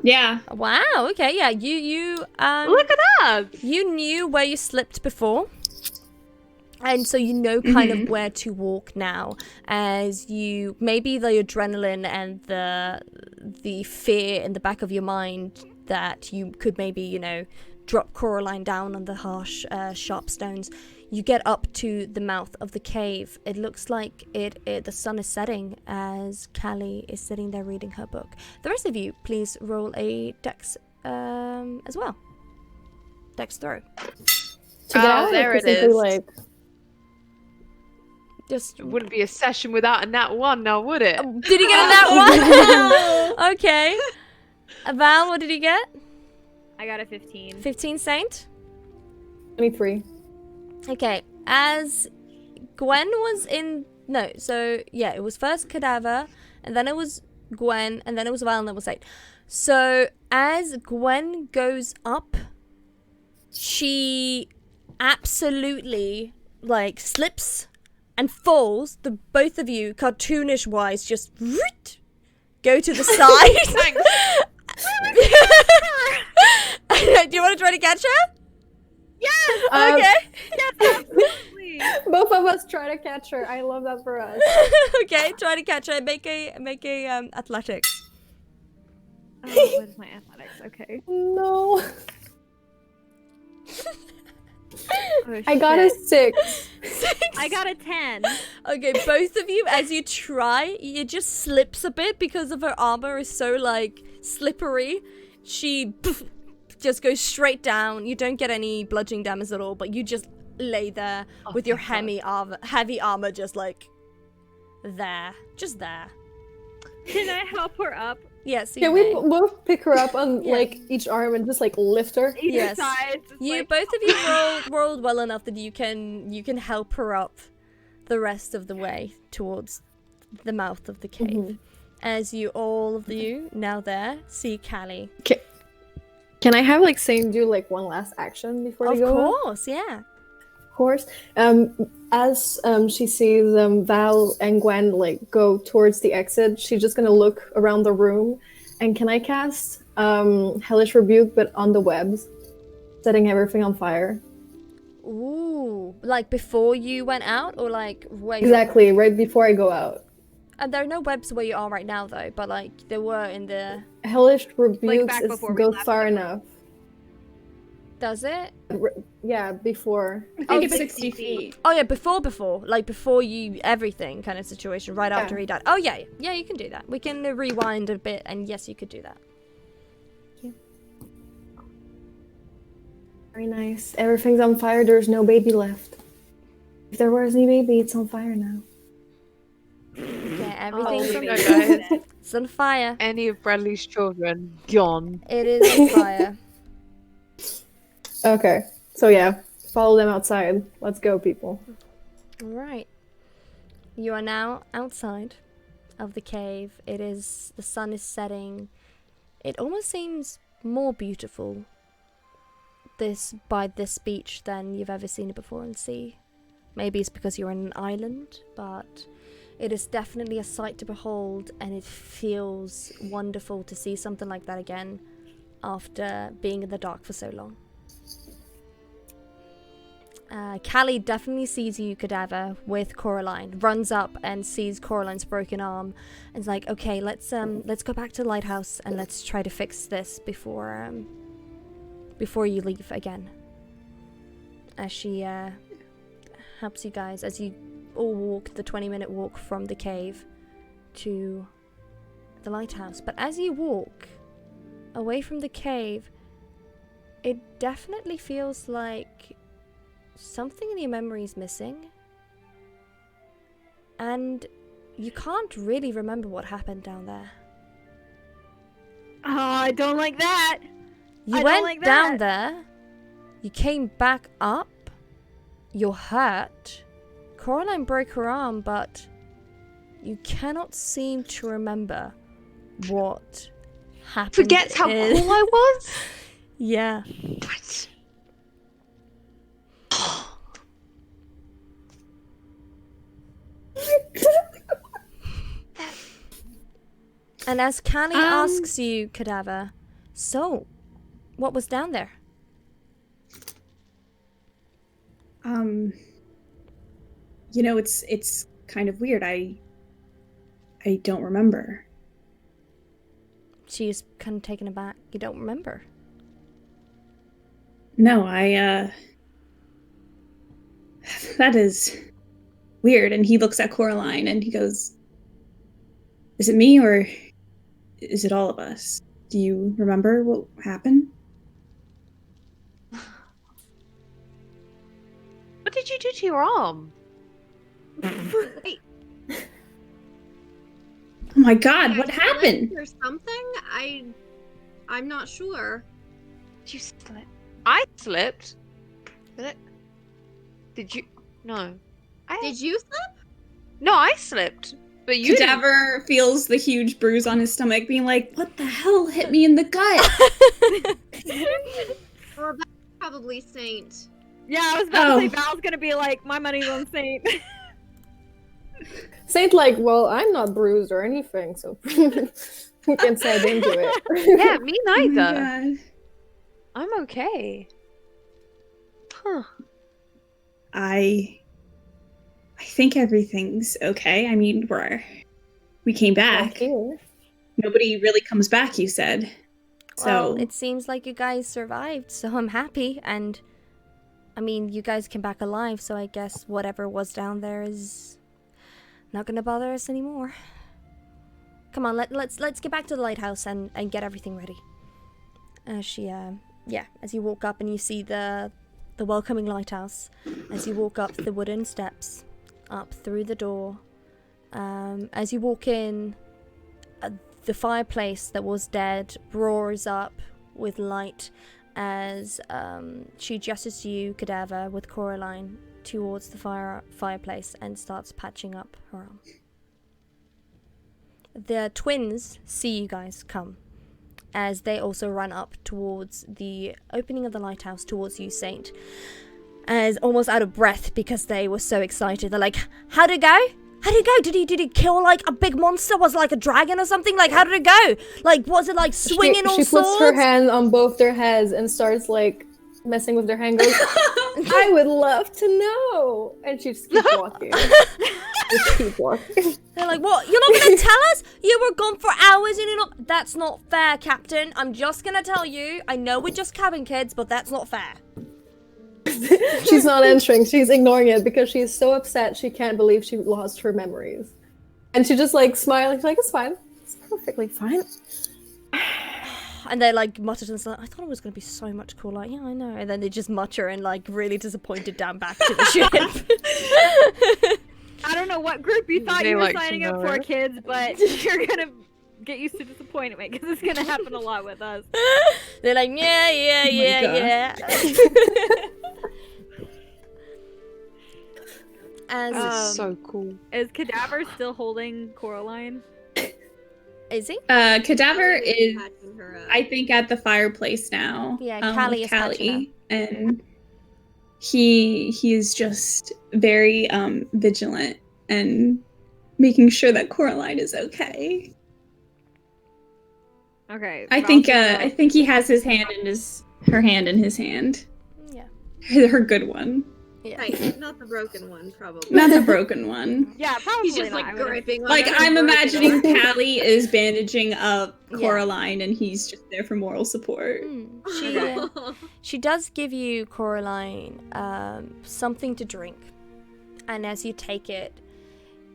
Yeah. Wow. Okay. Yeah. You Look at that! you knew where you slipped before, and so you know kind of where to walk now. As you maybe the adrenaline and the fear in the back of your mind that you could maybe drop Coraline down on the harsh, sharp stones. You get up to the mouth of the cave. It looks like the sun is setting as Callie is sitting there reading her book. The rest of you, please roll a dex as well. Dex throw. To get out, there it simply, is. Like, Just It wouldn't be a session without a nat 1 now, would it? did he get that one? Okay. Val, what did he get? I got a 15. 15 Saint. 23. Okay, as Gwen was in... No, so, yeah, it was first Cadaver, and then it was Gwen, and then it was Val, and then it was Saint. So, as Gwen goes up, she absolutely, slips and falls. The both of you, cartoonish-wise, just go to the side. Thanks. Do you want to try to catch her? Um, Okay. Please. Both of us try to catch her. I love that for us. Okay, try to catch her. Make a athletics. Oh, what is my athletics? Okay. No. Oh, I got a shit. 6. I got a 10. Okay, both of you, as you try, it just slips a bit because of her armor is so slippery. She just goes straight down. You don't get any bludgeoning damage at all, but you just lay there with your heavy armor just there. Just there. Can I help her up? Yes, you Can we may. both pick her up on Yeah. each arm and just lift her? Either Yes. side. just You both of you rolled well enough that you can help her up the rest of the way towards the mouth of the cave. Mhm. As all of you now there see Callie. Can I have Saint do one last action before Of we go? course, yeah. Of course. As she sees Val and Gwen go towards the exit, she's just gonna look around the room. And can I cast Hellish Rebuke, but on the webs, setting everything on fire? Ooh, before you went out, or where? Exactly, right before I go out. And there are no webs where you are right now, though. But there were in the. Hellish Rebuke back before we go left far them. enough. Does it? Yeah, before. I think it's 60 feet. Oh yeah, before you everything kind of situation right after he died. Oh yeah, you can do that. We can rewind a bit, and yes, you could do that. Very nice. Everything's on fire. There's no baby left. If there was any baby, it's on fire now. Yeah, everything's on no, fire. guys. It's on fire. Any of Bradley's children gone. It is on fire. Okay, so yeah, follow them outside. Let's go, people. All right. You are now outside of the cave. The sun is setting. It almost seems more beautiful by this beach than you've ever seen it before in sea. Maybe it's because you're in an island, but it is definitely a sight to behold, and it feels wonderful to see something like that again after being in the dark for so long. Callie definitely sees you, Cadaver, with Coraline. Runs up and sees Coraline's broken arm, and is like, "Okay, let's go back to the lighthouse and let's try to fix this before you leave again." as she helps you guys as you all walk the 20-minute walk from the cave to the lighthouse. But as you walk away from the cave, it definitely feels like something in your memory is missing. And you can't really remember what happened down there. Oh, I don't like that. You I went don't like down that. there, you came back up, you're hurt. Coraline broke her arm, but you cannot seem to remember what happened. Forgets how in- cool I was? Yeah. What? And as Callie asks you, Cadaver, so, what was down there? You know, it's kind of weird. I don't remember. She's kind of taken aback. You don't remember? No, that is weird. And he looks at Coraline and he goes, is it me or is it all of us? Do you remember what happened? What did you do to your arm? Oh my god, what happened? Or something? I'm not sure. Did you slip? I slipped. Did you? No. Did you slip? No, I slipped. But you didn't. Cadaver feels the huge bruise on his stomach, being like, what the hell hit me in the gut? Or that's probably Saint. Yeah, I was about to say Oh. Val's gonna be like, my money's on Saint. Saint like, well, I'm not bruised or anything, so you can say I didn't do it. Yeah, me Oh my neither. God. I'm okay. Huh. I think everything's okay. I mean, we came back. Thank you. Nobody really comes back, you said. Well, So it seems like you guys survived, so I'm happy. And, I mean, you guys came back alive, so I guess whatever was down there is not gonna bother us anymore. Come on, let's get back to the lighthouse and get everything ready. As as you walk up and you see the welcoming lighthouse, as you walk up the wooden steps, up through the door, as you walk in, the fireplace that was dead roars up with light as she gestures to you, Cadaver, with Coraline towards the fireplace and starts patching up her arm. The twins see you guys come as they also run up towards the opening of the lighthouse towards you, Saint, as almost out of breath because they were so excited. They're like, how'd it go? How'd it go? Did he kill like a big monster? Was it like a dragon or something? Like, how did it go? Like, was it like swinging all She swords? puts her hand on both their heads and starts like messing with their hand. Goes, I would love to know. And she just keeps walking. Just keep walking. They're like, what? You're not gonna tell us? You were gone for hours and you're not. That's not fair, Captain. I'm just gonna tell you. I know we're just cabin kids, but that's not fair. She's not answering. She's ignoring it because she's so upset she can't believe she lost her memories. And she just like smiling. She's like, it's fine. It's perfectly fine. And they like mutter to themselves, I thought it was going to be so much cooler. Yeah, I know. And then they just mutter and like really disappointed down back to the ship. I don't know what group you thought They you were like to signing up know for, it. kids, but you're gonna get used to disappointment because it's gonna happen a lot with us. They're like, yeah. As This is so cool. Is Cadaver still holding Coraline? is he? Cadaver is, Patching her up. I think, at the fireplace now. Yeah, with Callie is patching Callie, and he is just very vigilant and making sure that Coraline is okay. Okay. I think he has her hand in his hand. Yeah. Her good one. Yeah. Right, not the broken one, probably. Not the broken one. Yeah, probably He's just not. like I would've- gripping. Like, on I'm the broken imagining one. Callie is bandaging up Yeah. Coraline and he's just there for moral support. She does give you, Coraline, something to drink. And as you take it,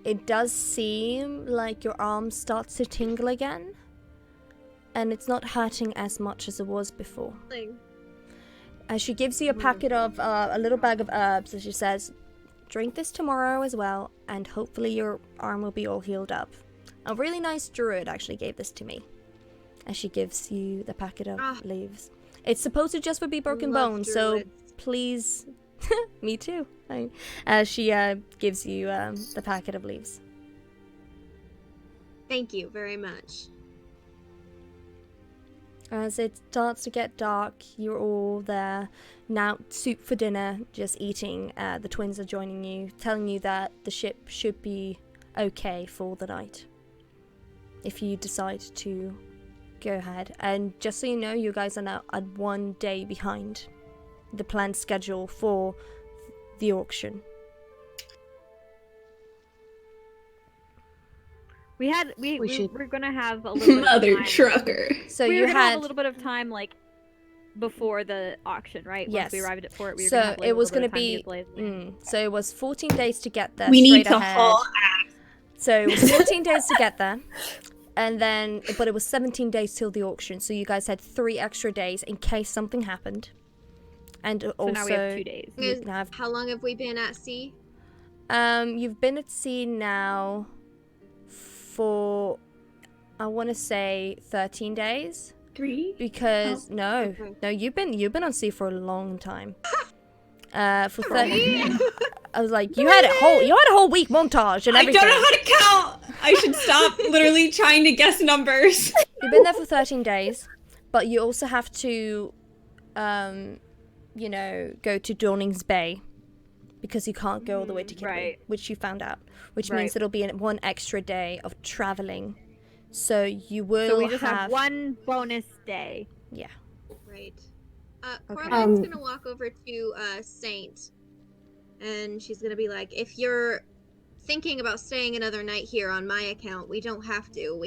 it does seem like your arm starts to tingle again. And it's not hurting as much as it was before. As she gives you a packet of, a little bag of herbs, and she says, drink this tomorrow as well, and hopefully your arm will be all healed up. A really nice druid actually gave this to me. As she gives you the packet of leaves. It's supposed to just be broken bones, so druids. please... Me too. She gives you the packet of leaves. Thank you very much. As it starts to get dark, you're all there. Now, soup for dinner, just eating. The twins are joining you, telling you that the ship should be okay for the night. If you decide to go ahead. And just so you know, you guys are now at 1 day behind the planned schedule for the auction. We're gonna have a little bit Mother of time. trucker. So we you were gonna had have a little bit of time, like before the auction, right? Yes. Once we arrived at port, we were So gonna have, like, it a was little going bit to of time be. get blazed. So it was 14 days to get there. We need straight to ahead. haul ass. So it was 14 days to get there, and then but it was 17 days till the auction. So you guys had 3 extra days in case something happened. And So also, now we have 2 days. you have, How long have we been at sea? you've been at sea now for, I want to say 13 days. 3? Because no, you've been on sea for a long time. For 30. I was like, you had a whole week montage and I everything. don't know how to count. I should stop literally trying to guess numbers. You've been there for 13 days, but you also have to, go to Dawning's Bay because you can't go all the way to Kidley, right. which you found out, which Right. means it'll be 1 extra day of traveling. So you will So we just have 1 bonus day. Yeah. Right. Okay. Coraline's gonna walk over to Saint, and she's gonna be like, "If you're thinking about staying another night here on my account, we don't have to.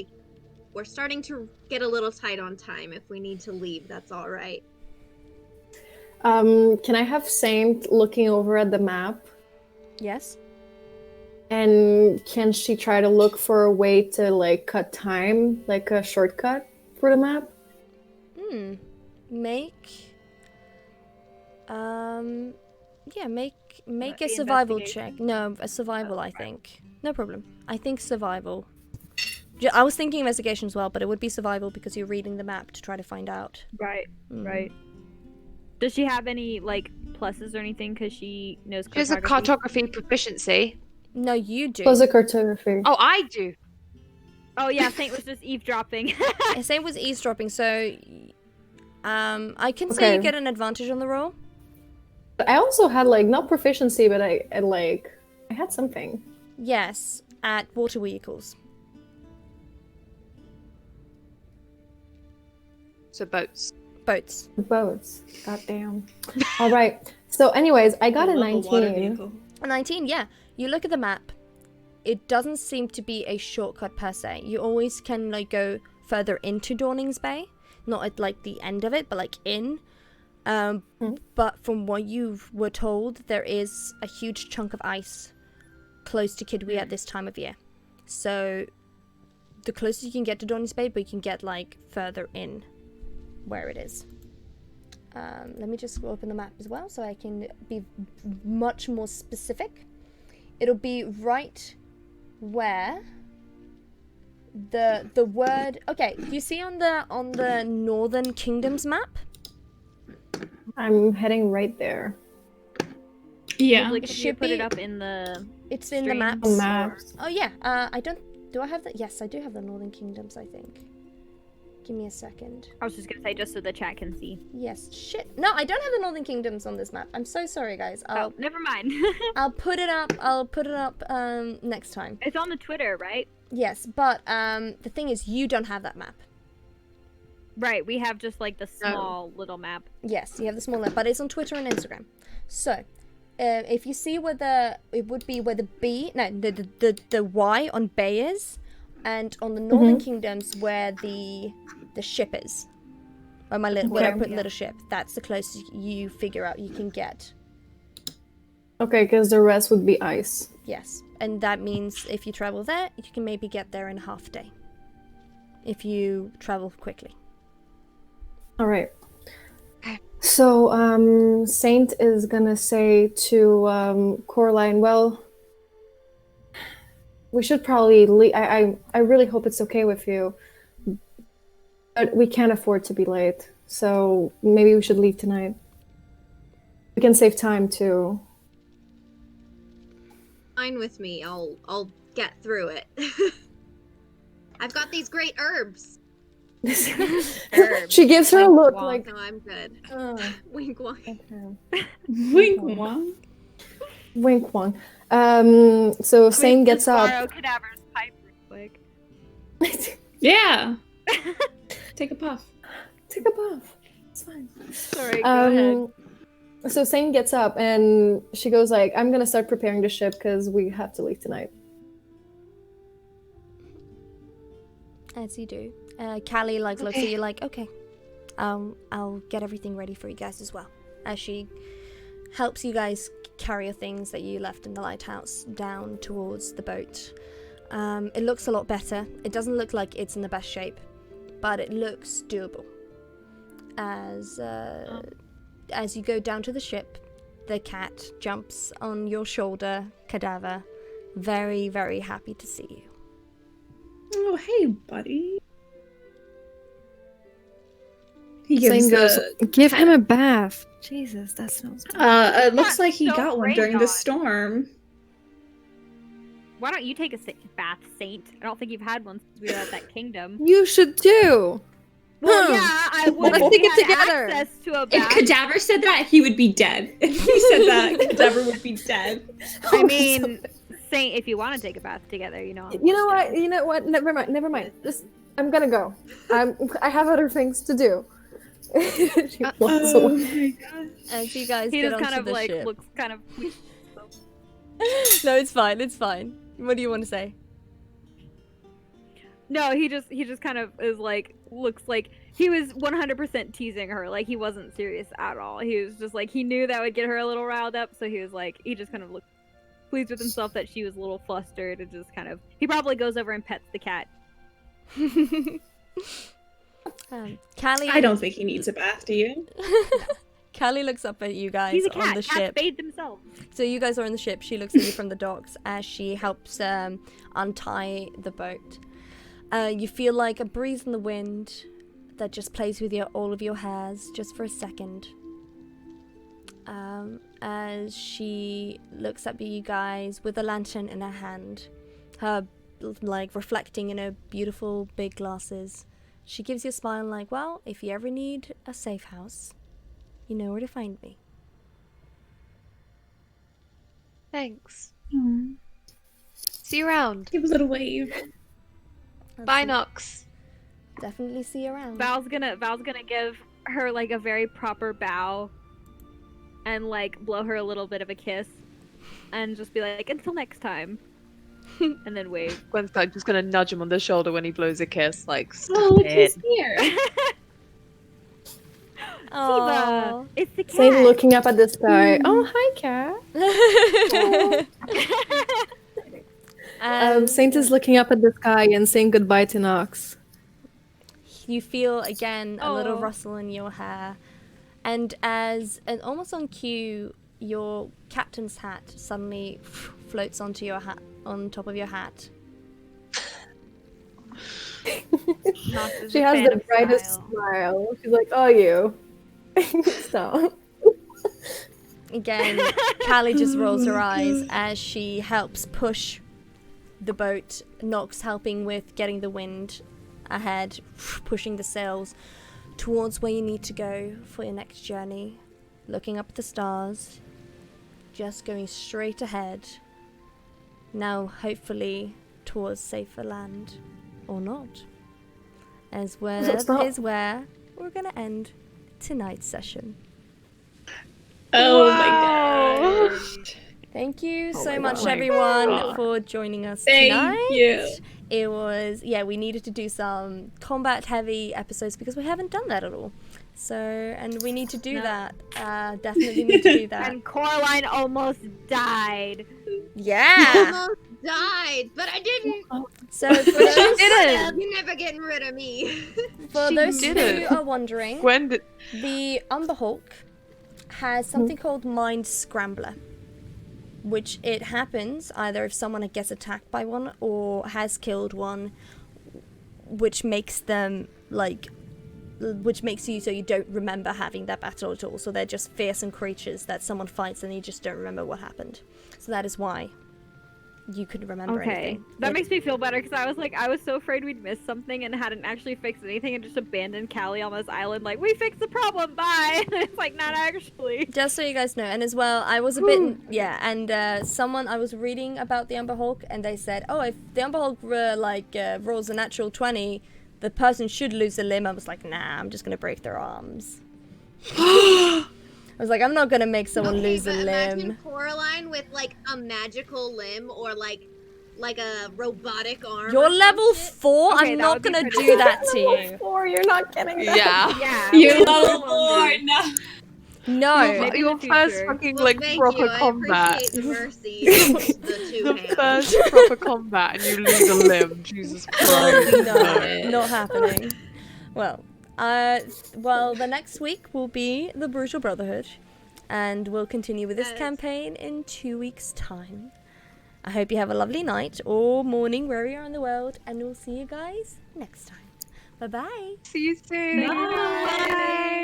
We're starting to get a little tight on time. If we need to leave, that's all right." Can I have Saint looking over at the map? Yes. And can she try to look for a way to like cut time, like a shortcut for the map? Make a The survival check. investigation? No, a survival, I think. No problem. I think survival. I was thinking investigation as well, but it would be survival because you're reading the map to try to find out. Right. Mm. Right. Does she have any like pluses or anything? Because she knows She has a cartography proficiency. No, you do. Was a cartography. Oh, I do. Oh yeah, Saint was just eavesdropping. Same was eavesdropping, so I can say you Okay. get an advantage on the roll. I also had like not proficiency, but I had something. Yes, at water vehicles. So boats. Boats. Boats. Goddamn. All right. So, anyways, I got a love a water 19. vehicle. A 19, yeah. You look at the map. It doesn't seem to be a shortcut per se. You always can like go further into Dawning's Bay, not at like the end of it, but like in. But from what you were told, there is a huge chunk of ice close to Kidwee at this time of year. So the closest you can get to Dawning's Bay, but you can get like further in where it is. Let me just open the map as well so I can be much more specific. It'll be right where the word. Okay, you see on the Northern Kingdoms map? I'm heading right there. Yeah. Like, should you Should put be- it up in the It's in the stream? maps. Maps. Oh yeah. I don't. Do I have that? Yes, I do have the Northern Kingdoms. I think. Give me a second. I was just gonna say just so the chat can see. Yes. Shit. No, I don't have the Northern Kingdoms on this map. I'm so sorry, guys. Oh, never mind. I'll put it up. I'll put it up next time. It's on the Twitter, right? Yes, but the thing is, you don't have that map. Right. We have just like the small little map. Yes, you have the small map, but it's on Twitter and Instagram. So, if you see where it would be where the Y on Bay is, and on the Northern Kingdoms where the ship is. Or where I put little ship. That's the closest you figure out you can get. Okay, because the rest would be ice. Yes, and that means if you travel there, you can maybe get there in a half day. If you travel quickly. All right. So, Saint is gonna say to Coraline, well, we should probably leave. I really hope it's okay with you. But we can't afford to be late, so maybe we should leave tonight. We can save time too. Fine with me. I'll get through it. I've got these great herbs. She gives her a look Wonk. like, No, I'm good. Wink wonk. okay. Wink wonk. Wink one. So Saint gets up. Borrow Cadaver's pipe real quick. Yeah. Take a puff. Take a puff. It's fine. Sorry, go ahead. So Saint gets up and she goes like, I'm gonna start preparing the ship because we have to leave tonight. As you do. Callie looks at you like, okay, I'll get everything ready for you guys as well. As she helps you guys carry your things that you left in the lighthouse down towards the boat. It looks a lot better. It doesn't look like it's in the best shape, but it looks doable. As you go down to the ship, the cat jumps on your shoulder, Cadaver, very, very happy to see you. Oh, hey, buddy. He Saint gives goes, give him a bath. Jesus, that smells bad. It looks like he so got one great during on. the storm. Why don't you take a bath, Saint? I don't think you've had one since we were at that kingdom. You should do. Well, Huh. yeah, I would. Let's if take we it had together. access to a If bath. Cadaver said that, he would be dead. If he said that, Cadaver would be dead. I mean, Saint, if you want to take a bath together, you know. You know what? You know what? Never mind. Just, I'm gonna go. I have other things to do. She walks away. my god. As you guys He get just onto kind of the like ship. looks kind of. No, it's fine. It's fine. What do you want to say? No, he just kind of is like looks like he was 100% teasing her. Like he wasn't serious at all. He was just like he knew that would get her a little riled up, so he was like he just kind of looked pleased with himself that she was a little flustered and just kind of he probably goes over and pets the cat. Callie. I don't think he needs a bath, do you? Callie looks up at you guys He's a cat. on the Cats ship. bathe themselves. So you guys are on the ship. She looks at you from the docks as she helps untie the boat. You feel like a breeze in the wind that just plays with all of your hairs just for a second. As she looks up at you guys with a lantern in her hand, her like reflecting in her beautiful big glasses. She gives you a smile like, well, if you ever need a safe house, you know where to find me. Thanks. See you around. Give a little wave. Bye, Nox. Definitely see you around. Val's gonna give her like a very proper bow and like blow her a little bit of a kiss and just be like until next time and then wave. Gwen's like just gonna nudge him on the shoulder when he blows a kiss, like stop Oh, look it. who's here. Aww. Siva, it's the cat. Saint looking up at the sky. Oh, hi, cat. Saint is looking up at the sky and saying goodbye to Nox. You feel again a little Aw. rustle in your hair, and almost on cue, your captain's hat suddenly floats onto your hat, on top of your hat. Nox is She a has fan the of brightest style. smile. She's like, oh, you. Stop. Again, Callie just rolls her eyes as she helps push the boat. Nox helping with getting the wind ahead, pushing the sails towards where you need to go for your next journey. Looking up at the stars, just going straight ahead. Now, hopefully, towards safer land, or not. As well So as it's not- is where we're gonna end tonight's session. Oh my god. Thank you Oh so my much, God. everyone, God. for joining us Thank tonight. you. It was, we needed to do some combat-heavy episodes because we haven't done that at all. So, and we need to do No. that. Definitely need to do that. And Coraline almost died. Yeah! Almost died, but I didn't. So, for those, didn't. You're never getting rid of me. for She those didn't. who are wondering, Gwen did. the Umber Hulk has something called Mind Scrambler, which it happens either if someone gets attacked by one or has killed one, which makes them which makes you so you don't remember having that battle at all. So they're just fearsome creatures that someone fights and you just don't remember what happened. So that is why you couldn't remember Okay, anything. that makes me feel better because I was so afraid we'd miss something and hadn't actually fixed anything and just abandoned Callie on this island. Like, we fixed the problem, bye. It's like, not actually. Just so you guys know, and as well, I was a bit, and I was reading about the Umber Hulk, and they said, oh, if the Umber Hulk rolls a natural 20, the person should lose a limb. I was like, nah, I'm just gonna break their arms. I was like, I'm not gonna make someone Okay, lose a but limb. Imagine Coraline with like a magical limb or like a robotic arm. You're or some level shit. 4. Okay, I'm that not would be gonna pretty do cool. that to you. 4, you're not getting that. Yeah. Yeah. You we'll level go 4 on. now. No. Maybe in Your the first future. fucking Well, like thank proper you. combat. I appreciate the mercy of the two The hands. first proper combat and you lose a limb. Jesus Christ. No, not happening. Well, the next week will be the Brutal Brotherhood, and we'll continue with this Yes. campaign in 2 weeks' time. I hope you have a lovely night or morning wherever you are in the world, and we'll see you guys next time. Bye bye. See you soon. Bye.